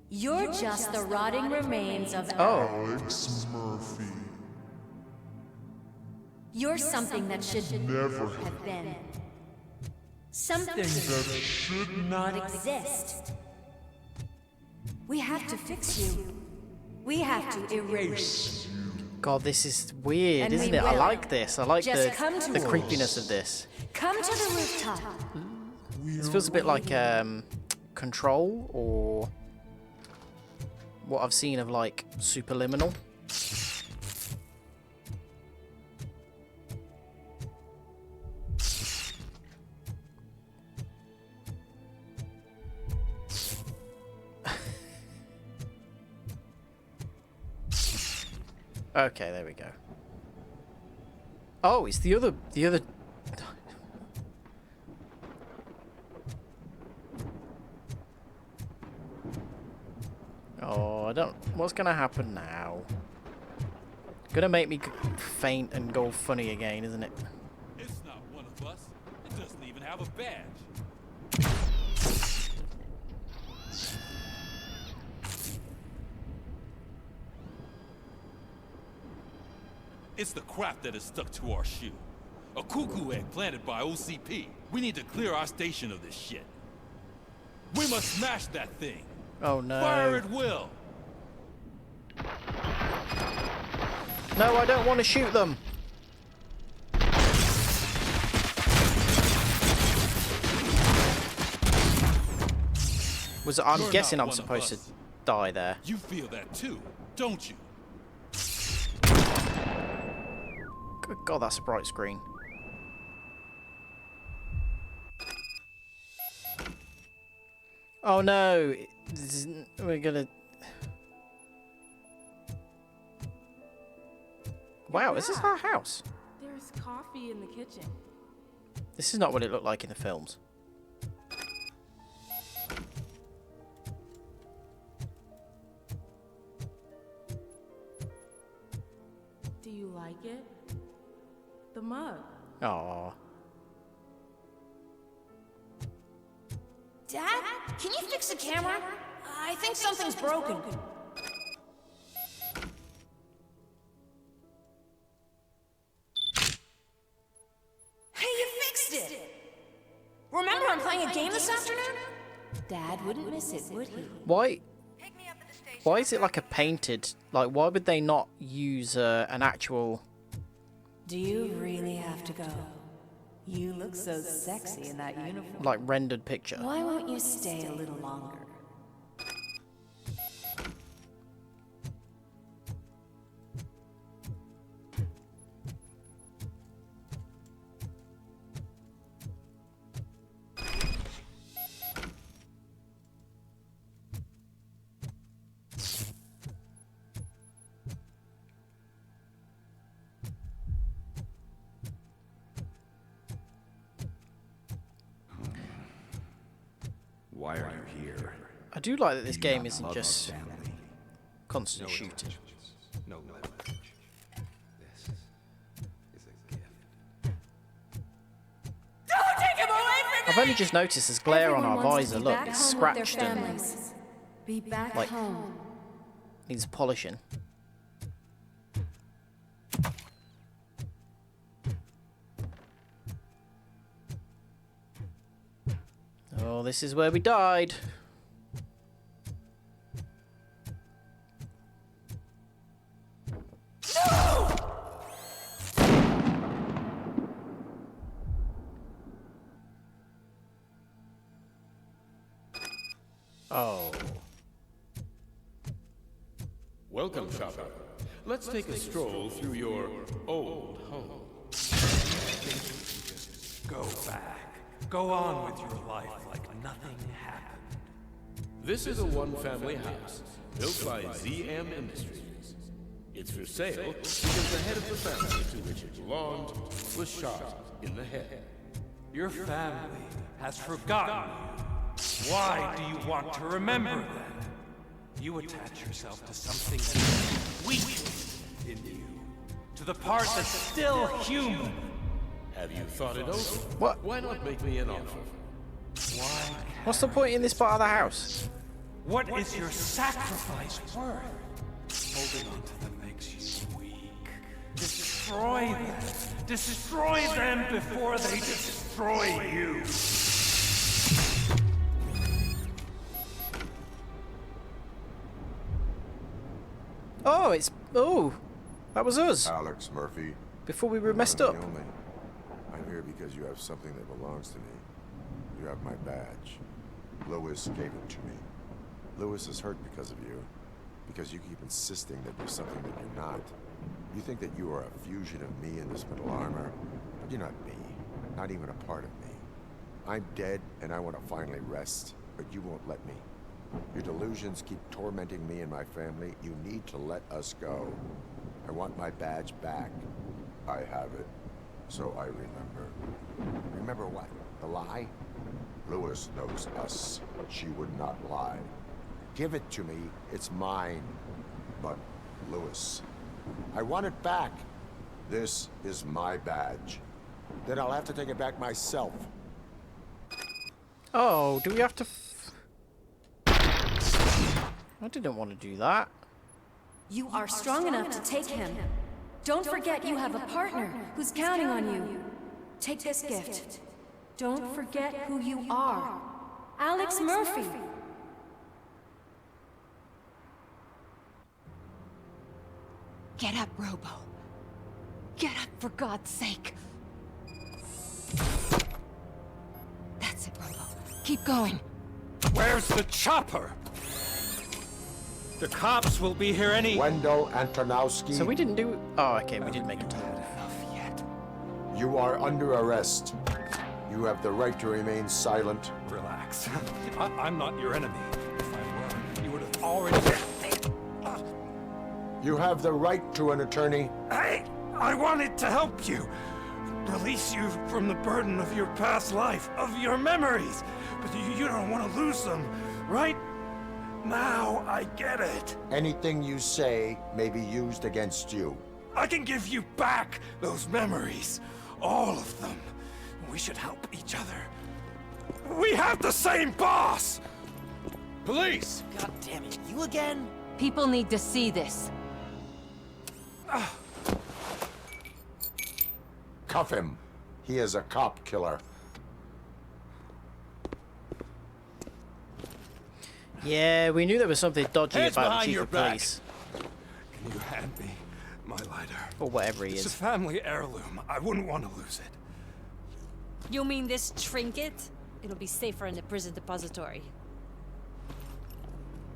You're just the rotting remains of Alex Murphy. You're something that should Never have been. Something that should not exist. We have to fix you. We have to erase you. God, this is weird, And isn't we it? I will. like this. I like Just come to the us. creepiness of this. Come to the rooftop. This feels a bit like Control or what I've seen of like Superliminal. Okay, there we go. Oh, it's the other. Oh, I don't. What's gonna happen now? Gonna make me faint and go funny again, isn't it? It's not one of us. It doesn't even have a badge. It's the crap that is stuck to our shoe. A cuckoo egg planted by OCP. We need to clear our station of this shit. We must smash that thing. Oh no. Fire at will. No, I don't want to shoot them. I'm You're guessing not I'm one of supposed to us. die there. You feel that too, don't you? Good God, that's a bright screen. Oh no, we're gonna... Wow, is this our house? There's coffee in the kitchen. This is not what it looked like in the films. Do you like it? The mug. Aww. Dad, can you fix the camera? I think something's broken. this afternoon? Dad wouldn't miss it, would he? Why is it like a painted? Like, why would they not use an actual... Do you really have to go? You look so sexy in that uniform. like, rendered picture? Why won't you stay a little longer? Why are you here? I do like that this game isn't just constant shooting. No leverage. This is a gift. Don't take him away from me! I've only just noticed there's glare on Everyone our wants to visor. be Look, back it's home with their scratched and families. Be back like home. needs polishing. Oh, this is where we died. Oh. Welcome, shopper. Let's take a stroll through your old home. Go back. Go on with your life like nothing happened. This is a one-family house built by ZM Industries. It's for sale because the head of the family to which it belonged was shot in the head. Your family has forgotten you. Why do you want to remember them? You attach yourself to something weak in you, to the part that's still human. Have you thought it over? What? Why not make me an offer? Why? What's the point in this part of the house? What is your sacrifice worth? Holding on to them makes you weak. Destroy them. Destroy them before they destroy you. Oh, it's... Oh, that was us. Alex Murphy. Before we were messed up. I'm here because you have something that belongs to me. You have my badge. Lewis gave it to me. Lewis is hurt because of you. Because you keep insisting that you're something that you're not. You think that you are a fusion of me in this metal armor. But you're not me. Not even a part of me. I'm dead and I want to finally rest. But you won't let me. Your delusions keep tormenting me and my family. You need to let us go. I want my badge back. I have it. So I remember. Remember what? The lie? Lewis knows us. She would not lie. Give it to me. It's mine. But, Lewis, I want it back. This is my badge. Then I'll have to take it back myself. Oh, do we have to... I didn't want to do that. You are strong enough to take him. Don't forget you have a partner who's counting on you. Take this gift. Don't forget who you are. Alex Murphy. Get up, Robo. Get up, for God's sake. That's it, Robo. Keep going. Where's the chopper? The cops will be here any... Wendell Antonowski. So we didn't do... Oh, okay, we did make it. You are under arrest. You have the right to remain silent. Relax. I'm not your enemy. If I were, you would have already... You have the right to an attorney. I wanted to help you. Release you from the burden of your past life, of your memories. But you don't want to lose them, right? Now I get it. Anything you say may be used against you. I can give you back those memories. All of them. We should help each other. We have the same boss! Police! God damn it, you again? People need to see this. Cuff him. He is a cop killer. Yeah, we knew there was something dodgy Hands about the behind chief your of back. police. Can you hand me my lighter? Or whatever he It's a is. family heirloom. I wouldn't want to lose it. You mean this trinket? It'll be safer in the prison depository.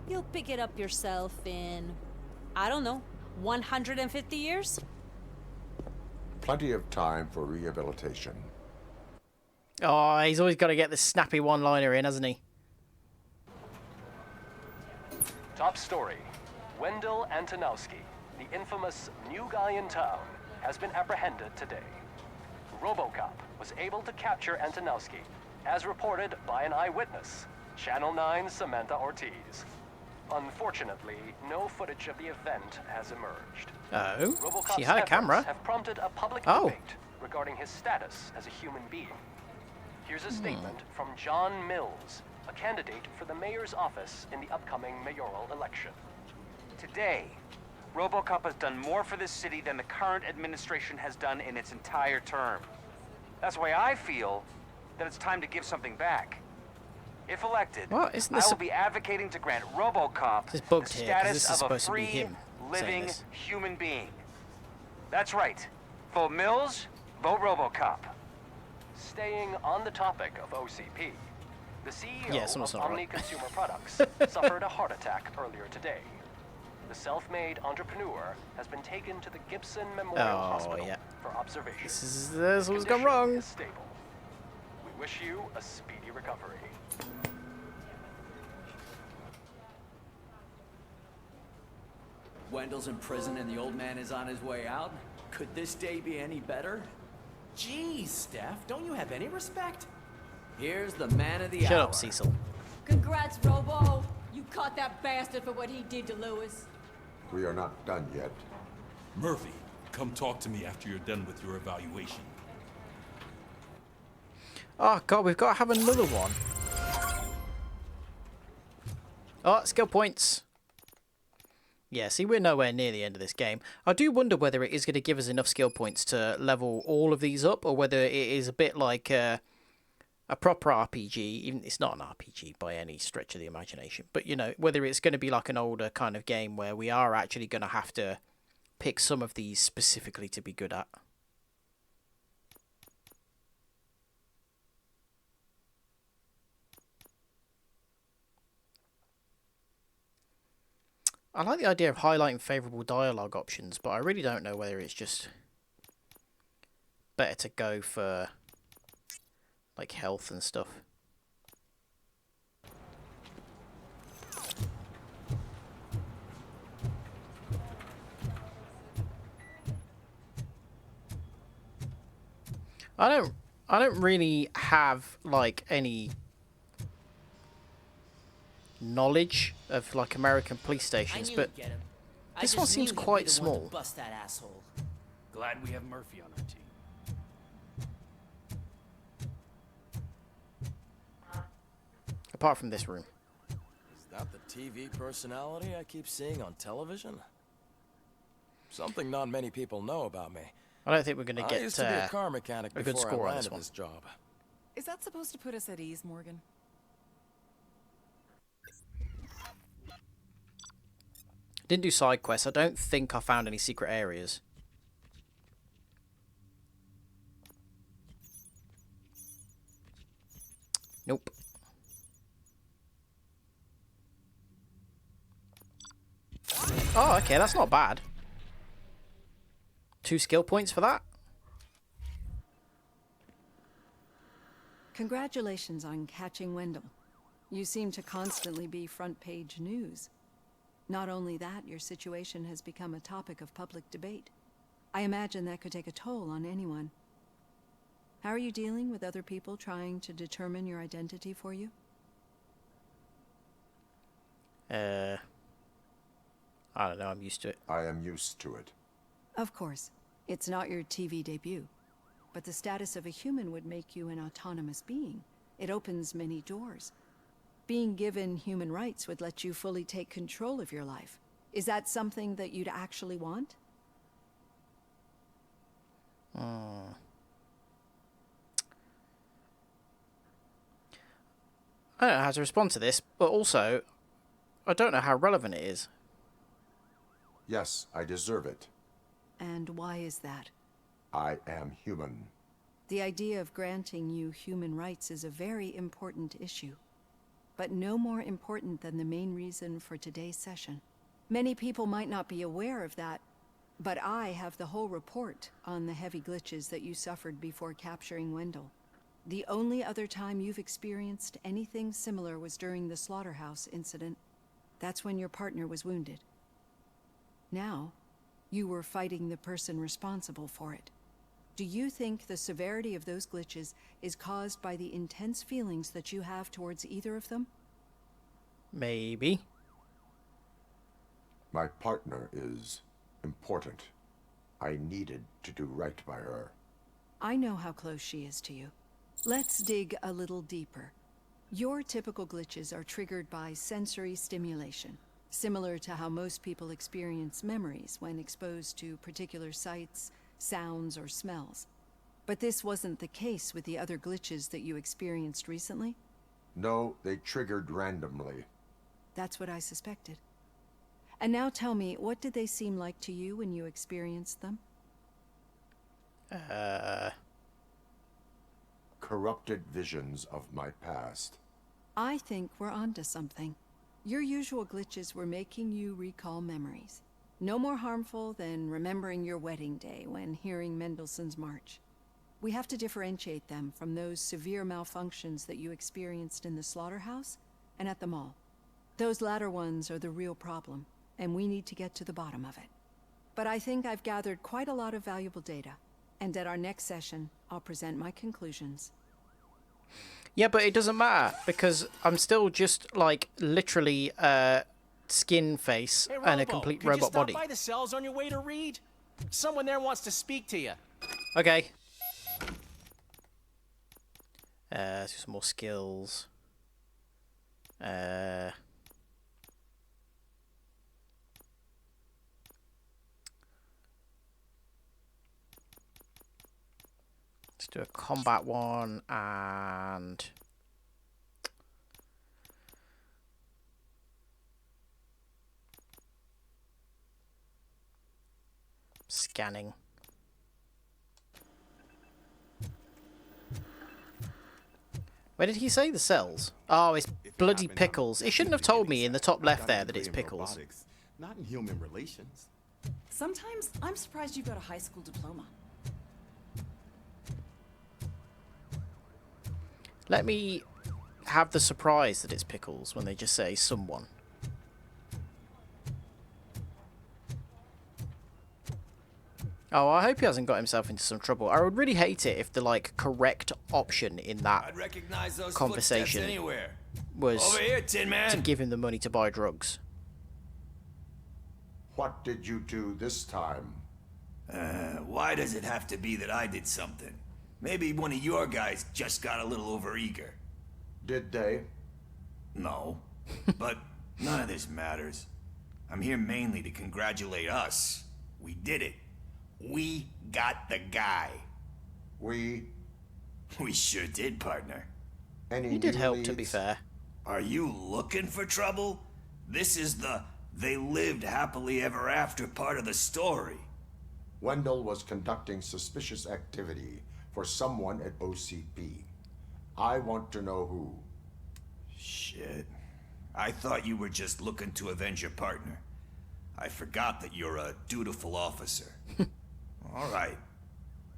You'll pick it up yourself in, I don't know, 150 years? Plenty of time for rehabilitation. Oh, he's always got to get the snappy one-liner in, hasn't he? Top story. Wendell Antonowski, the infamous new guy in town, has been apprehended today. RoboCop was able to capture Antonowski, as reported by an eyewitness, Channel 9's Samantha Ortiz. Unfortunately, no footage of the event has emerged. Oh, RoboCop's she had a efforts camera. have prompted a public Oh. debate regarding his status as a human being. Here's a statement from John Mills, a candidate for the mayor's office in the upcoming mayoral election. Today, RoboCop has done more for this city than the current administration has done in its entire term. That's why I feel that it's time to give something back. If elected, What? Isn't I this will be advocating to grant RoboCop This is the bugged here, 'cause status this is of a supposed to be free, him saying living this. human being. That's right. Vote Mills, vote RoboCop. Staying on the topic of OCP, the CEO Yeah, someone's of not Omni right. Consumer Products suffered a heart attack earlier today. The self-made entrepreneur has been taken to the Gibson Memorial Oh, Hospital yeah. for observation. This was gone Condition wrong. is stable. We wish you a speedy recovery. Wendell's in prison and the old man is on his way out. Could this day be any better? Geez, Steph, don't you have any respect? Here's the man of the Shut hour. up, Cecil. Congrats, Robo. You caught that bastard for what he did to Lewis. We are not done yet. Murphy, come talk to me after you're done with your evaluation. Oh god, we've got to have another one. Oh, skill points. Yeah, see, we're nowhere near the end of this game. I do wonder whether it is going to give us enough skill points to level all of these up, or whether it is a bit like a proper RPG. Even it's not an RPG by any stretch of the imagination, but you know, whether it's going to be like an older kind of game where we are actually going to have to pick some of these specifically to be good at. I like the idea of highlighting favourable dialogue options, but I really don't know whether it's just better to go for like health and stuff. I don't really have like any knowledge of like American police stations, but this one seems quite small. Bust that asshole. Glad we have Murphy on our team. Apart from this room. Is that the TV personality I keep seeing on television? Something not many people know about me. I don't think we're going to I get used to be a car mechanic a good before score I on this landed one. this job. Is that supposed to put us at ease, Morgan? Didn't do side quests. I don't think I found any secret areas. Nope. Oh, okay, that's not bad. 2 skill points for that. Congratulations on catching Wendell. You seem to constantly be front page news. Not only that, your situation has become a topic of public debate. I imagine that could take a toll on anyone. How are you dealing with other people trying to determine your identity for you? I don't know, I'm used to it. I am used to it. Of course. It's not your TV debut. But the status of a human would make you an autonomous being. It opens many doors. Being given human rights would let you fully take control of your life. Is that something that you'd actually want? I don't know how to respond to this, but also, I don't know how relevant it is. Yes, I deserve it. And why is that? I am human. The idea of granting you human rights is a very important issue, but no more important than the main reason for today's session. Many people might not be aware of that, but I have the whole report on the heavy glitches that you suffered before capturing Wendell. The only other time you've experienced anything similar was during the slaughterhouse incident. That's when your partner was wounded. Now, you were fighting the person responsible for it. Do you think the severity of those glitches is caused by the intense feelings that you have towards either of them? Maybe. My partner is important. I needed to do right by her. I know how close she is to you. Let's dig a little deeper. Your typical glitches are triggered by sensory stimulation, similar to how most people experience memories when exposed to particular sights, sounds, or smells. But this wasn't the case with the other glitches that you experienced recently? No, they triggered randomly. That's what I suspected. And now tell me, what did they seem like to you when you experienced them? Corrupted visions of my past. I think we're onto something. Your usual glitches were making you recall memories. No more harmful than remembering your wedding day when hearing Mendelssohn's March. We have to differentiate them from those severe malfunctions that you experienced in the slaughterhouse and at the mall. Those latter ones are the real problem, and we need to get to the bottom of it. But I think I've gathered quite a lot of valuable data, and at our next session, I'll present my conclusions. Yeah, but it doesn't matter, because I'm still just, like, literally skin face Hey, and a Robo, complete could robot you stop body. by the cells on your way to read? Someone there wants to speak to you. Okay. Let's do some more skills. Let's do a combat one and scanning. Where did he say the cells? Oh, it's bloody Pickles. It shouldn't have told me in the top left there that it's Pickles. Not in human relations. Sometimes I'm surprised you got a high school diploma. Let me have the surprise that it's Pickles when they just say someone. Oh, I hope he hasn't got himself into some trouble. I would really hate it if the, like, correct option in that I'd recognize those conversation footsteps anywhere. was Over here, Tin Man. to give him the money to buy drugs. What did you do this time? Why does it have to be that I did something? Maybe one of your guys just got a little overeager. Did they? No. But none of this matters. I'm here mainly to congratulate us. We did it. We got the guy. We sure did, partner. Any You did new help, leads? to be fair. Are you looking for trouble? This is the they lived happily ever after part of the story. Wendell was conducting suspicious activity for someone at OCP. I want to know who. Shit. I thought you were just looking to avenge your partner. I forgot that you're a dutiful officer. All right.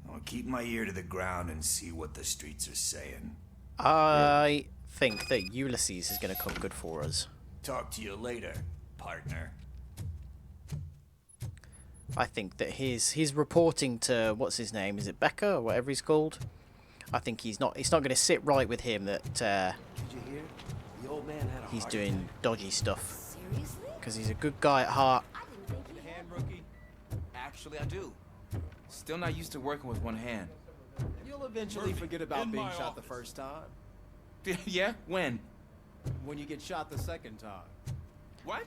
I'll keep my ear to the ground and see what the streets are saying. I think that Ulysses is going to come good for us. Talk to you later, partner. I think that his reporting to, what's his name, is it Becca or whatever he's called? I think it's not going to sit right with him that Did you hear? The old man had a he's heart doing attack. dodgy stuff. Seriously? Because he's a good guy at heart. Hand, rookie? Actually, I do. Still not used to working with one hand. You'll eventually forget about being shot the first time. Yeah? When? When you get shot the second time. What?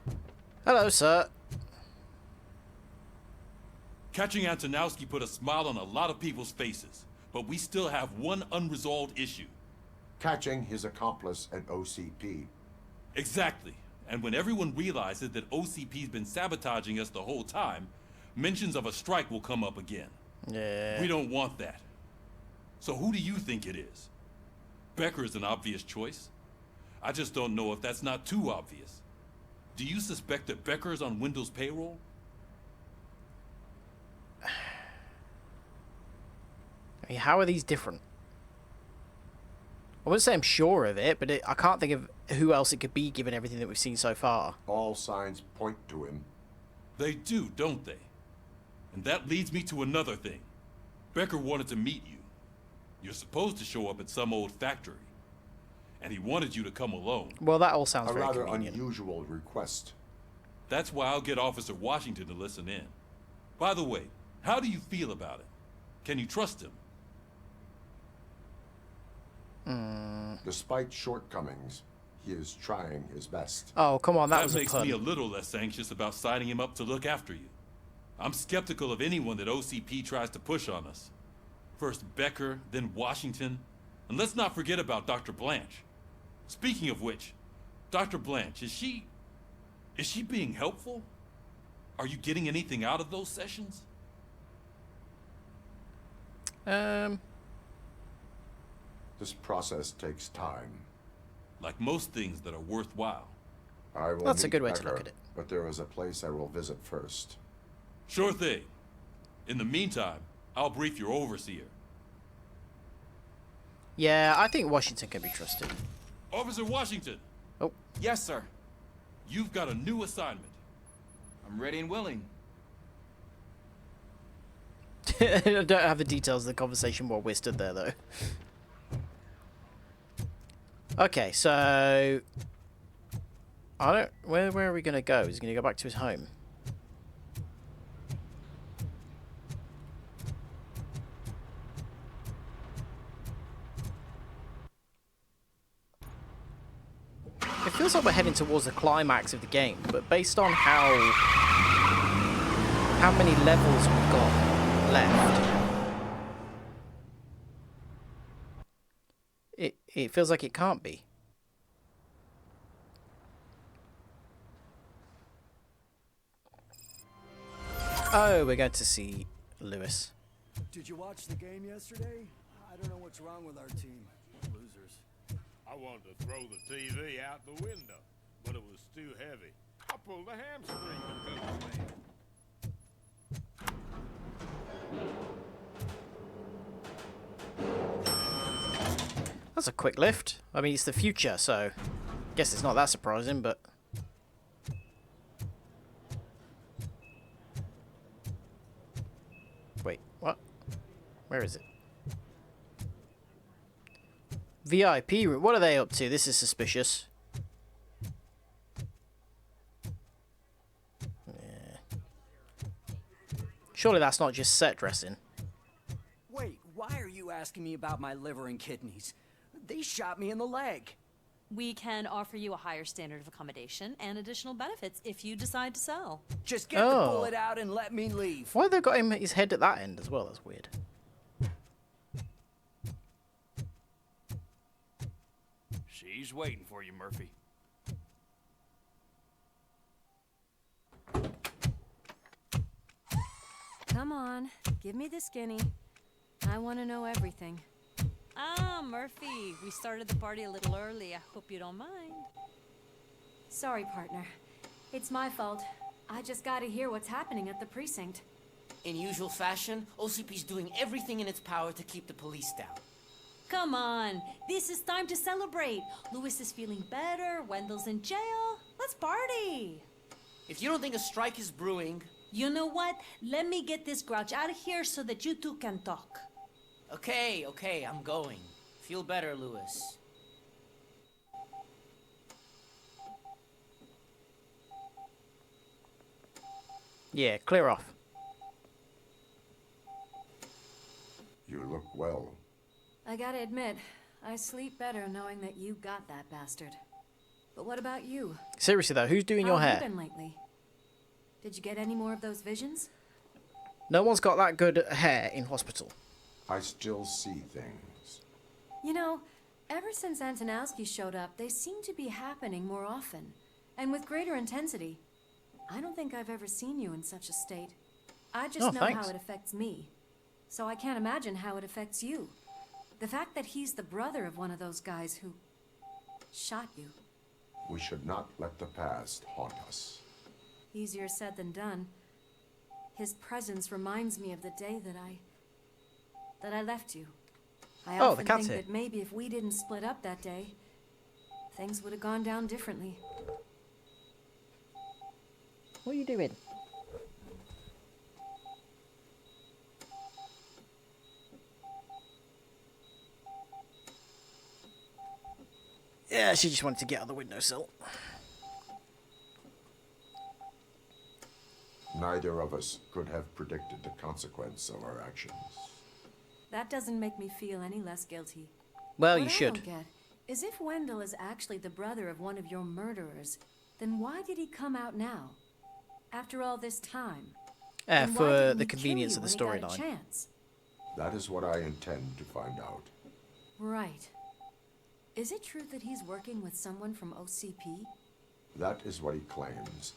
Hello, sir. Catching Antonowski put a smile on a lot of people's faces, but we still have one unresolved issue. Catching his accomplice at OCP. Exactly. And when everyone realizes that OCP's been sabotaging us the whole time, mentions of a strike will come up again. Yeah. We don't want that. So who do you think it is? Becker is an obvious choice. I just don't know if that's not too obvious. Do you suspect that Becker is on Wendell's payroll? I mean, how are these different? I wouldn't say I'm sure of it, but I can't think of who else it could be given everything that we've seen so far. All signs point to him. They do, don't they? And that leads me to another thing. Becker wanted to meet you. You're supposed to show up at some old factory. And he wanted you to come alone. Well, that all sounds a very rather convenient. unusual request. That's why I'll get Officer Washington to listen in. By the way, how do you feel about it? Can you trust him? Despite shortcomings, he is trying his best. Oh, come on, that was a makes pun. me a little less anxious about signing him up to look after you. I'm skeptical of anyone that OCP tries to push on us. First Becker, then Washington. And let's not forget about Dr. Blanche. Speaking of which, Dr. Blanche, is she being helpful? Are you getting anything out of those sessions? This process takes time. Like most things that are worthwhile. I will That's a meet good way to Becker, look at it. But there is a place I will visit first. Sure thing. In the meantime, I'll brief your overseer. Yeah, I think Washington can be trusted. Officer Washington! Oh. Yes, sir. You've got a new assignment. I'm ready and willing. I don't have the details of the conversation while we're stood there, though. Okay, so... Where are we going to go? Is he going to go back to his home? It feels like we're heading towards the climax of the game, but based on how many levels we've got left, it feels like it can't be. Oh, we're going to see Lewis. Did you watch the game yesterday? I don't know what's wrong with our team. Losers. I wanted to throw the TV out the window, but it was too heavy. I pulled a hamstring because of that. That's a quick lift. I mean, it's the future, so guess it's not that surprising, but... Wait, what? Where is it? VIP room. What are they up to? This is suspicious. Yeah. Surely that's not just set dressing. Wait, why are you asking me about my liver and kidneys? They shot me in the leg. We can offer you a higher standard of accommodation and additional benefits if you decide to sell. Just get the bullet out and let me leave. Why have they got his head at that end as well? That's weird. She's waiting for you, Murphy. Come on, give me the skinny. I want to know everything. Ah, Murphy, we started the party a little early. I hope you don't mind. Sorry, partner. It's my fault. I just gotta hear what's happening at the precinct. In usual fashion, OCP's doing everything in its power to keep the police down. Come on, this is time to celebrate. Lewis is feeling better, Wendell's in jail. Let's party. If you don't think a strike is brewing... You know what? Let me get this grouch out of here so that you two can talk. Okay, I'm going. Feel better, Lewis. Yeah, clear off. You look well. I gotta admit, I sleep better knowing that you got that bastard. But what about you? Seriously though, who's doing your How hair? have you been lately? Did you get any more of those visions? No one's got that good hair in hospital. I still see things. You know, ever since Antonowski showed up, they seem to be happening more often. And with greater intensity. I don't think I've ever seen you in such a state. I just know thanks. how it affects me. So I can't imagine how it affects you. The fact that he's the brother of one of those guys who shot you. We should not let the past haunt us. Easier said than done. His presence reminds me of the day that I left you. I often think that maybe if we didn't split up that day, things would have gone down differently. What are you doing? Yeah, she just wanted to get out the windowsill. Neither of us could have predicted the consequence of our actions. That doesn't make me feel any less guilty. Well, What you I should. don't get is if Wendell is actually the brother of one of your murderers, then why did he come out now? After all this time? And why For didn't the he kill convenience you of the when he got a storyline. chance? That is what I intend to find out. Right. Is it true that he's working with someone from OCP? That is what he claims.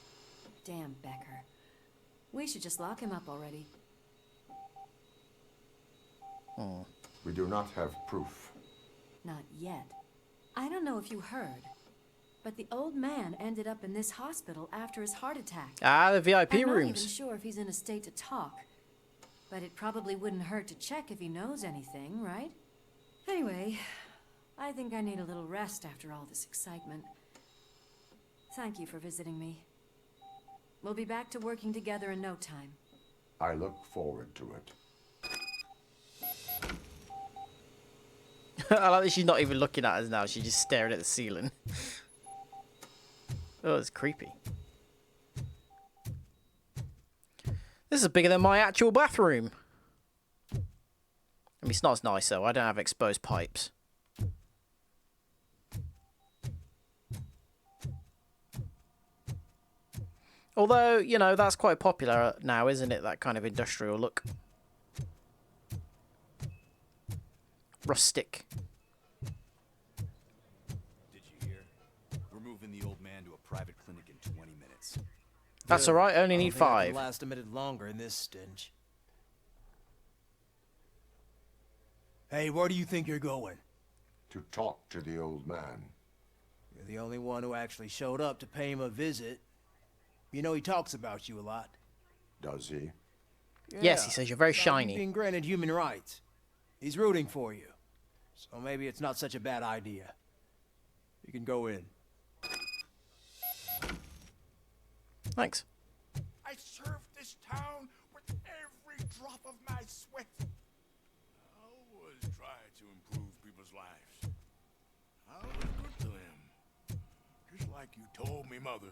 Damn Becker. We should just lock him up already. Oh. We do not have proof. Not yet. I don't know if you heard, but the old man ended up in this hospital after his heart attack. Ah, the VIP I'm not rooms. even sure if he's in a state to talk, but it probably wouldn't hurt to check if he knows anything, right? Anyway, I think I need a little rest after all this excitement. Thank you for visiting me. We'll be back to working together in no time. I look forward to it. I like that she's not even looking at us now. She's just staring at the ceiling. Oh, it's creepy. This is bigger than my actual bathroom. I mean, it's not as nice, though. I don't have exposed pipes. Although, you know, that's quite popular now, isn't it? That kind of industrial look. Rustic. Did you hear? We're moving the old man to a private clinic in 20 minutes. That's all right. Only need 5. I can last a minute longer in this stench. Hey, where do you think you're going? To talk to the old man. You're the only one who actually showed up to pay him a visit. You know he talks about you a lot. Does he? Yes, he says you're very About shiny. you being granted human rights. He's rooting for you. So maybe it's not such a bad idea. You can go in. Thanks. I served this town with every drop of my sweat. I always try to improve people's lives. I was good to them. Just like you told me, Mother.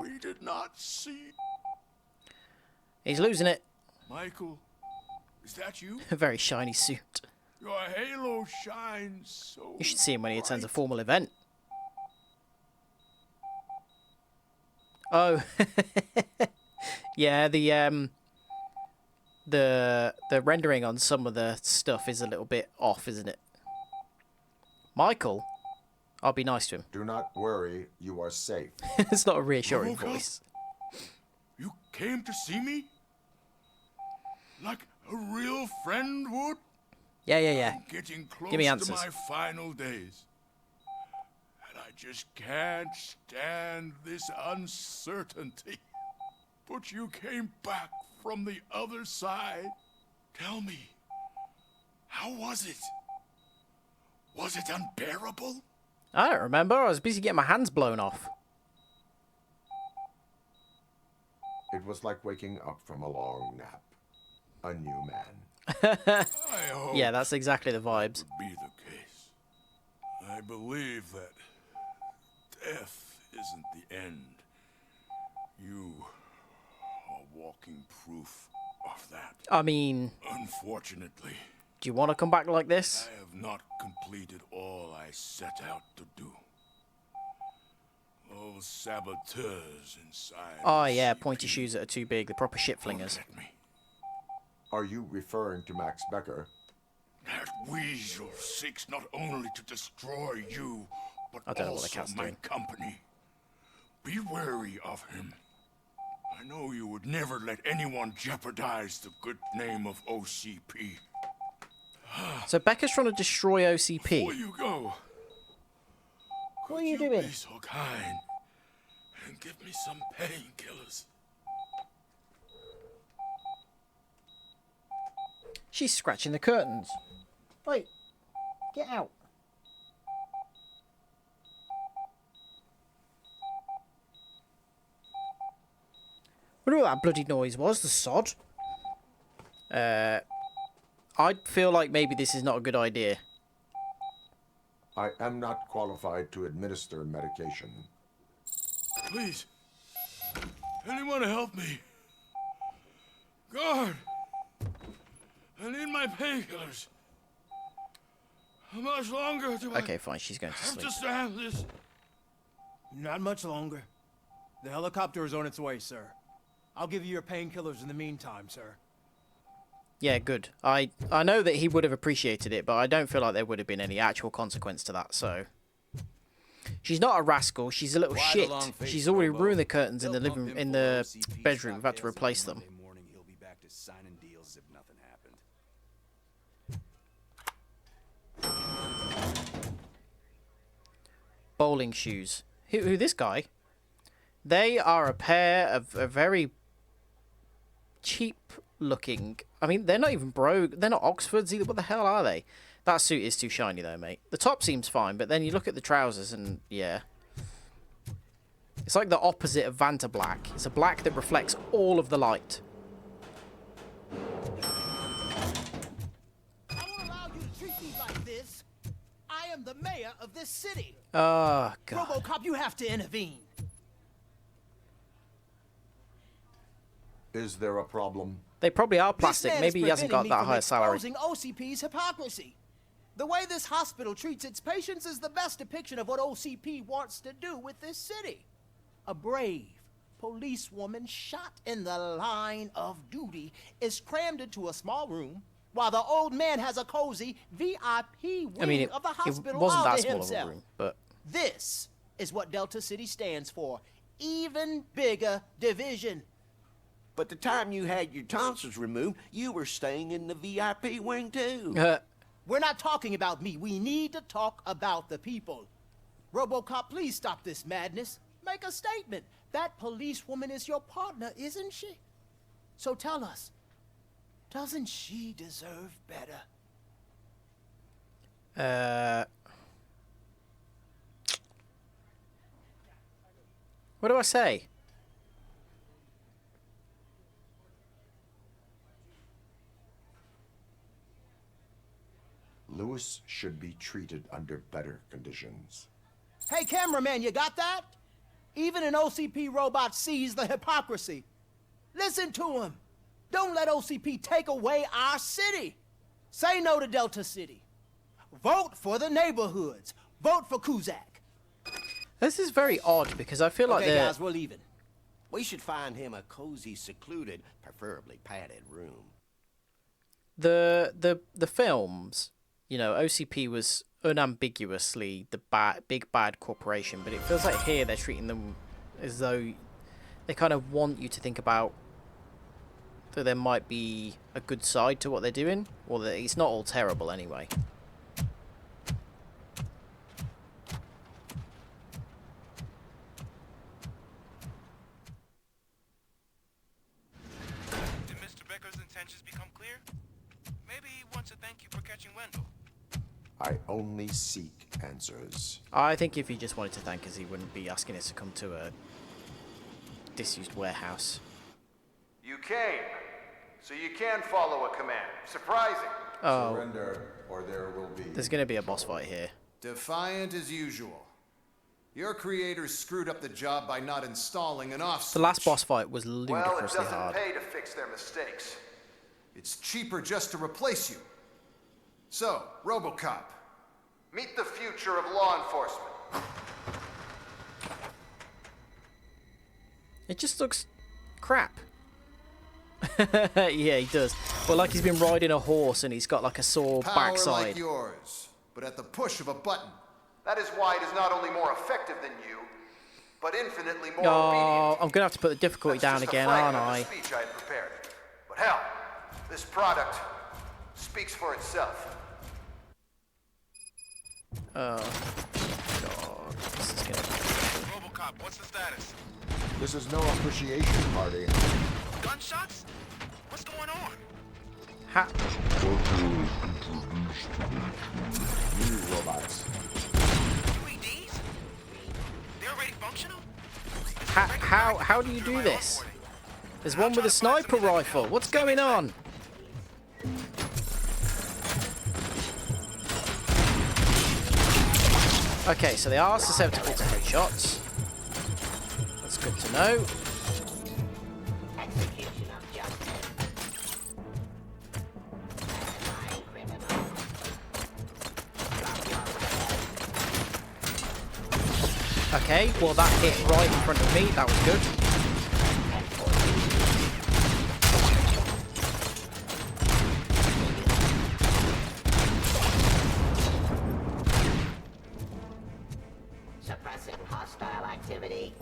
We did not see... He's losing it. Michael, is that you? A very shiny suit. Your halo shines so... You should see him when he attends a formal event. Oh. Yeah, the rendering on some of the stuff is a little bit off, isn't it? Michael? I'll be nice to him. Do not worry, you are safe. It's not a reassuring RoboCop? voice. You came to see me? Like a real friend would? Yeah. I'm getting close Give me to answers. my final days. And I just can't stand this uncertainty. But you came back from the other side. Tell me, how was it? Was it unbearable? I don't remember. I was busy getting my hands blown off. It was like waking up from a long nap. A new man. I hope Yeah, that's exactly the vibes. that would be the case. I believe that death isn't the end. You are walking proof of that. I mean, Unfortunately, do you want to come back like this? I have not completed all I set out to do. Those saboteurs inside. Oh yeah, pointy shoes that are too big. The proper shit flingers. Are you referring to Max Becker? That weasel seeks not only to destroy you, but I don't know what the also cat's my doing. company. Be wary of him. I know you would never let anyone jeopardize the good name of OCP. So Becca's trying to destroy OCP. Before you go, What are you doing? be so kind and give me some painkillers. She's scratching the curtains. Wait, get out. Wonder what that bloody noise was, the sod. I feel like maybe this is not a good idea. I am not qualified to administer medication. Please, anyone help me? Guard, I need my painkillers. How much longer do I Okay, fine, she's going to have sleep. to stand this? Not much longer. The helicopter is on its way, sir. I'll give you your painkillers in the meantime, sir. Yeah, good. I know that he would have appreciated it, but I don't feel like there would have been any actual consequence to that, so... She's not a rascal, she's a little Why the shit. long face, She's already Robo? ruined the curtains in the They'll pump living him in full the of OCP bedroom. We've had to stock replace ads, and them. Monday morning he'll be back to signing deals as if nothing happened. Bowling shoes. Who this guy? They are a pair of very cheap looking. I mean, they're not even brogue. They're not Oxfords either. What the hell are they? That suit is too shiny though, mate. The top seems fine, but then you look at the trousers and yeah. It's like the opposite of Vanta black. It's a black that reflects all of the light. I won't allow you to treat me like this. I am the mayor of this city. Oh, God. RoboCop, you have to intervene. Is there a problem? They probably are This plastic. man Maybe is he hasn't got preventing that me from high salary. exposing OCP's hypocrisy. The way this hospital treats its patients is the best depiction of what OCP wants to do with this city. A brave policewoman shot in the line of duty is crammed into a small room while the old man has a cozy VIP wing of the hospital it wasn't all that to small himself. of a room, but This is what Delta City stands for. Even bigger division. But the time you had your tonsils removed, you were staying in the VIP wing too. We're not talking about me. We need to talk about the people. RoboCop, please stop this madness. Make a statement. That policewoman is your partner, isn't she? So tell us, doesn't she deserve better? What do I say? Lewis should be treated under better conditions. Hey, cameraman, you got that? Even an OCP robot sees the hypocrisy. Listen to him. Don't let OCP take away our city. Say no to Delta City. Vote for the neighborhoods. Vote for Kuzak. This is very odd because I feel like Okay, they're... guys, we're leaving. We should find him a cozy, secluded, preferably padded room. The films, you know, OCP was unambiguously the big bad corporation, but it feels like here they're treating them as though they kind of want you to think about that there might be a good side to what they're doing, or that it's not all terrible anyway. Did Mr. Becker's intentions become clear? Maybe he wants to thank you for catching Wendell. I only seek answers. I think if he just wanted to thank us, he wouldn't be asking us to come to a disused warehouse. You came, so you can follow a command. Surprising. Oh. Surrender, or there will be... There's going to be a boss fight here. Defiant as usual. Your creators screwed up the job by not installing an off The last boss fight was Well, it ludicrously doesn't hard. pay to fix their mistakes. It's cheaper just to replace you. So, RoboCop. Meet the future of law enforcement. It just looks crap. Yeah, he does. Well, like he's been riding a horse and he's got like a sore Power backside. like yours, but at the push of a button. That is why it is not only more effective than you, but infinitely more Oh, obedient. I'm gonna have to put the difficulty down That's just again, a aren't fragment I? of the speech I had prepared. But hell, this product speaks for itself. Oh, God. This is gonna... RoboCop, what's the status? This is no appreciation party. Gunshots? What's going on? Ha... New robots. UEDs? They're already functional? How do you do this? There's one with a sniper rifle. What's going on? Okay, so they are susceptible to headshots. That's good to know. Okay, well that hit right in front of me. That was good. Suppressing hostile activity.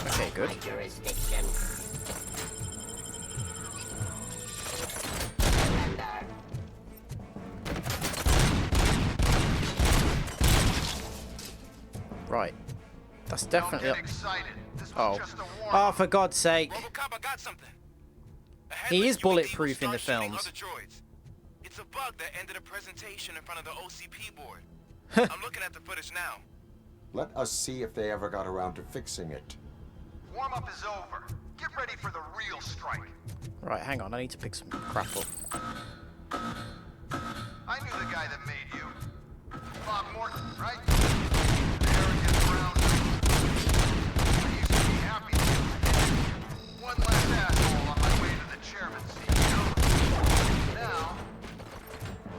Okay, good. Jurisdiction. Right. That's definitely up. Excited. This was Oh. just a warm-up. Oh, for God's sake. RoboCop, I got something. He is bulletproof in the films. Other droids. It's a bug that ended a presentation in front of the OCP board. I'm looking at the footage now. Let us see if they ever got around to fixing it. Warm-up is over. Get ready for the real strike. Right, hang on. I need to pick some crap up. I knew the guy that made you. Bob Morton, right? Arrogant brown. I used to be happy to do one last asshole on my way to the chairman's seat, you know? Now,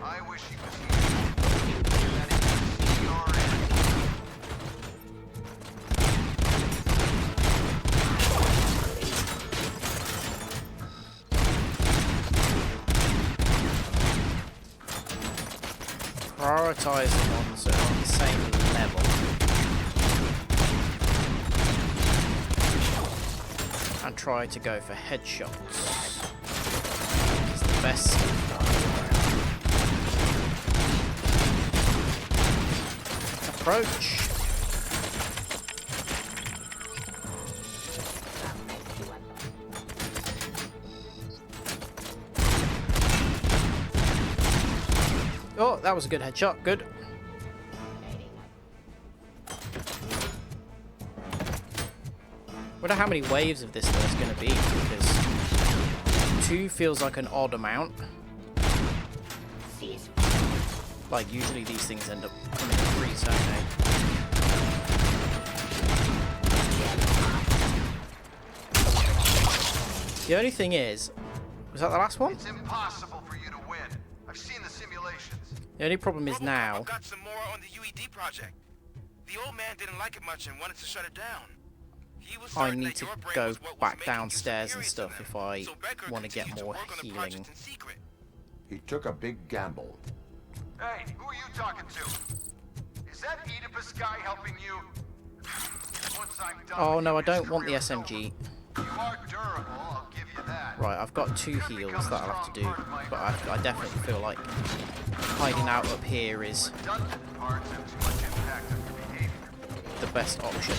I wish he was here. That he could see our end. Prioritize the ones that are on the same level. And try to go for headshots. It's the best. Approach. Oh, that was a good headshot. Good. Wonder how many waves of this there's going to be, because 2 feels like an odd amount. Like, usually these things end up coming in 3, don't they? The only thing is, was that the last one? It's impossible for you to win. I've seen the simulations. The only problem is now. I've got some more on the UED project. The old man didn't like it much and wanted to shut it down. He was I certain need that to your brain go was what was back making you downstairs and superior to stuff them. if I So Becker want to get continued more work on the healing. project in secret. He took a big gamble. Hey, who are you talking to? Is that Oedipus guy helping you? Once I'm done Oh with no, you, I don't his want the career is SMG. over. You are durable, I'll give you that. Right, I've got 2 heals that I'll have to do, but I definitely feel like hiding out up here is Redundant parts have too much impact on your behavior. the best option.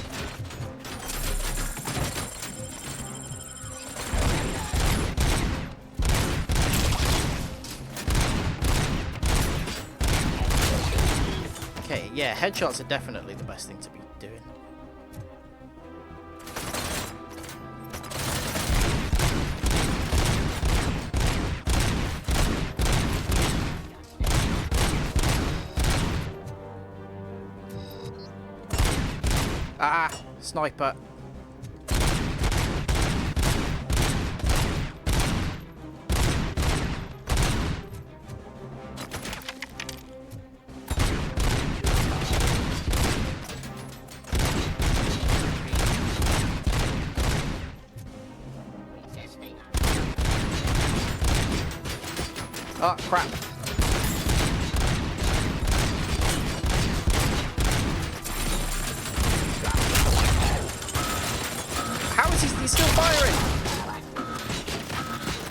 Okay, yeah, headshots are definitely the best thing to be doing. Ah, sniper. Oh, crap. How is he still firing?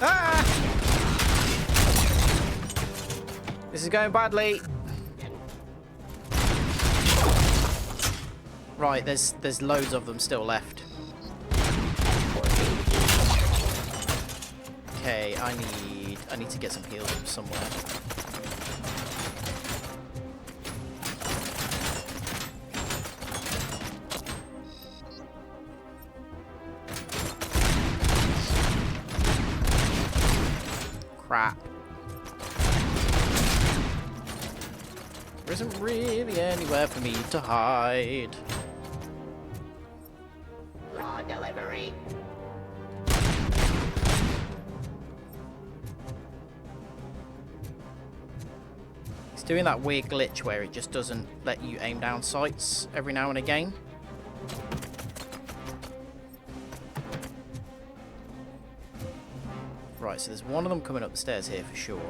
Ah! This is going badly. Right, there's loads of them still left. Okay, I need to get some heals from somewhere. Crap. There isn't really anywhere for me to hide. Raw delivery. It's doing that weird glitch where it just doesn't let you aim down sights every now and again. Right, so there's one of them coming up the stairs here for sure.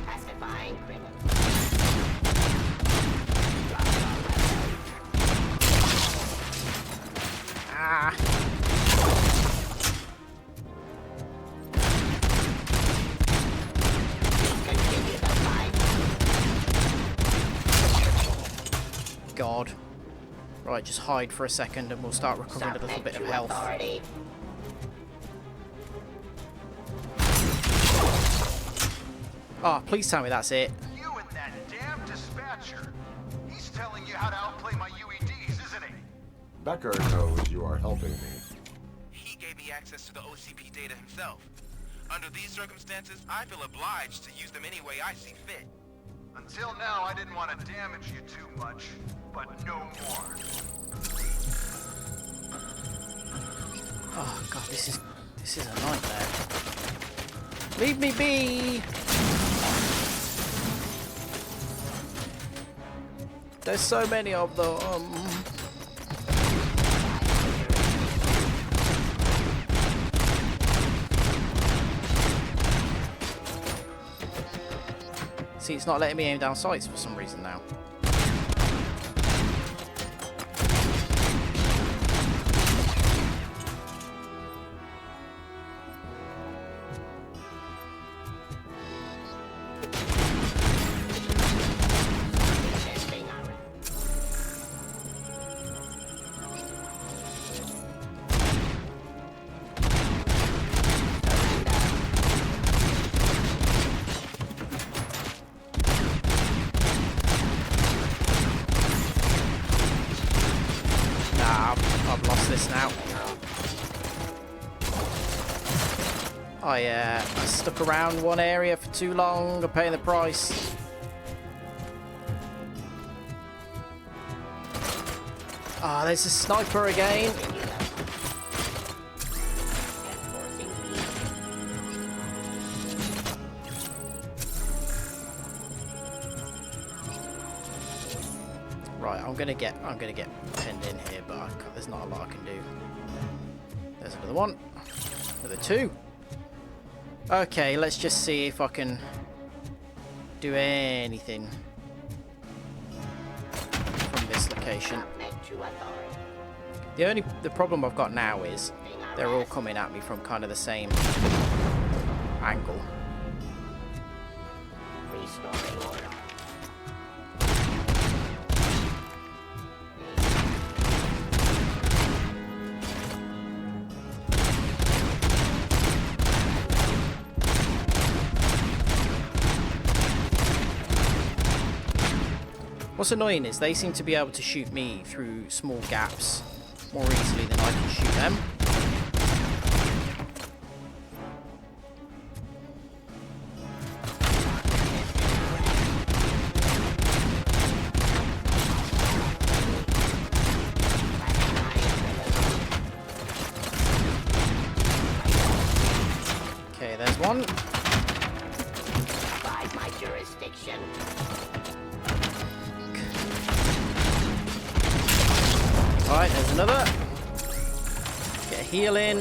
Pacifying criminal. Ah! Continue the fight. God. Right, just hide for a second and we'll start recovering a little Submit bit of to health. authority. Oh, please tell me that's it. You and that damn dispatcher. He's telling you how to outplay my UEDs, isn't he? Becker knows you are helping me. He gave me access to the OCP data himself. Under these circumstances, I feel obliged to use them any way I see fit. Until now, I didn't want to damage you too much, but no more. Oh god, this is a nightmare. Leave me be! There's so many of them. See, it's not letting me aim down sights for some reason now. I've lost this now. I stuck around one area for too long. I'm paying the price. Ah, there's a sniper again. Right, I'm gonna get pinned in here, but there's not a lot I can do. There's another one. Another two. Okay, let's just see if I can do anything from this location. The problem I've got now is they're all coming at me from kind of the same angle. Restoring order. What's annoying is they seem to be able to shoot me through small gaps more easily than I can shoot them. Okay, there's one. By my jurisdiction. Alright, there's another. Get a Healing.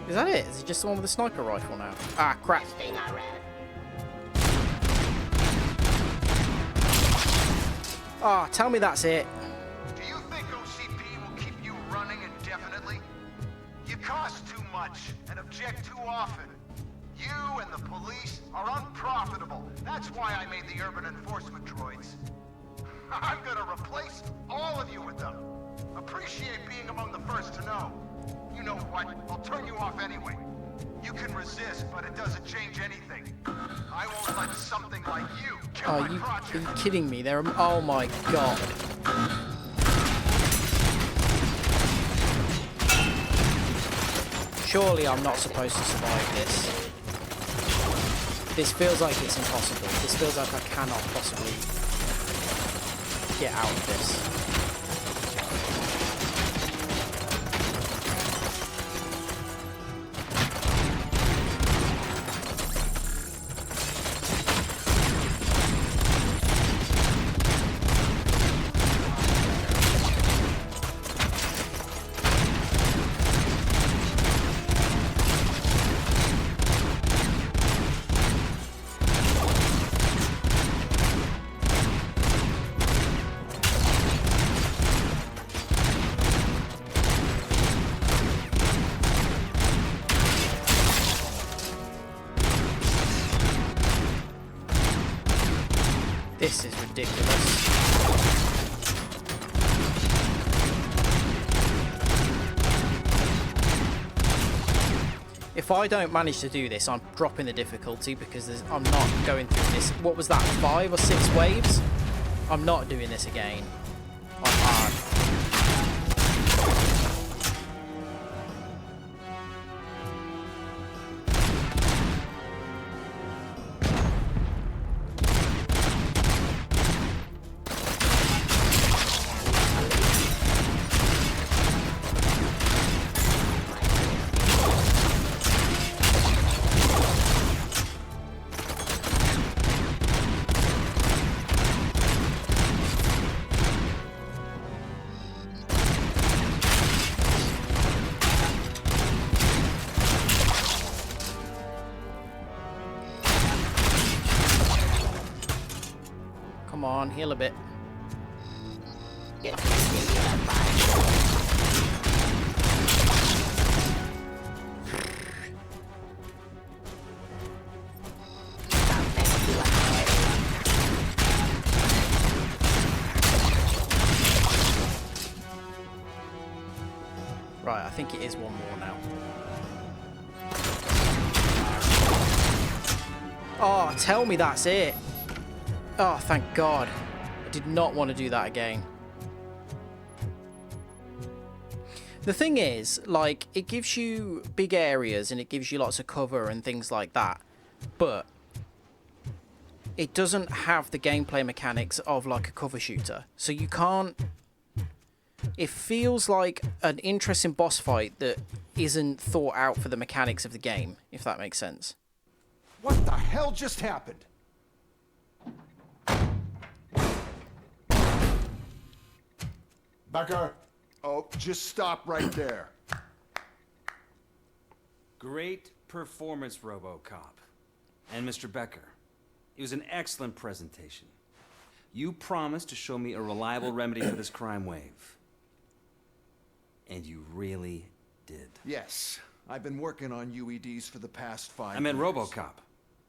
Is that it? Is it just the one with the sniper rifle now? Ah, crap. Ah, tell me that's it. Do you think OCP will keep you running indefinitely? You cost too much and object too often. You and the police are unprofitable. That's why I made the urban enforcement droids. I'm gonna replace all of you with them. Appreciate being among the first to know. You know what? I'll turn you off anyway. You can resist, but it doesn't change anything. I won't let something like you kill my project. Are you kidding me? Oh my god. Surely I'm not supposed to survive this. This feels like it's impossible. This feels like I cannot possibly get out of this. This is ridiculous. If I don't manage to do this, I'm dropping the difficulty because I'm not going through this. What was that, 5 or 6 waves? I'm not doing this again. On hard. Come on, heal a bit. Right, I think it is one more now. Oh, tell me that's it. Oh, thank God. I did not want to do that again. The thing is, like, it gives you big areas and it gives you lots of cover and things like that. But it doesn't have the gameplay mechanics of, like, a cover shooter. So you can't... It feels like an interesting boss fight that isn't thought out for the mechanics of the game, if that makes sense. What the hell just happened? Becker! Oh, just stop right there. Great performance, RoboCop. And Mr. Becker, it was an excellent presentation. You promised to show me a reliable remedy for this crime wave. And you really did. Yes, I've been working on UEDs for the past 5 years. I meant RoboCop.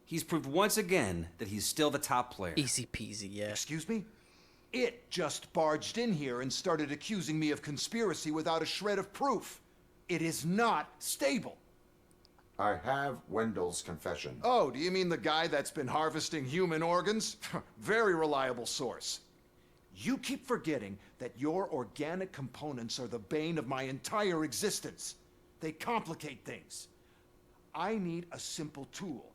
He's proved once again that he's still the top player. Easy peasy, yeah. Excuse me? It just barged in here and started accusing me of conspiracy without a shred of proof. It is not stable. I have Wendell's confession. Oh, do you mean the guy that's been harvesting human organs? Very reliable source. You keep forgetting that your organic components are the bane of my entire existence. They complicate things. I need a simple tool.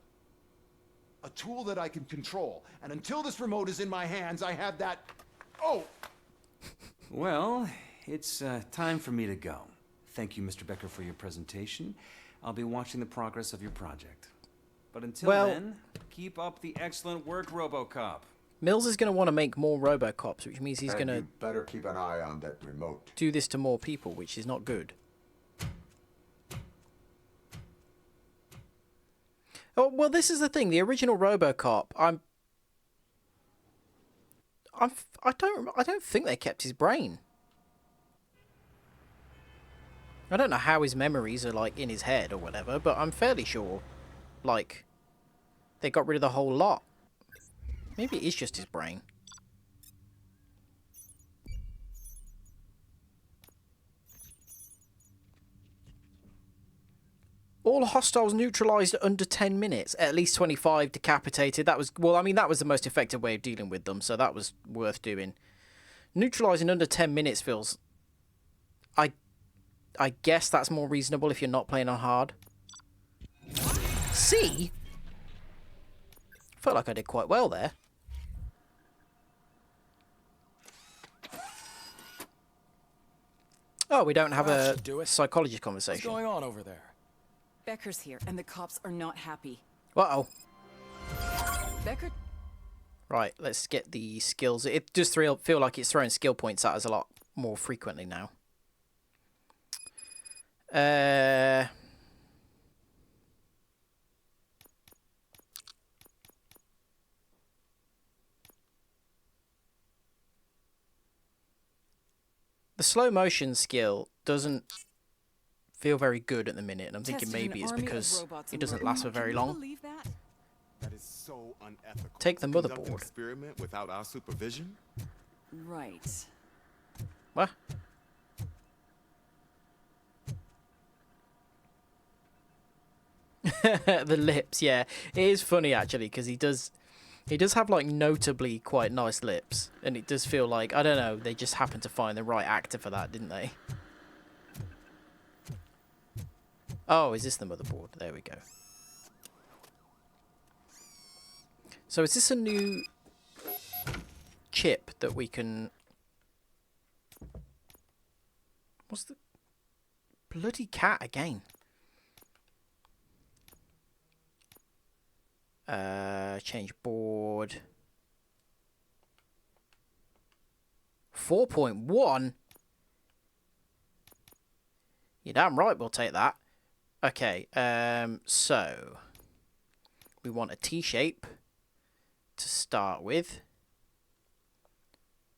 A tool that I can control. And until this remote is in my hands, I have that... Oh! Well, it's time for me to go. Thank you, Mr. Becker, for your presentation. I'll be watching the progress of your project. But until then, keep up the excellent work, RoboCop. Mills is going to want to make more RoboCops, which means he's going to... better keep an eye on that remote. ...do this to more people, which is not good. Oh, well, this is the thing. The original RoboCop, I don't think they kept his brain. I don't know how his memories are, like, in his head or whatever, but I'm fairly sure, like, they got rid of the whole lot. Maybe it is just his brain. All hostiles neutralized under 10 minutes. At least 25 decapitated. That was, well, I mean, that was the most effective way of dealing with them, so that was worth doing. Neutralizing under 10 minutes feels... I guess that's more reasonable if you're not playing on hard. C? Felt like I did quite well there. Oh, we don't have a psychology conversation. What's going on over there? Becker's here, and the cops are not happy. Uh-oh. Becker? Right, let's get the skills. It does feel like it's throwing skill points at us a lot more frequently now. The slow motion skill doesn't feel very good at the minute, and I'm thinking maybe it's because it doesn't last for very long. That is so unethical. Take the Conduct an motherboard. experiment without our supervision? Right. What? The lips, yeah. It is funny actually, because he does have like notably quite nice lips, and it does feel like, I don't know, they just happened to find the right actor for that, didn't they? Oh, is this the motherboard? There we go. So is this a new chip that we can... What's the... Bloody cat again. Change board. 4.1? You're damn right we'll take that. Okay, so we want a T-shape to start with.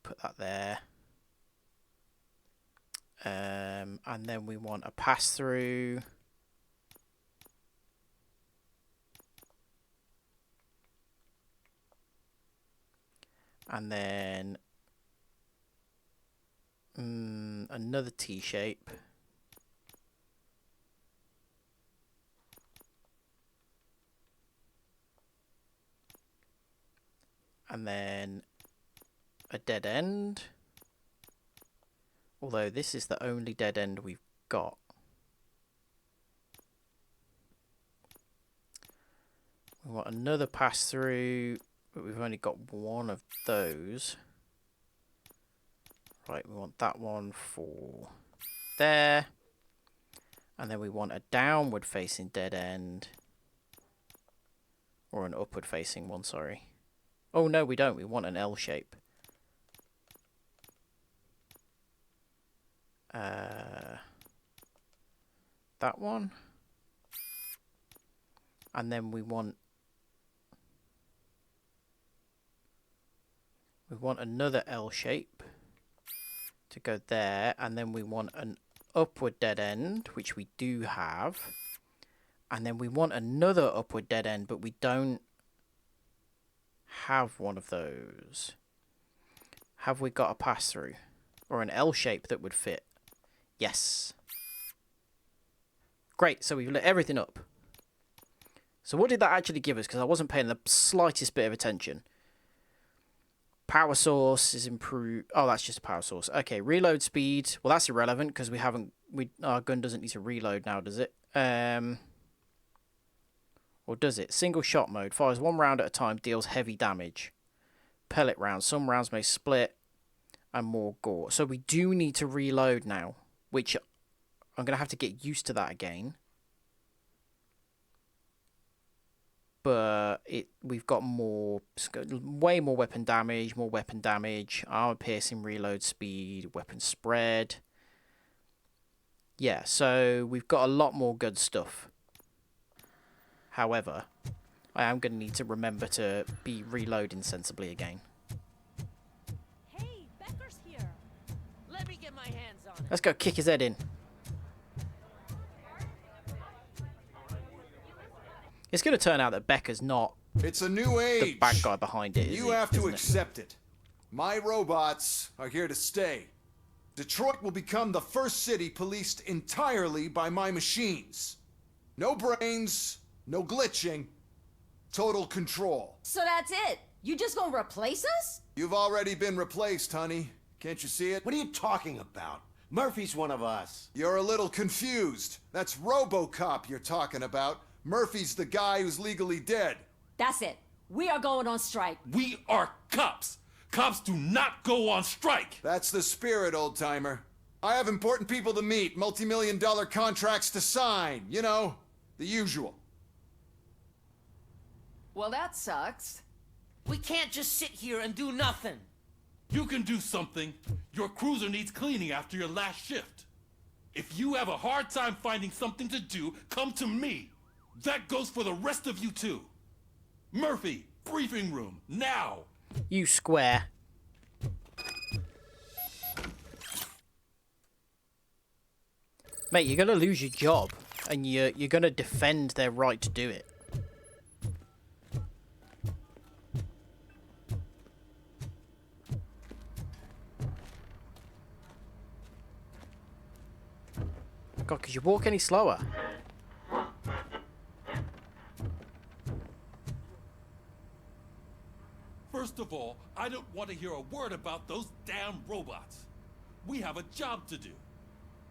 Put that there. And then we want a pass-through. And then another T-shape. And then a dead end. Although this is the only dead end we've got. We want another pass through, but we've only got one of those. Right, we want that one for there. And then we want a downward facing dead end. Or an upward facing one, sorry. Oh no, we don't. We want an L shape. That one. And then we want another L shape to go there, and then we want an upward dead end, which we do have. And then we want another upward dead end, but we don't have one of those. Have we got a pass through or an L shape that would fit? Yes. Great, so we've lit everything up. So what did that actually give us? Because I wasn't paying the slightest bit of attention. Power source is improved. Oh, that's just a power source. Okay, reload speed. Well, that's irrelevant because our gun doesn't need to reload now, does it? Or does it? Single shot mode. Fires one round at a time, deals heavy damage. Pellet rounds. Some rounds may split. and more gore. So we do need to reload now, which I'm going to have to get used to that again. But we've got way more weapon damage, armor piercing, reload speed, weapon spread. Yeah, so we've got a lot more good stuff. However, I am going to need to remember to be reloading sensibly again. Hey, Becker's here. Let me get my hands on it. Let's go kick his head in. It's going to turn out that Becker's not It's a new age. the bad guy behind it, You have to accept it. My robots are here to stay. Detroit will become the first city policed entirely by my machines. No brains, no glitching, total control. So that's it? You just gonna replace us? You've already been replaced, honey. Can't you see it? What are you talking about? Murphy's one of us. You're a little confused. That's RoboCop you're talking about. Murphy's the guy who's legally dead. That's it. We are going on strike. We are cops. Cops do not go on strike. That's the spirit, old-timer. I have important people to meet, multi-million-dollar contracts to sign. You know, the usual. Well, that sucks. We can't just sit here and do nothing. You can do something. Your cruiser needs cleaning after your last shift. If you have a hard time finding something to do, come to me. That goes for the rest of you too. Murphy, briefing room, now. You square. Mate, you're going to lose your job, and you're going to defend their right to do it. God, could you walk any slower? First of all, I don't want to hear a word about those damn robots. We have a job to do.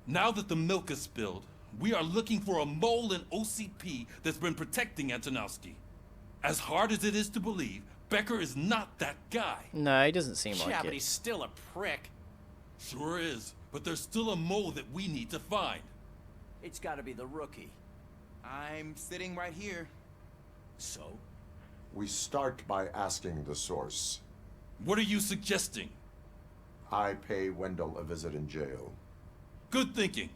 Now that the milk is spilled, we are looking for a mole in OCP that's been protecting Antonowski. As hard as it is to believe, Becker is not that guy. No, he doesn't seem like Yeah, it. but he's still a prick. Sure is, but there's still a mole that we need to find. It's gotta be the rookie. I'm sitting right here. So? We start by asking the source. What are you suggesting? I pay Wendell a visit in jail. Good thinking.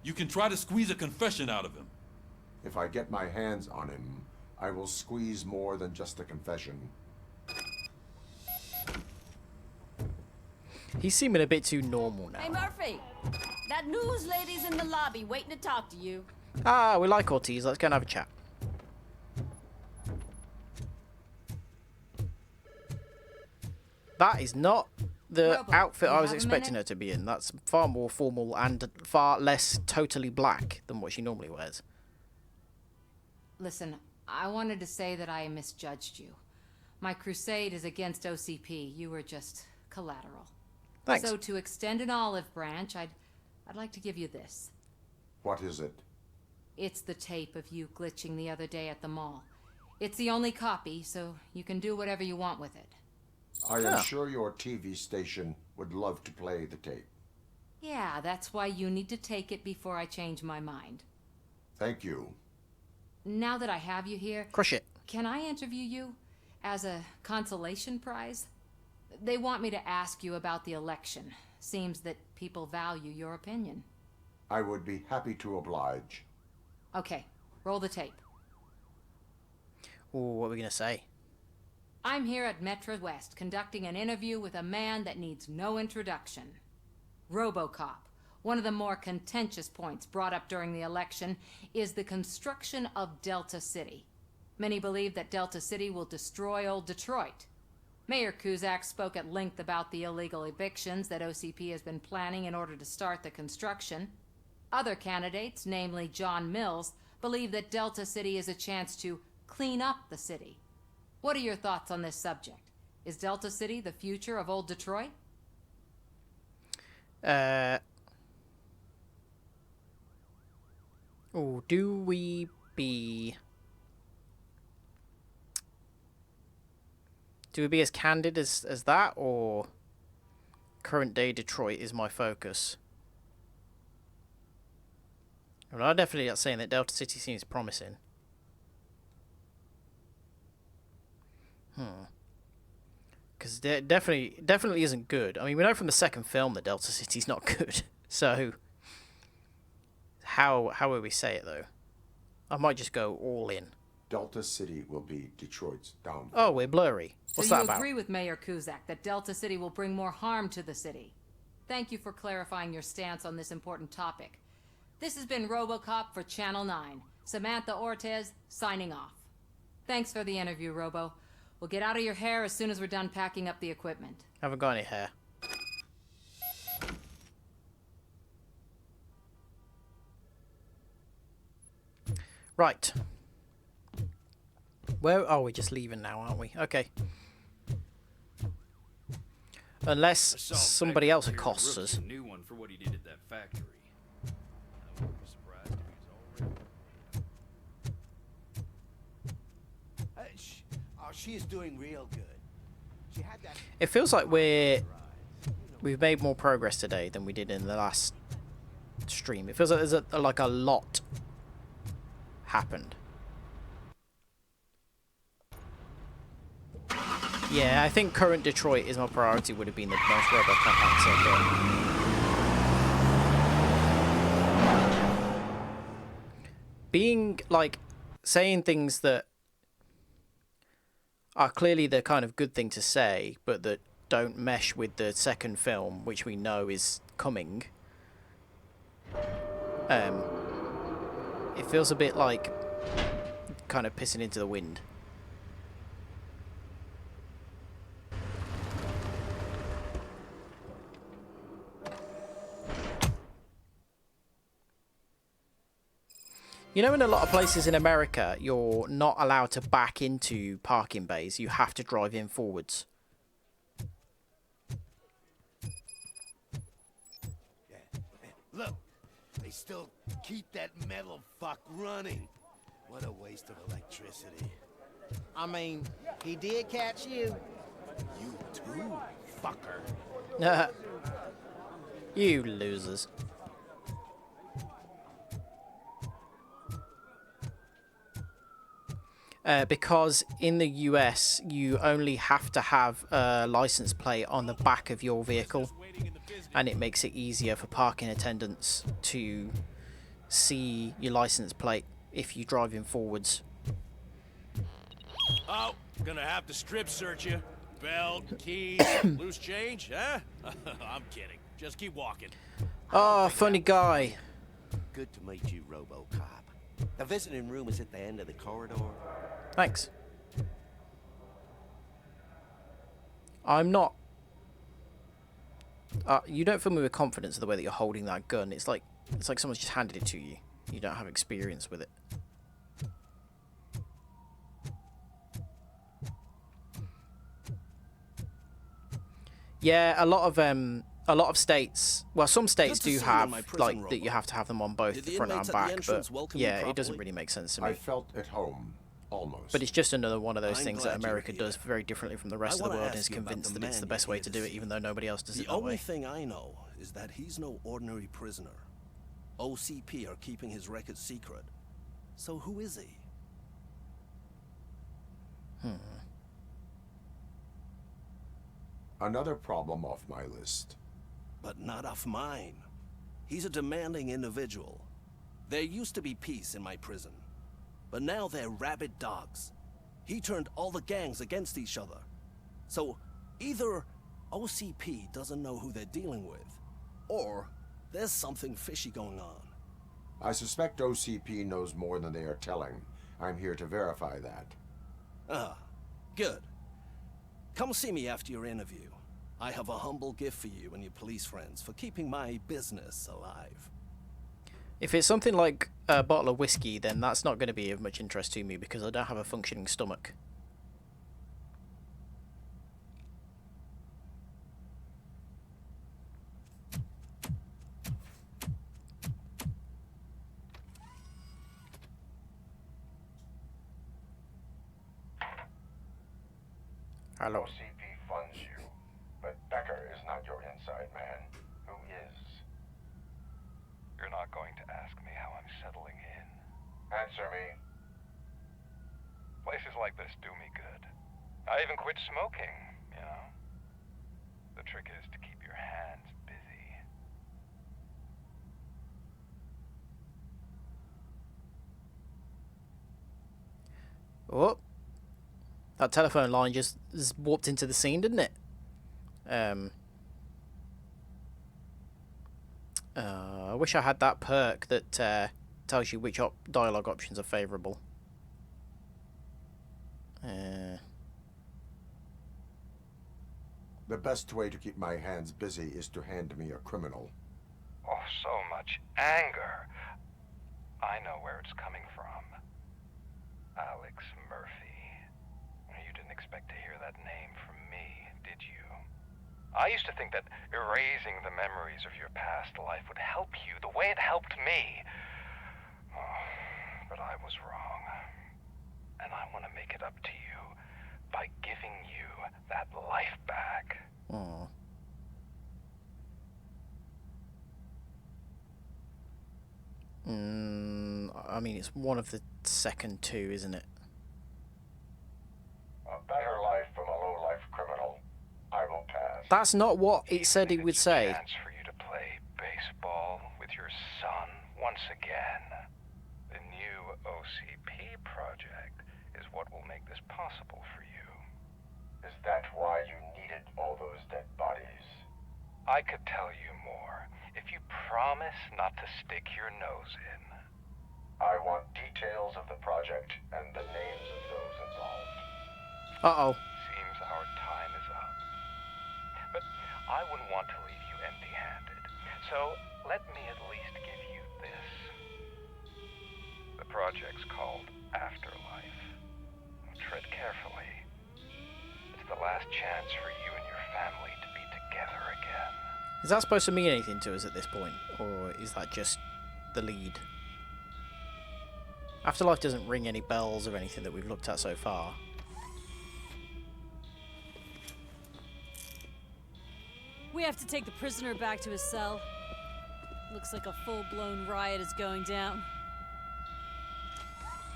You can try to squeeze a confession out of him. If I get my hands on him, I will squeeze more than just a confession. He's seeming a bit too normal now. Hey, Murphy. That news lady's in the lobby waiting to talk to you. Ah, we like Ortiz. Let's go and have a chat. That is not the Robo, outfit you I was have a expecting minute? her to be in. That's far more formal and far less totally black than what she normally wears. Listen, I wanted to say that I misjudged you. My crusade is against OCP. You were just collateral. Thanks. So to extend an olive branch, I'd like to give you this. What is it? It's the tape of you glitching the other day at the mall. It's the only copy, so you can do whatever you want with it. I am sure your TV station would love to play the tape. Yeah, that's why you need to take it before I change my mind. Thank you. Now that I have you here, Crush it. can I interview you as a consolation prize? They want me to ask you about the election. Seems that people value your opinion. I would be happy to oblige. Okay, roll the tape. Ooh, what are we going to say? I'm here at Metro West conducting an interview with a man that needs no introduction. RoboCop. One of the more contentious points brought up during the election is the construction of Delta City. Many believe that Delta City will destroy old Detroit. Mayor Cusack spoke at length about the illegal evictions that OCP has been planning in order to start the construction. Other candidates, namely John Mills, believe that Delta City is a chance to clean up the city. What are your thoughts on this subject? Is Delta City the future of old Detroit? Oh, do we be as candid as that, or Current day Detroit is my focus. Well, I'm definitely not saying that Delta City seems promising. Because it definitely isn't good. I mean, we know from the second film that Delta City's not good. So, how will we say it, though? I might just go all in. Delta City will be Detroit's downfall. Oh, we're blurry. What's so that you about? agree with Mayor Kuzak that Delta City will bring more harm to the city? Thank you for clarifying your stance on this important topic. This has been RoboCop for Channel 9. Samantha Ortez, signing off. Thanks for the interview, Robo. We'll get out of your hair as soon as we're done packing up the equipment. Haven't got any hair. Right. Where are we? Just leaving now, aren't we? Okay. Unless somebody else accosts us. A new one for what he did at that factory. I wouldn't be surprised if he's already. She is doing real good. She had that. It feels like we've made more progress today than we did in the last stream. It feels like there's a lot happened. Yeah, I think current Detroit is my priority. Would have been the most RoboCop answer. Being like saying things that are clearly the kind of good thing to say, but that don't mesh with the second film, which we know is coming. It feels a bit like kind of pissing into the wind. You know, in a lot of places in America, you're not allowed to back into parking bays. You have to drive in forwards. Look, they still keep that metal fuck running. What a waste of electricity. I mean, he did catch you. You too, fucker. You losers. Because in the US, you only have to have a license plate on the back of your vehicle, and it makes it easier for parking attendants to see your license plate if you drive in forwards. Oh, gonna have to strip search you. Belt, keys, loose change, huh? I'm kidding. Just keep walking. Oh, funny guy. Good to meet you, RoboCop. The visiting room is at the end of the corridor. Thanks. I'm not... you don't fill me with confidence of the way that you're holding that gun. It's like someone's just handed it to you. You don't have experience with it. Yeah, a lot of states, well, some states do have like that you have to have them on both the front and back, but yeah, it doesn't really make sense to me. I felt at home, almost. But it's just another one of those things that America does very differently from the rest of the world and is convinced that it's the best way to do it, even though nobody else does it that way. The only thing I know is that he's no ordinary prisoner. OCP are keeping his record secret. So who is he? Another problem off my list. But not off mine. He's a demanding individual. There used to be peace in my prison, but now they're rabid dogs. He turned all the gangs against each other. So either OCP doesn't know who they're dealing with, or there's something fishy going on. I suspect OCP knows more than they are telling. I'm here to verify that. Ah, good. Come see me after your interview. I have a humble gift for you and your police friends for keeping my business alive. If it's something like a bottle of whiskey, then that's not going to be of much interest to me because I don't have a functioning stomach. Hello. OCP funds you, but Becker is not your insider. not going to ask me how I'm settling in. Answer me. Places like this do me good. I even quit smoking, you know. The trick is to keep your hands busy. Oh, that telephone line just warped into the scene, didn't it? I wish I had that perk that tells you which dialogue options are favourable. The best way to keep my hands busy is to hand me a criminal. Oh, so much anger. I know where it's coming from. Alex Murphy. You didn't expect to hear that name from me, did you? I used to think that erasing the memories of your past life would help you the way it helped me. Oh, but I was wrong. And I want to make it up to you by giving you that life back. Oh. I mean, it's one of the second two, isn't it? A better life from a low-life criminal. I will pass. That's not what it said it would say. Chance for you to play baseball with your son once again. The new OCP project is what will make this possible for you. Is that why you needed all those dead bodies? I could tell you more if you promise not to stick your nose in. I want details of the project and the names of those involved. Uh-oh. Seems our time is up. But I wouldn't want to leave you empty-handed. So let me at least give you this. The project's called Afterlife. Tread carefully. It's the last chance for you and your family to be together again. Is that supposed to mean anything to us at this point? Or is that just the lead? Afterlife doesn't ring any bells or anything that we've looked at so far. We have to take the prisoner back to his cell. Looks like a full-blown riot is going down.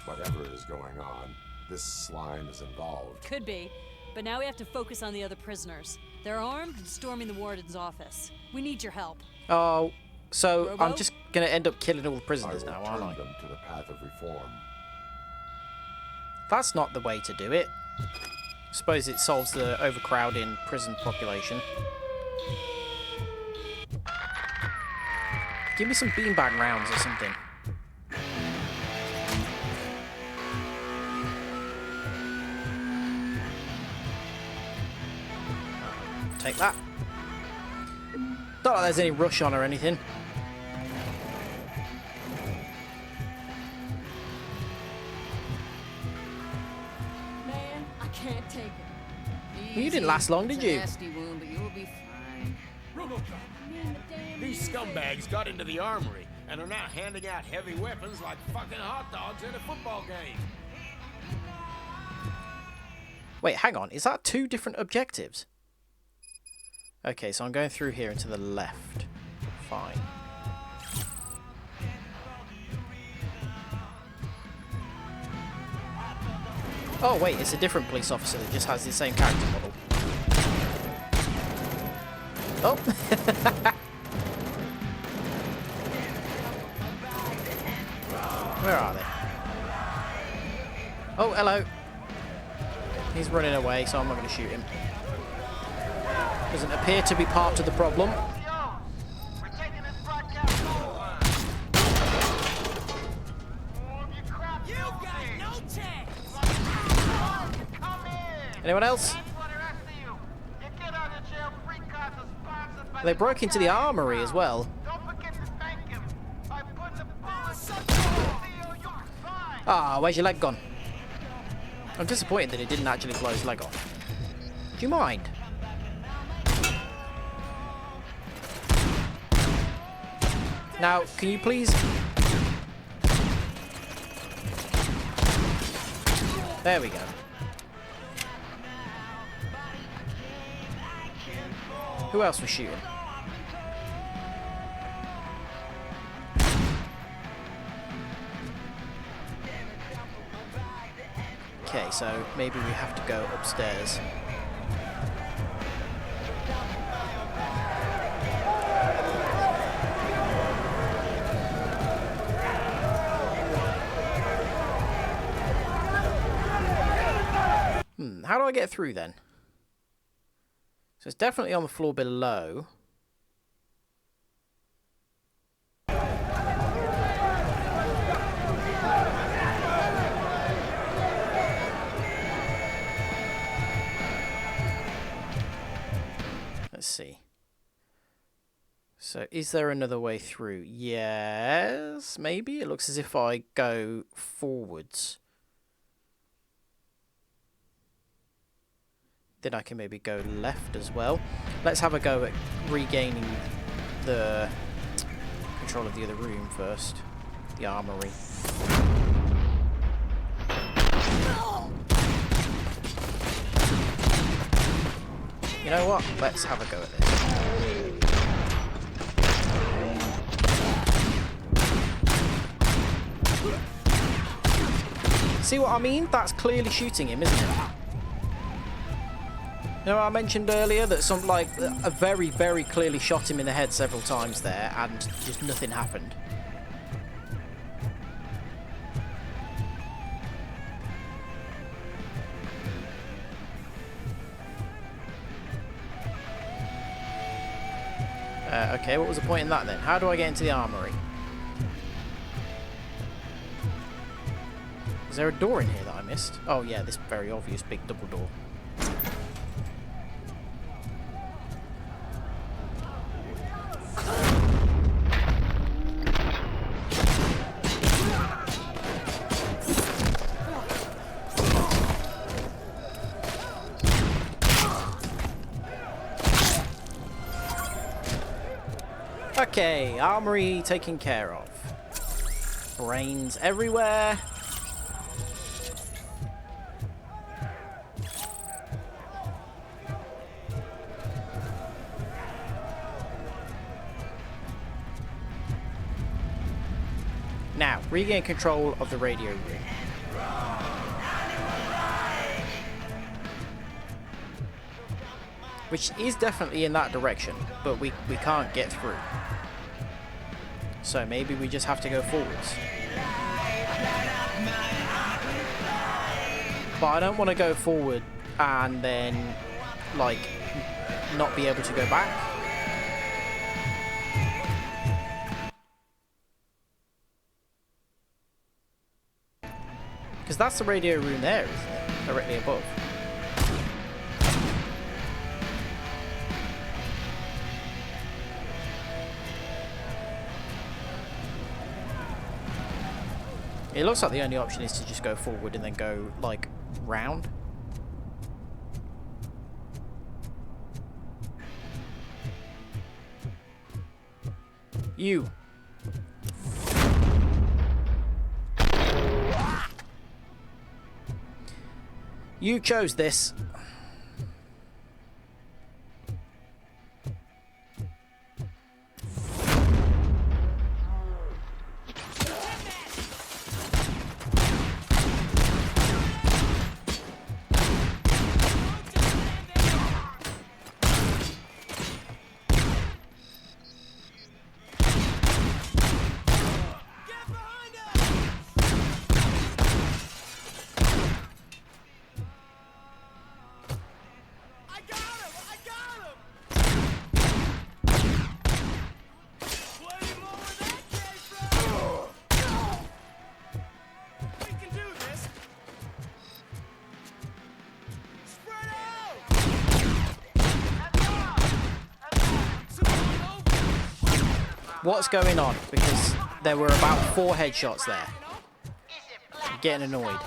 Whatever is going on, this slime is involved. Could be, but now we have to focus on the other prisoners. They're armed and storming the warden's office. We need your help. Oh, so Robo? I'm just going to end up killing all the prisoners now, aren't I? Turn them to the path of reform. That's not the way to do it. I suppose it solves the overcrowding prison population. Give me some beanbag rounds or something. Take that. Not like there's any rush on or anything. Man, I can't take it. Well, you didn't last long, did you? Nasty wound, but you'll be fine. RoboCop! These scumbags got into the armory and are now handing out heavy weapons like fucking hot dogs at a football game. Wait, hang on. Is that two different objectives? Okay, so I'm going through here and to the left. Fine. Oh, wait, it's a different police officer that just has the same character model. Oh! Where are they? Oh, hello. He's running away, so I'm not going to shoot him. Doesn't appear to be part of the problem. Anyone else? They broke into the armory as well. Ah, where's your leg gone? I'm disappointed that it didn't actually blow his leg off. Do you mind? Now, can you please... There we go. Who else was shooting? Okay, so maybe we have to go upstairs. How do I get through then? So it's definitely on the floor below. Let's see. So is there another way through? Yes, maybe. It looks as if I go forwards. Then I can maybe go left as well. Let's have a go at regaining the control of the other room first. The armory. You know what? Let's have a go at this. See what I mean? That's clearly shooting him, isn't it? You know, I mentioned earlier that some, like, a very, very clearly shot him in the head several times there, and just nothing happened. Okay, what was the point in that then? How do I get into the armory? Is there a door in here that I missed? Oh yeah, this very obvious big double door. Okay, armory taken care of. Brains everywhere. Now, regain control of the radio room. Which is definitely in that direction, but we can't get through. So maybe we just have to go forwards. But I don't want to go forward and then, like, not be able to go back. Because that's the radio room there, isn't it? Directly above. It looks like the only option is to just go forward and then go, like, round. You. You chose this. What's going on? Because there were about 4 headshots there. I'm getting annoyed.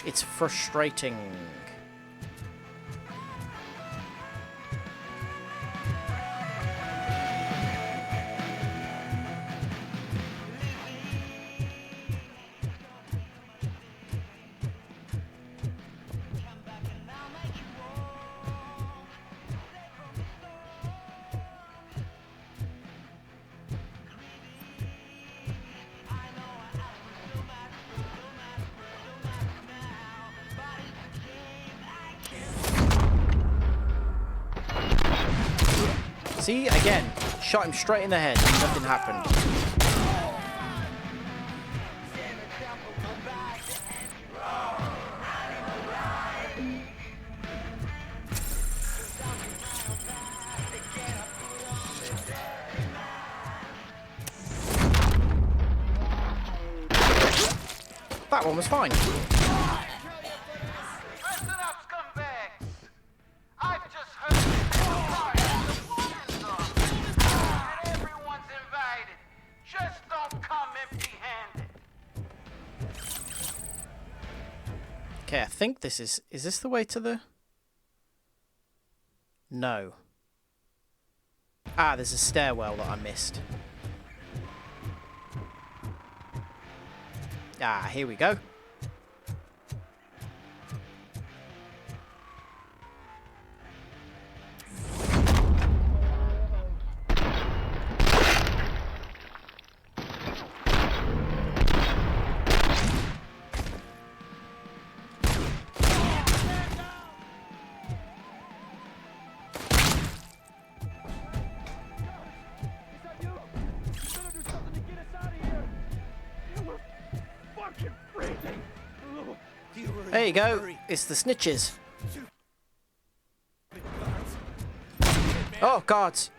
It's frustrating. See, again, shot him straight in the head. Nothing happened. That one was fine. Listen up, scumbags! I've just heard the warden's on, and everyone's invited. Just don't come empty-handed. Okay, I think this is this the way to the... No. Ah, there's a stairwell that I missed. Ah, here we go. There you go. It's the snitches. Oh, guards.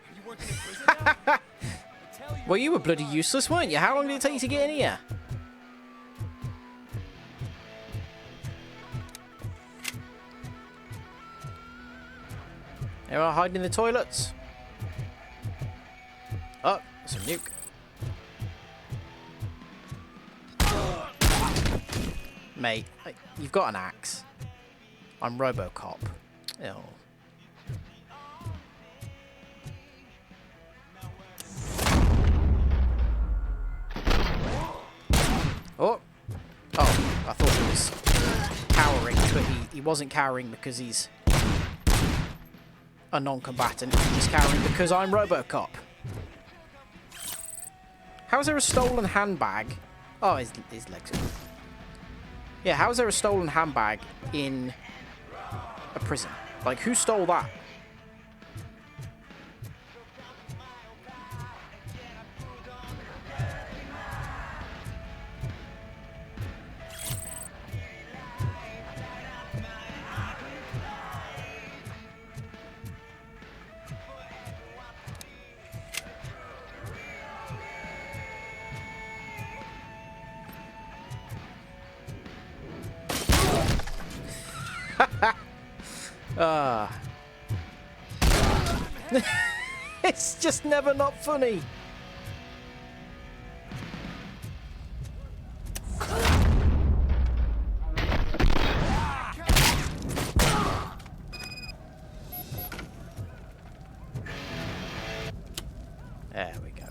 Well, you were bloody useless, weren't you? How long did it take you to get in here? Everyone hiding in the toilets. Oh, there's a nuke. Mate, you've got an axe. I'm RoboCop. Oh. Oh. Oh, I thought he was cowering, but he wasn't cowering because he's a non-combatant. He's cowering because I'm RoboCop. How is there a stolen handbag? Oh, his legs are... Yeah, how is there a stolen handbag in a prison? Like, who stole that? It's just never not funny. There we go.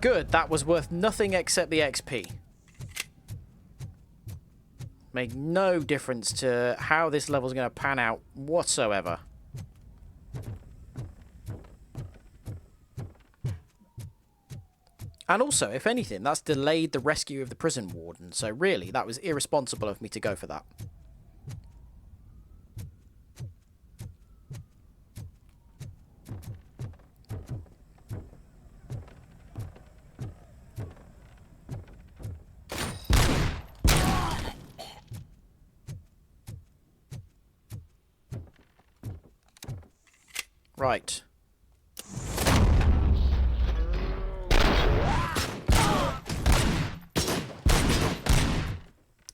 Good, that was worth nothing except the XP. Made no difference to how this level's going to pan out whatsoever. And also, if anything, that's delayed the rescue of the prison warden. So really, that was irresponsible of me to go for that. Right.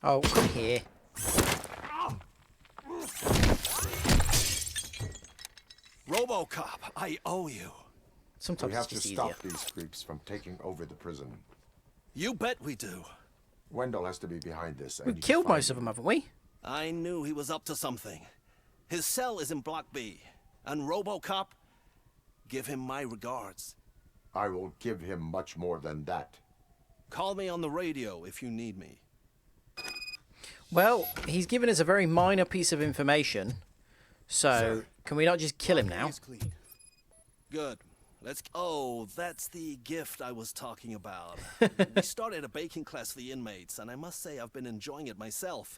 Oh, come here. RoboCop, I owe you. Sometimes we have it's to just stop easier. these creeps from taking over the prison. You bet we do. Wendell has to be behind this. We've killed most of them, haven't we? I knew he was up to something. His cell is in Block B. And RoboCop, give him my regards. I will give him much more than that. Call me on the radio if you need me. Well, he's given us a very minor piece of information. So, Sir, can we not just kill him now? Good. Oh, that's the gift I was talking about. We started a baking class for the inmates, and I must say I've been enjoying it myself.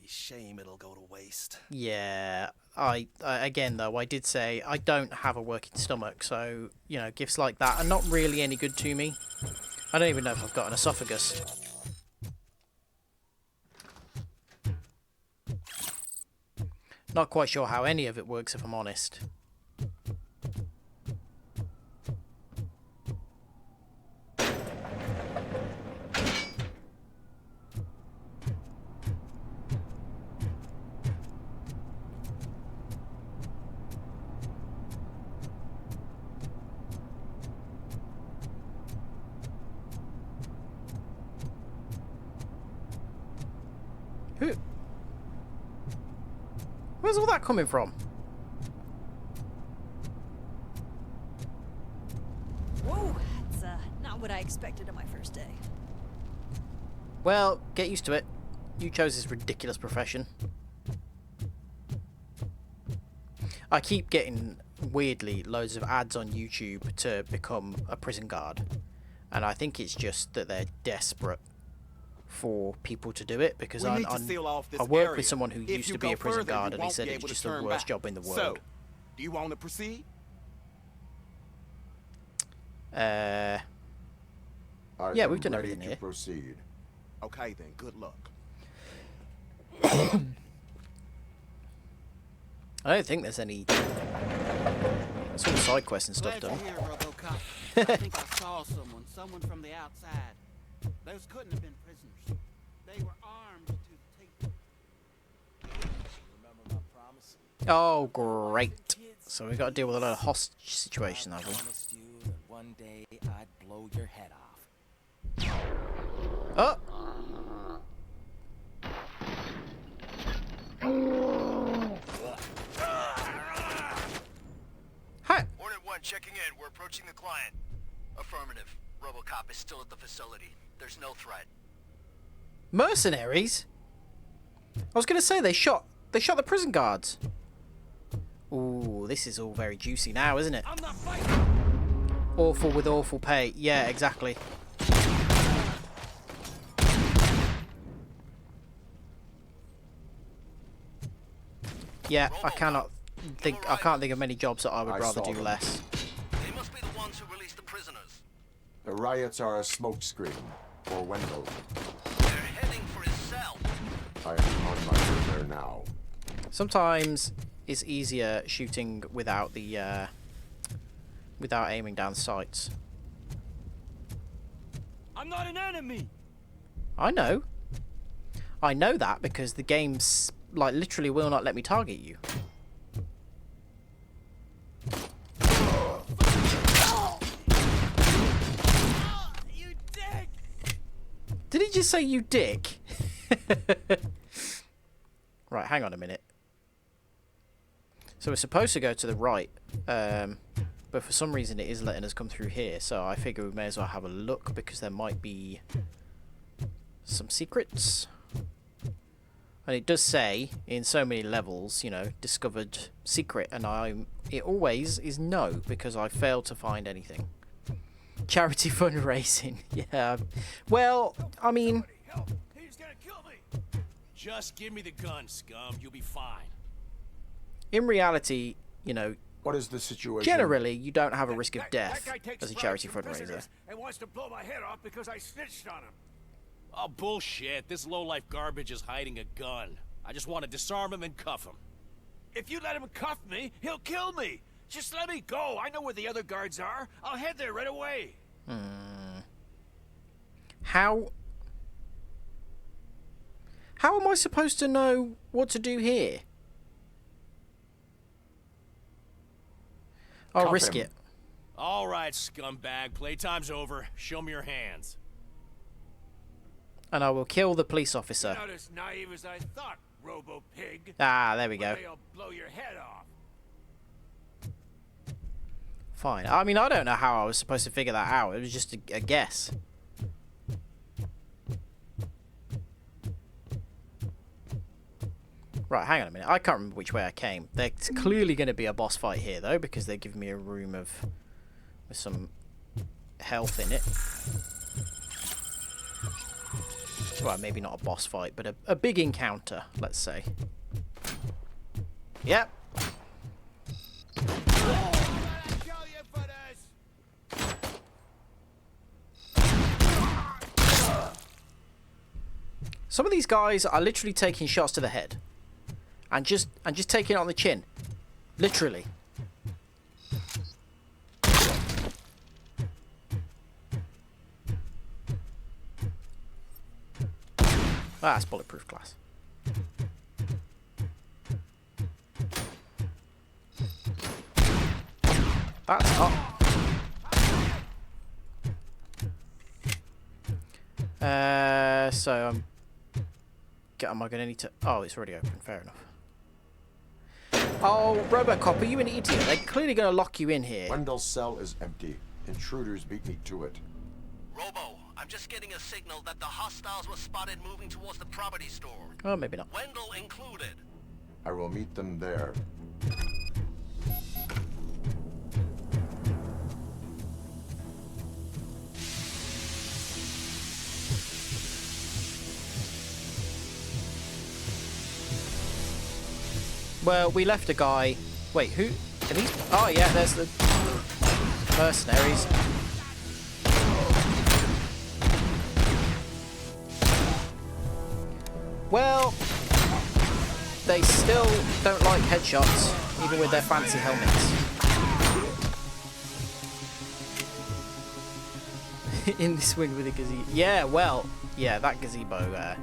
Shame it'll go to waste. Yeah, I again though, I did say I don't have a working stomach, so, you know, gifts like that are not really any good to me. I don't even know if I've got an esophagus. Not quite sure how any of it works, if I'm honest. Where's all that coming from? Whoa, that's not what I expected on my first day. Well, get used to it. You chose this ridiculous profession. I keep getting, weirdly, loads of ads on YouTube to become a prison guard. And I think it's just that they're desperate for people to do it, because I work with someone who used to be a prison guard, and he said it's just the worst job in the world. So, do you want to proceed? Yeah, we've done everything here. Proceed. Okay then, good luck. I don't think there's any sort of side quests and stuff done. Here, RoboCop. I think I saw someone from the outside. Those couldn't have been prisoners. They were armed to the teeth. Remember my promise? Oh, great. So we've got to deal with a lot of hostage situation, have we? I promised you that one day I'd blow your head off. Oh! Hi. Hornet 1 checking in. We're approaching the client. Affirmative. RoboCop is still at the facility. There's no threat. Mercenaries? I was going to say they shot the prison guards. Ooh, this is all very juicy now, isn't it? I'm not fighting. Awful with awful pay. Yeah, exactly. Yeah, I can't think of many jobs that I would rather do less. They must be the ones who released the prisoners. The riots are a smokescreen for Wendell. They're heading for his cell. I am on my way there now. Sometimes it's easier shooting without the without aiming down sights. I'm not an enemy. I know. I know that because the game's like literally will not let me target you. You dick. Did he just say you dick? Right, hang on a minute. So we're supposed to go to the right, but for some reason it is letting us come through here, so I figure we may as well have a look because there might be some secrets. And it does say in so many levels, you know, discovered secret, and it always is no, because I failed to find anything. Charity fundraising, yeah. Well, I mean, He's gonna kill me. Just give me the gun, scum. You'll be fine. in reality, you know, what is the situation? Generally, you don't have a risk of death That guy takes as a charity fundraiser. prisoners and wants to blow my head off because I snitched on him. Oh, bullshit. This lowlife garbage is hiding a gun. I just want to disarm him and cuff him. If you let him cuff me, he'll kill me. Just let me go. I know where the other guards are. I'll head there right away. How am I supposed to know what to do here? I'll Cuff risk him. it. All right, scumbag. Playtime's over. Show me your hands. And I will kill the police officer. Not as naive as I thought, Robo-Pig. Ah, there we go. One day I'll blow your head off. Fine. I mean, I don't know how I was supposed to figure that out. It was just a guess. Right, hang on a minute. I can't remember which way I came. There's clearly going to be a boss fight here, though, because they give me a room with some health in it. Well, maybe not a boss fight, but a big encounter, let's say. Yep. Some of these guys are literally taking shots to the head. And just taking it on the chin. Literally. Ah, it's bulletproof glass. That's hot. So am I gonna need to? Oh, it's already open. Fair enough. Oh, RoboCop, are you an idiot? They're clearly gonna lock you in here. Wendell's cell is empty. Intruders beat me to it. Robo, I'm just getting a signal that the hostiles were spotted moving towards the property store. Oh, maybe not. Wendell included. I will meet them there. Well, we left a guy. Wait, who? Are these? Oh, yeah, there's the mercenaries. Well, they still don't like headshots, even with their fancy helmets. In this wing with a gazebo. Yeah, well, yeah, that gazebo.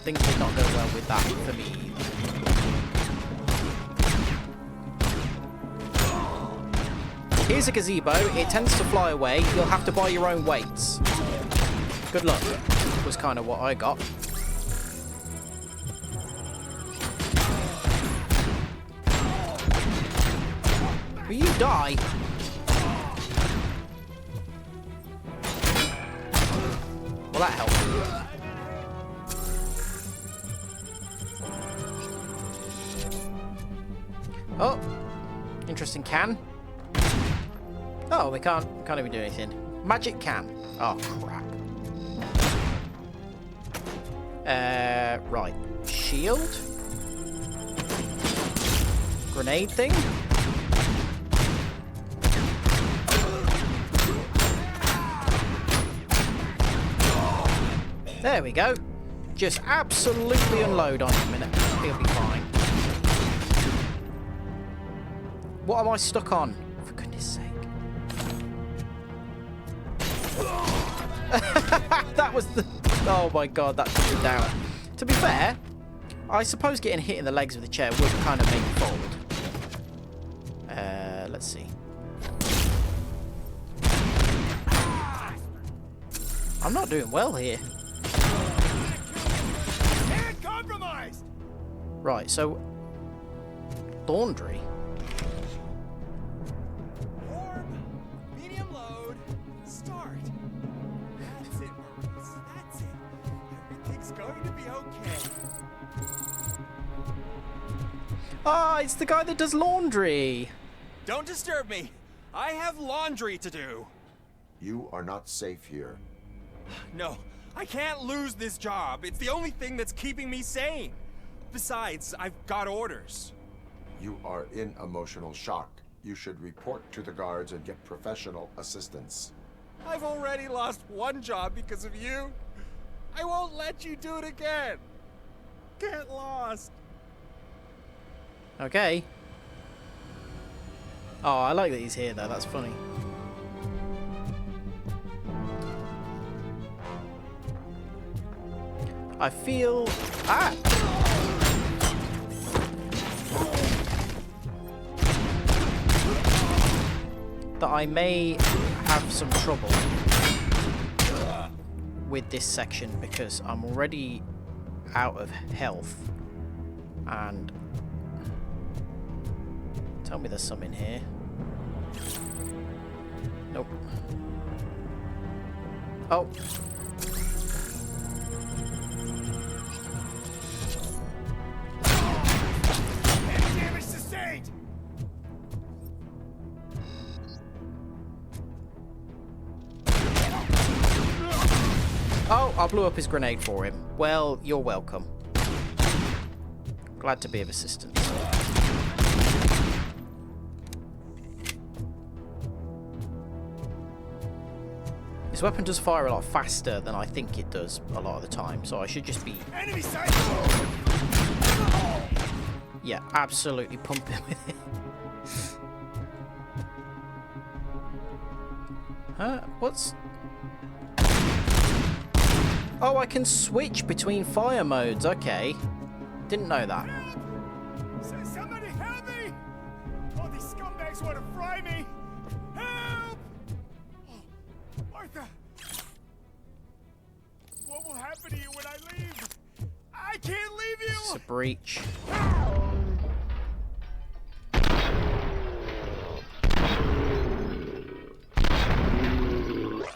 Things did not go well with that for me either. Here's a gazebo. It tends to fly away. You'll have to buy your own weights. Good luck. Was kind of what I got. Will you die? Well, that helped. Oh, interesting can. Oh, we can't even do anything. Magic can. Oh crap. Right. Shield. Grenade thing. There we go. Just absolutely unload on him and he'll be fine. What am I stuck on? For goodness sake. That was the... Oh my god, that took me down. To be fair, I suppose getting hit in the legs with a chair would kind of make me fold. Let's see. I'm not doing well here. Compromised. Right, so... Laundry. Medium load. Start. That's it, Maurice. That's it. Everything's going to be okay. Ah, it's the guy that does laundry. Don't disturb me. I have laundry to do. You are not safe here. No, I can't lose this job. It's the only thing that's keeping me sane. Besides, I've got orders. You are in emotional shock. You should report to the guards and get professional assistance. I've already lost one job because of you. I won't let you do it again. Get lost. Okay. Oh, I like that he's here though. That's funny. I feel... Ah! That I may have some trouble with this section because I'm already out of health. And... Tell me there's some in here. Nope. Oh. Damage sustained. Oh, I blew up his grenade for him. Well, you're welcome. Glad to be of assistance. This weapon does fire a lot faster than I think it does a lot of the time, so I should just be... Enemy sight! Yeah, absolutely pumping with it. Huh? What's... Oh, I can switch between fire modes. Okay. Didn't know that. Somebody help me! All these scumbags want to fry me! Help! Oh, Martha! What will happen to you when I leave? I can't leave you! It's a breach.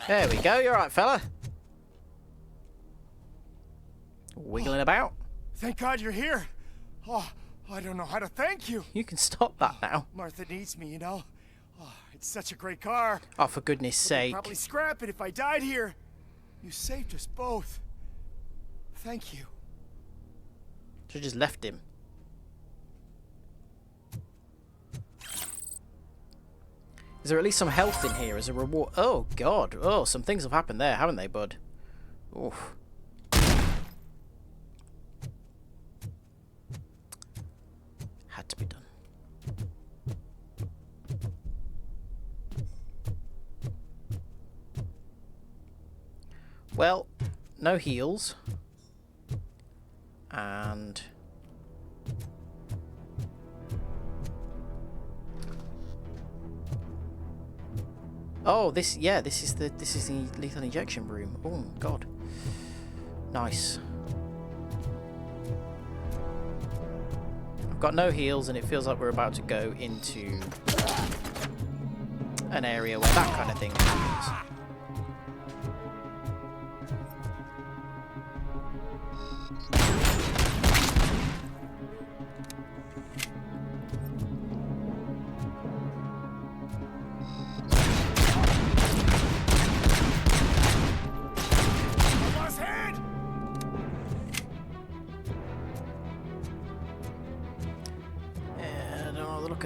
There we go. You're right, fella. Wiggling about. Thank God you're here. Oh, I don't know how to thank you. You can stop that now. Martha needs me, you know. Oh, it's such a great car. Oh, for goodness sake. I'd probably scrap it if I died here. You saved us both. Thank you. Should have just left him. Is there at least some health in here as a reward? Oh, God. Oh, some things have happened there, haven't they, bud? Oof. Had to be done. Well, no heals. And... oh, this is the lethal injection room. Oh God, nice. I've got no heals, and it feels like we're about to go into an area where that kind of thing happens.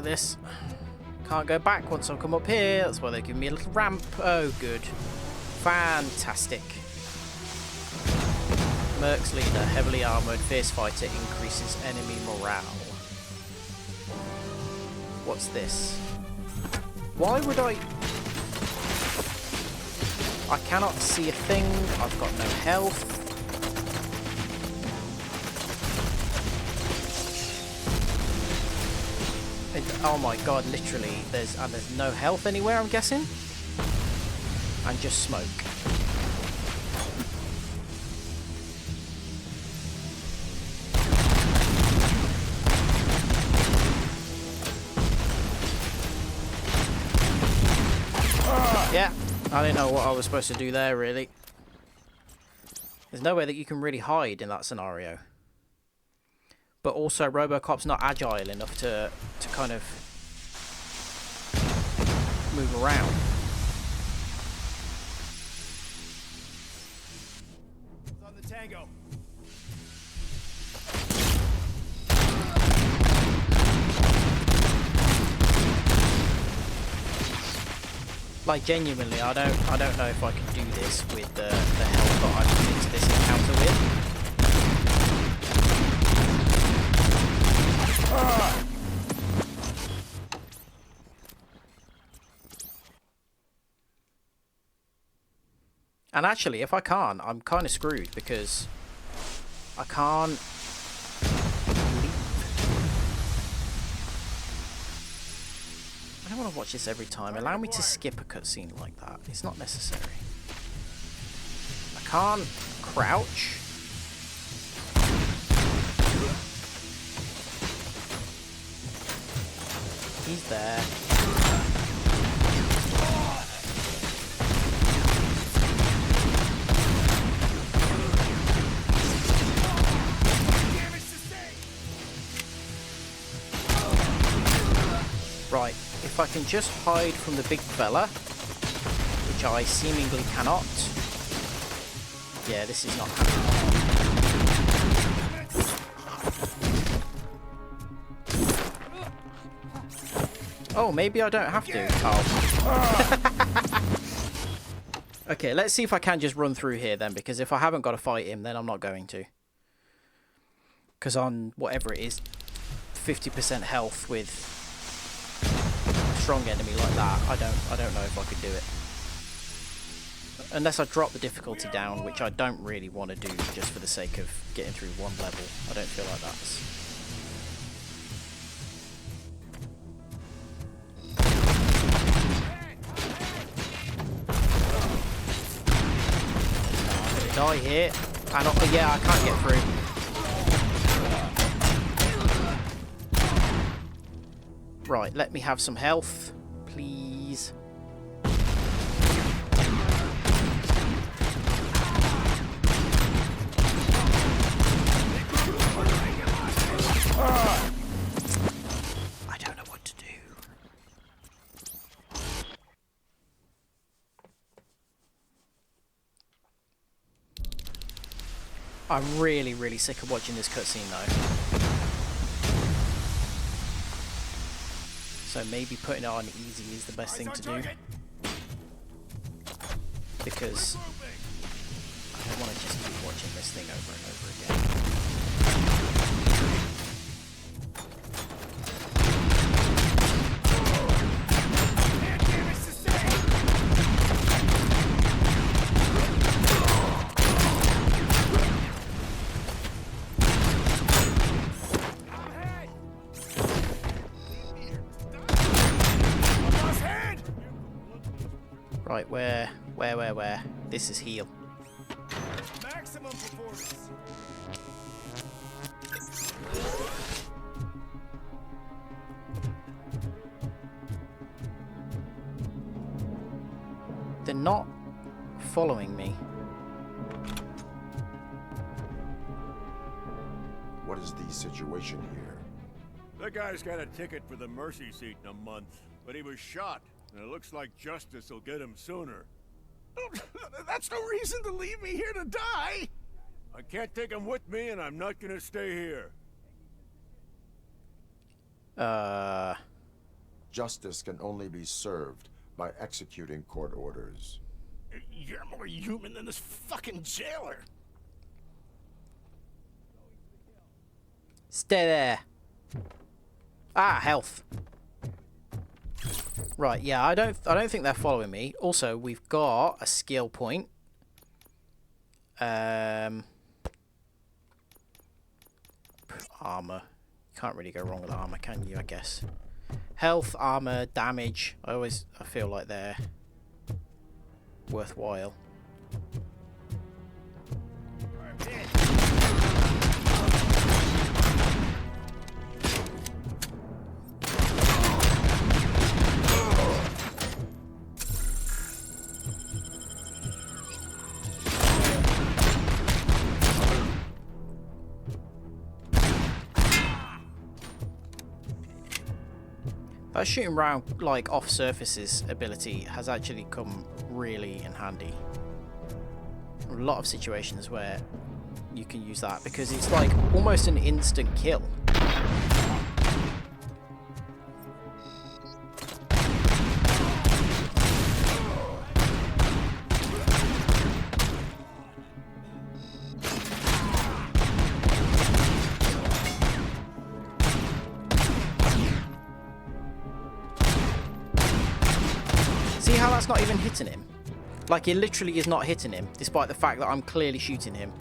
This can't go back once I come up here. That's why they give me a little ramp. Oh, good, fantastic. Merc's leader, heavily armored, fierce fighter, increases enemy morale. What's this? Why would I cannot see a thing. I've got no health. Oh my God, literally, there's no health anywhere, I'm guessing. And just smoke. Yeah, I didn't know what I was supposed to do there, really. There's no way that you can really hide in that scenario. But also, RoboCop's not agile enough to kind of move around. It's on the tango. Like, genuinely, I don't know if I can do this with the health that I've come into this encounter with. And actually, if I can't, I'm kind of screwed because I can't leave. I don't want to watch this every time. Allow me to skip a cutscene like that. It's not necessary. I can't crouch. He's there. Right, if I can just hide from the big fella, which I seemingly cannot. Yeah, this is not happening. Oh, maybe I don't have to. Oh. Okay, let's see if I can just run through here then, because if I haven't got to fight him, then I'm not going to. Because on whatever it is, 50% health with a strong enemy like that, I don't know if I could do it. Unless I drop the difficulty down, which I don't really want to do just for the sake of getting through one level. I don't feel like that's... I'm gonna die here. And yeah, I can't get through. Right, let me have some health, please. I don't know what to do. I'm really, really sick of watching this cutscene though. So maybe putting it on easy is the best thing to do. Because I don't want to just keep watching this thing over and over again. Right, where? This is heal. Maximum performance. They're not following me. What is the situation here? The guy's got a ticket for the mercy seat in a month, but he was shot, and it looks like justice will get him sooner. That's no reason to leave me here to die! I can't take him with me, and I'm not gonna stay here. Justice can only be served by executing court orders. You're more human than this fucking jailer! Stay there. Ah, health. Right, yeah, I don't think they're following me. Also, we've got a skill point. Armor. Can't really go wrong with armor, can you? I guess. Health, armor, damage. I feel like they're worthwhile. That shooting round like off surfaces ability has actually come really in handy. A lot of situations where you can use that because it's like almost an instant kill. See how that's not even hitting him? Like, it literally is not hitting him, despite the fact that I'm clearly shooting him.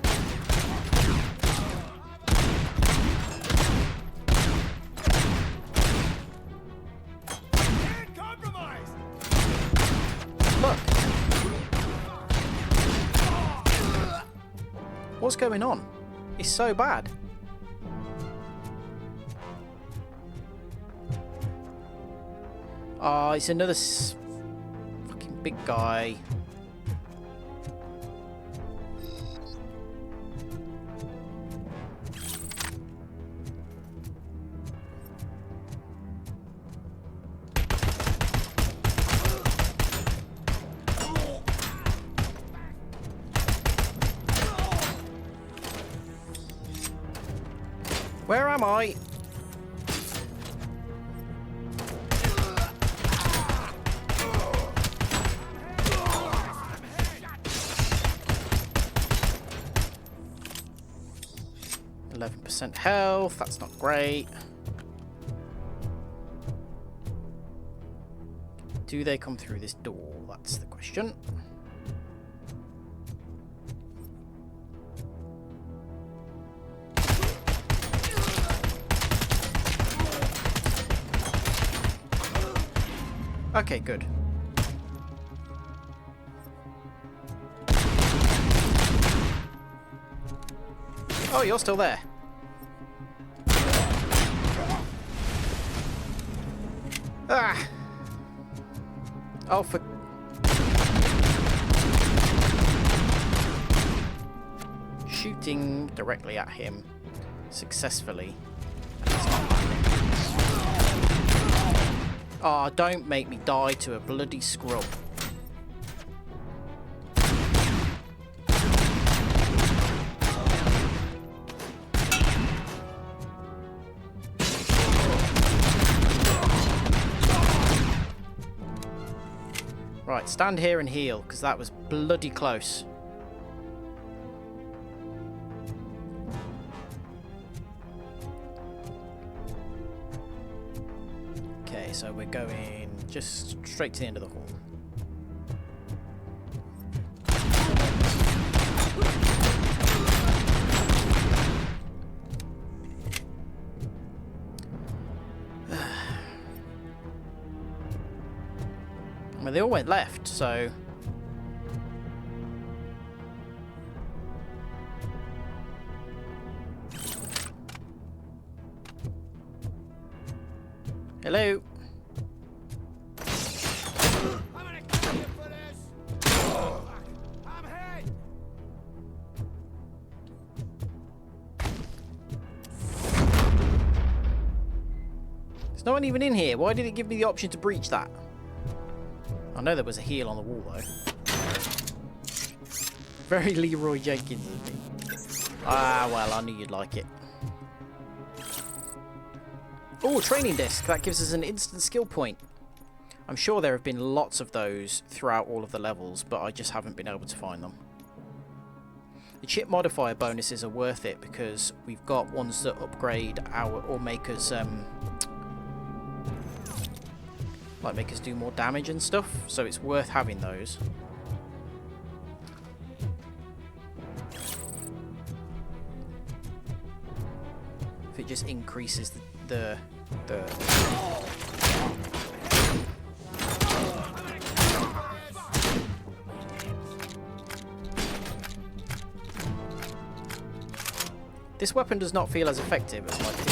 Look! What's going on? It's so bad. Oh, it's another fucking big guy. Where am I? %, health, that's not great. Do they come through this door? That's the question. Okay, good. Oh, you're still there. Ah! Oh, for... Shooting directly at him successfully. Oh, don't make me die to a bloody scrub. Right, stand here and heal, because that was bloody close. Okay, so we're going just straight to the end of the hall. Well, they all went left, so... Hello? There's no one even in here. Why did it give me the option to breach that? I know there was a heal on the wall, though. Very Leroy Jenkins of me. Ah, well, I knew you'd like it. Oh, training disc. That gives us an instant skill point. I'm sure there have been lots of those throughout all of the levels, but I just haven't been able to find them. The chip modifier bonuses are worth it because we've got ones that upgrade our, or make us, like make us do more damage and stuff, so it's worth having those. If it just increases the This weapon does not feel as effective as my pistol.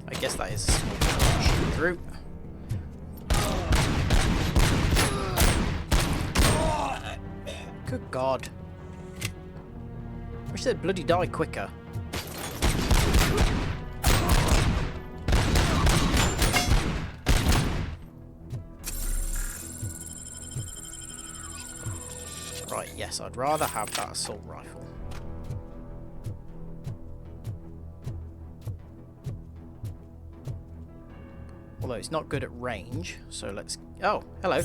I guess that is a small shoot through. Good God. I wish they'd bloody die quicker. Right, yes, I'd rather have that assault rifle. Although it's not good at range, so let's... Oh, hello.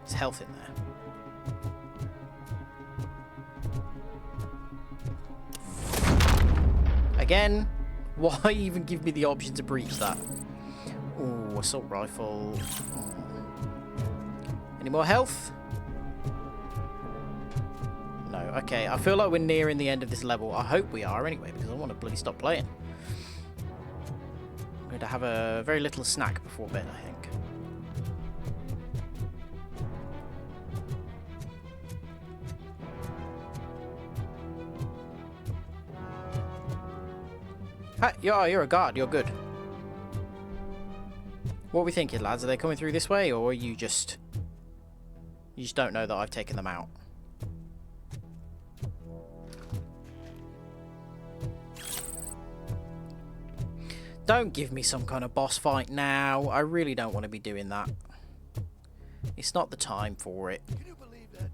It's health in there. Again, why even give me the option to breach that? Ooh, assault rifle. Any more health? No, okay. I feel like we're nearing the end of this level. I hope we are anyway, because I want to bloody stop playing. I'm going to have a very little snack before bed, I think. You're a guard, you're good. What are we thinking, lads? Are they coming through this way, or are you just don't know that I've taken them out? Don't give me some kind of boss fight now. I really don't want to be doing that. It's not the time for it. Can you believe that?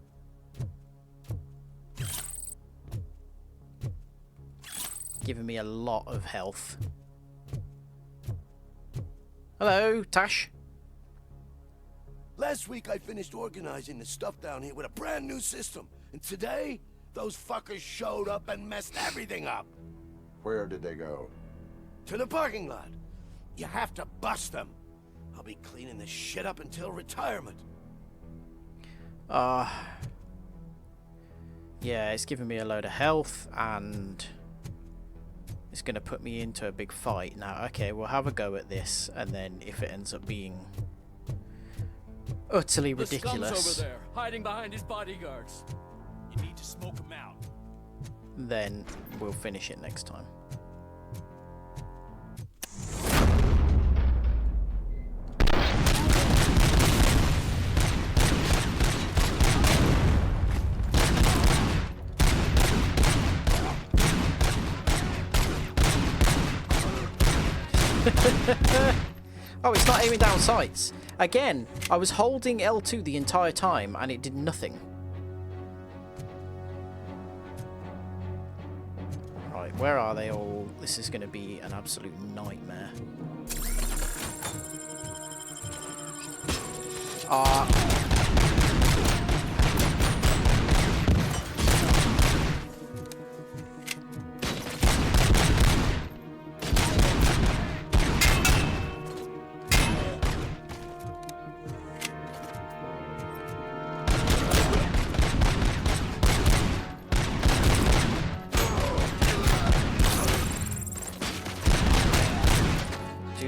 Giving me a lot of health. Hello, Tash. Last week I finished organizing the stuff down here with a brand new system. And today, those fuckers showed up and messed everything up. Where did they go? To the parking lot. You have to bust them. I'll be cleaning this shit up until retirement. Yeah, it's giving me a load of health, and it's going to put me into a big fight. Now, okay, we'll have a go at this, and then if it ends up being utterly ridiculous... The scum's over there, hiding behind his bodyguards. You need to smoke him out. Then we'll finish it next time. Oh, it's not aiming down sights. Again, I was holding L2 the entire time and it did nothing. Right, where are they all? This is going to be an absolute nightmare.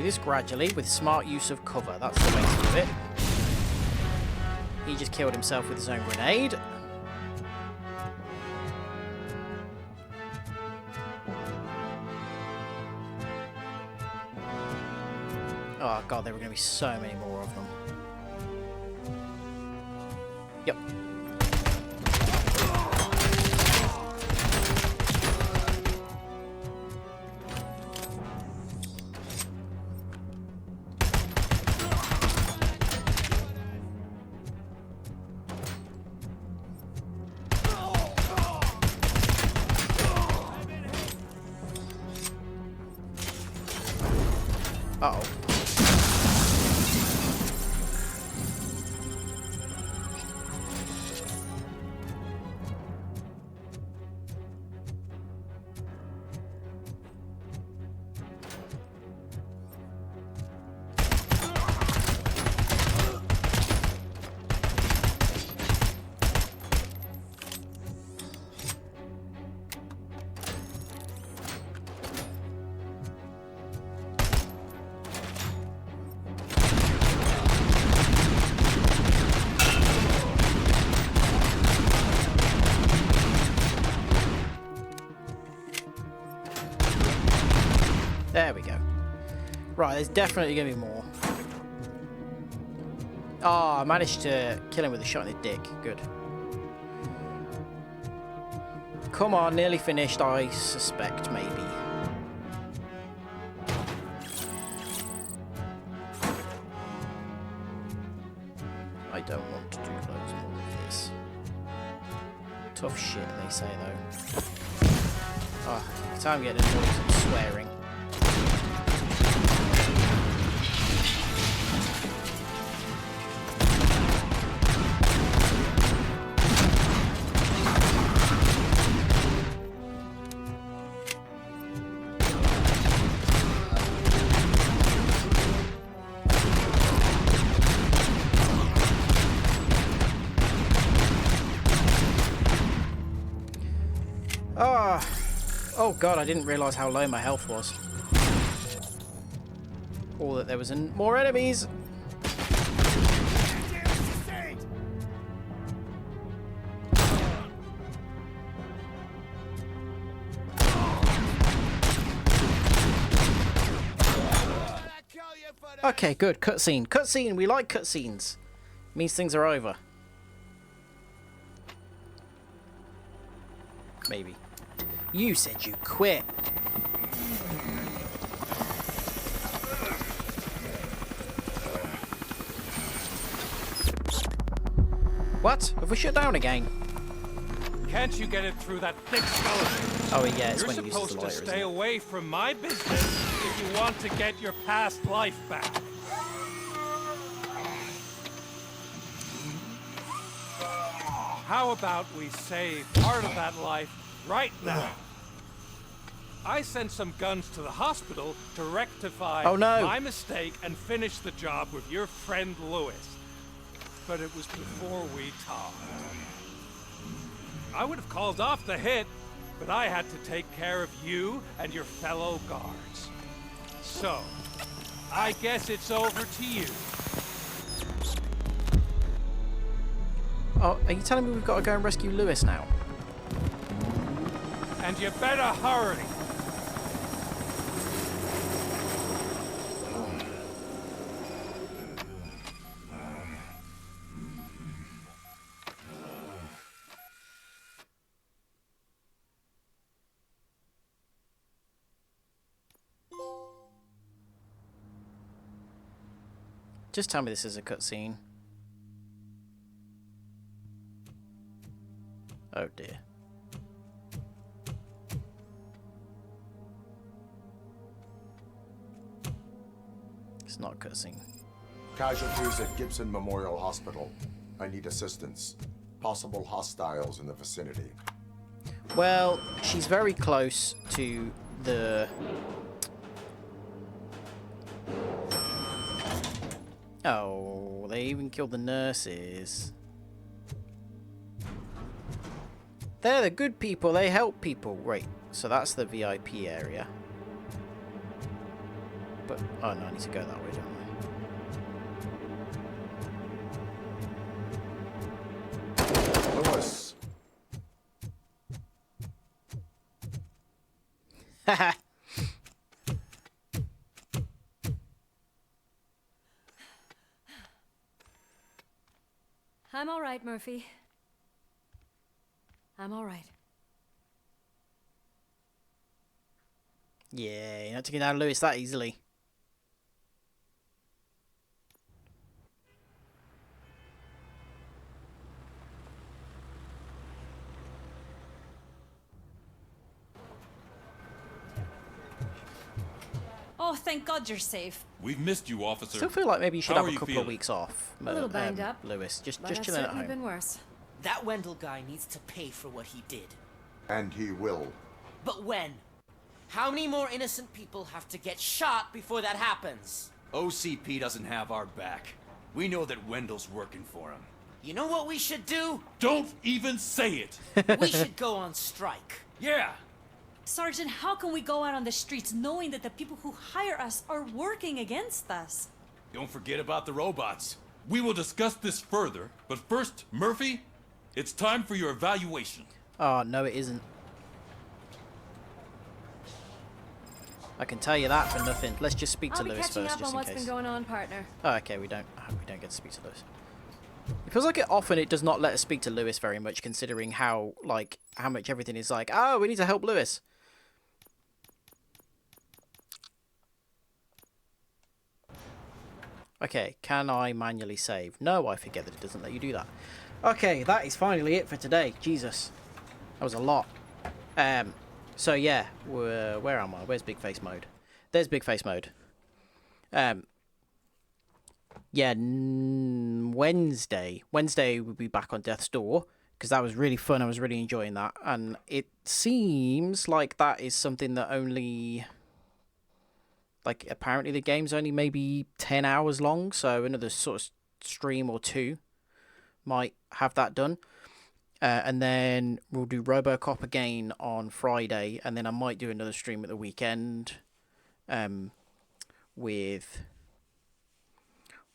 This gradually with smart use of cover. That's the way to do it. He just killed himself with his own grenade. Oh god, there were going to be so many more of them. Yep. Uh-oh. There we go. Right, there's definitely going to be more. Oh, I managed to kill him with a shot in the dick. Good. Come on, nearly finished, I suspect, maybe. I don't want to do loads more of this. Tough shit, they say, though. Oh, time getting annoyed and swearing. Oh god, I didn't realise how low my health was. Or that there was more enemies. Okay, good. Cutscene. Cutscene. We like cutscenes. Means things are over. Maybe. You said you quit. What? Have we shut down again? Can't you get it through that thick skeleton? Oh yeah, it's You're when he uses supposed the to lighter, stay away from my business if you want to get your past life back. How about we save part of that life right now? I sent some guns to the hospital to rectify my mistake and finish the job with your friend Lewis. But it was before we talked. I would have called off the hit, but I had to take care of you and your fellow guards. So, I guess it's over to you. Oh, are you telling me we've got to go and rescue Lewis now? And you better hurry. Just tell me this is a cutscene. Oh dear. It's not a cutscene. Casualties at Gibson Memorial Hospital. I need assistance. Possible hostiles in the vicinity. Well, she's very close to the... Oh, they even killed the nurses. They're the good people, they help people. Right, so that's the VIP area. But, oh no, I need to go that way, don't I? Lewis. Haha. I'm all right, Murphy. I'm all right. Yeah, you're not taking down Lewis that easily. Oh, thank God you're safe. We've missed you, officer. Still feel like maybe you should How have are a you couple of feeling? weeks off. A little banged up. Lewis, just But I've chilling at certainly home. been worse. That Wendell guy needs to pay for what he did. And he will. But when? How many more innocent people have to get shot before that happens? OCP doesn't have our back. We know that Wendell's working for him. You know what we should do? Don't even say it! We should go on strike. Yeah! Sergeant, how can we go out on the streets knowing that the people who hire us are working against us? Don't forget about the robots. We will discuss this further, but first, Murphy, it's time for your evaluation. Oh, no it isn't. I can tell you that for nothing. Let's just speak to I'll be Lewis catching first, up just on in what's case. been going on, partner. Oh, okay, we don't get to speak to Lewis. It feels like it does not let us speak to Lewis very much, considering how much everything is like, oh, we need to help Lewis. Okay, can I manually save? No, I forget that it doesn't let you do that. Okay, that is finally it for today. Jesus. That was a lot. So yeah, where am I? Where's big face mode? There's big face mode. Yeah, Wednesday we'll be back on Death's Door, because that was really fun. I was really enjoying that, and it seems like that is something that only, like, apparently the game's only maybe 10 hours long, so another sort of stream or two might have that done. And then we'll do RoboCop again on Friday, and then I might do another stream at the weekend with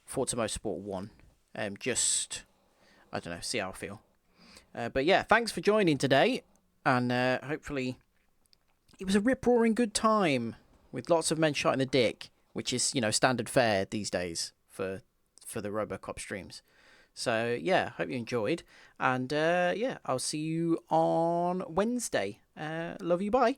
Forza Motorsport 1. Just, I don't know, see how I feel. But yeah, thanks for joining today, and hopefully it was a rip-roaring good time with lots of men shot in the dick. which is, you know, standard fare these days for the RoboCop streams. So yeah, hope you enjoyed, and yeah, I'll see you on Wednesday. Love you, bye.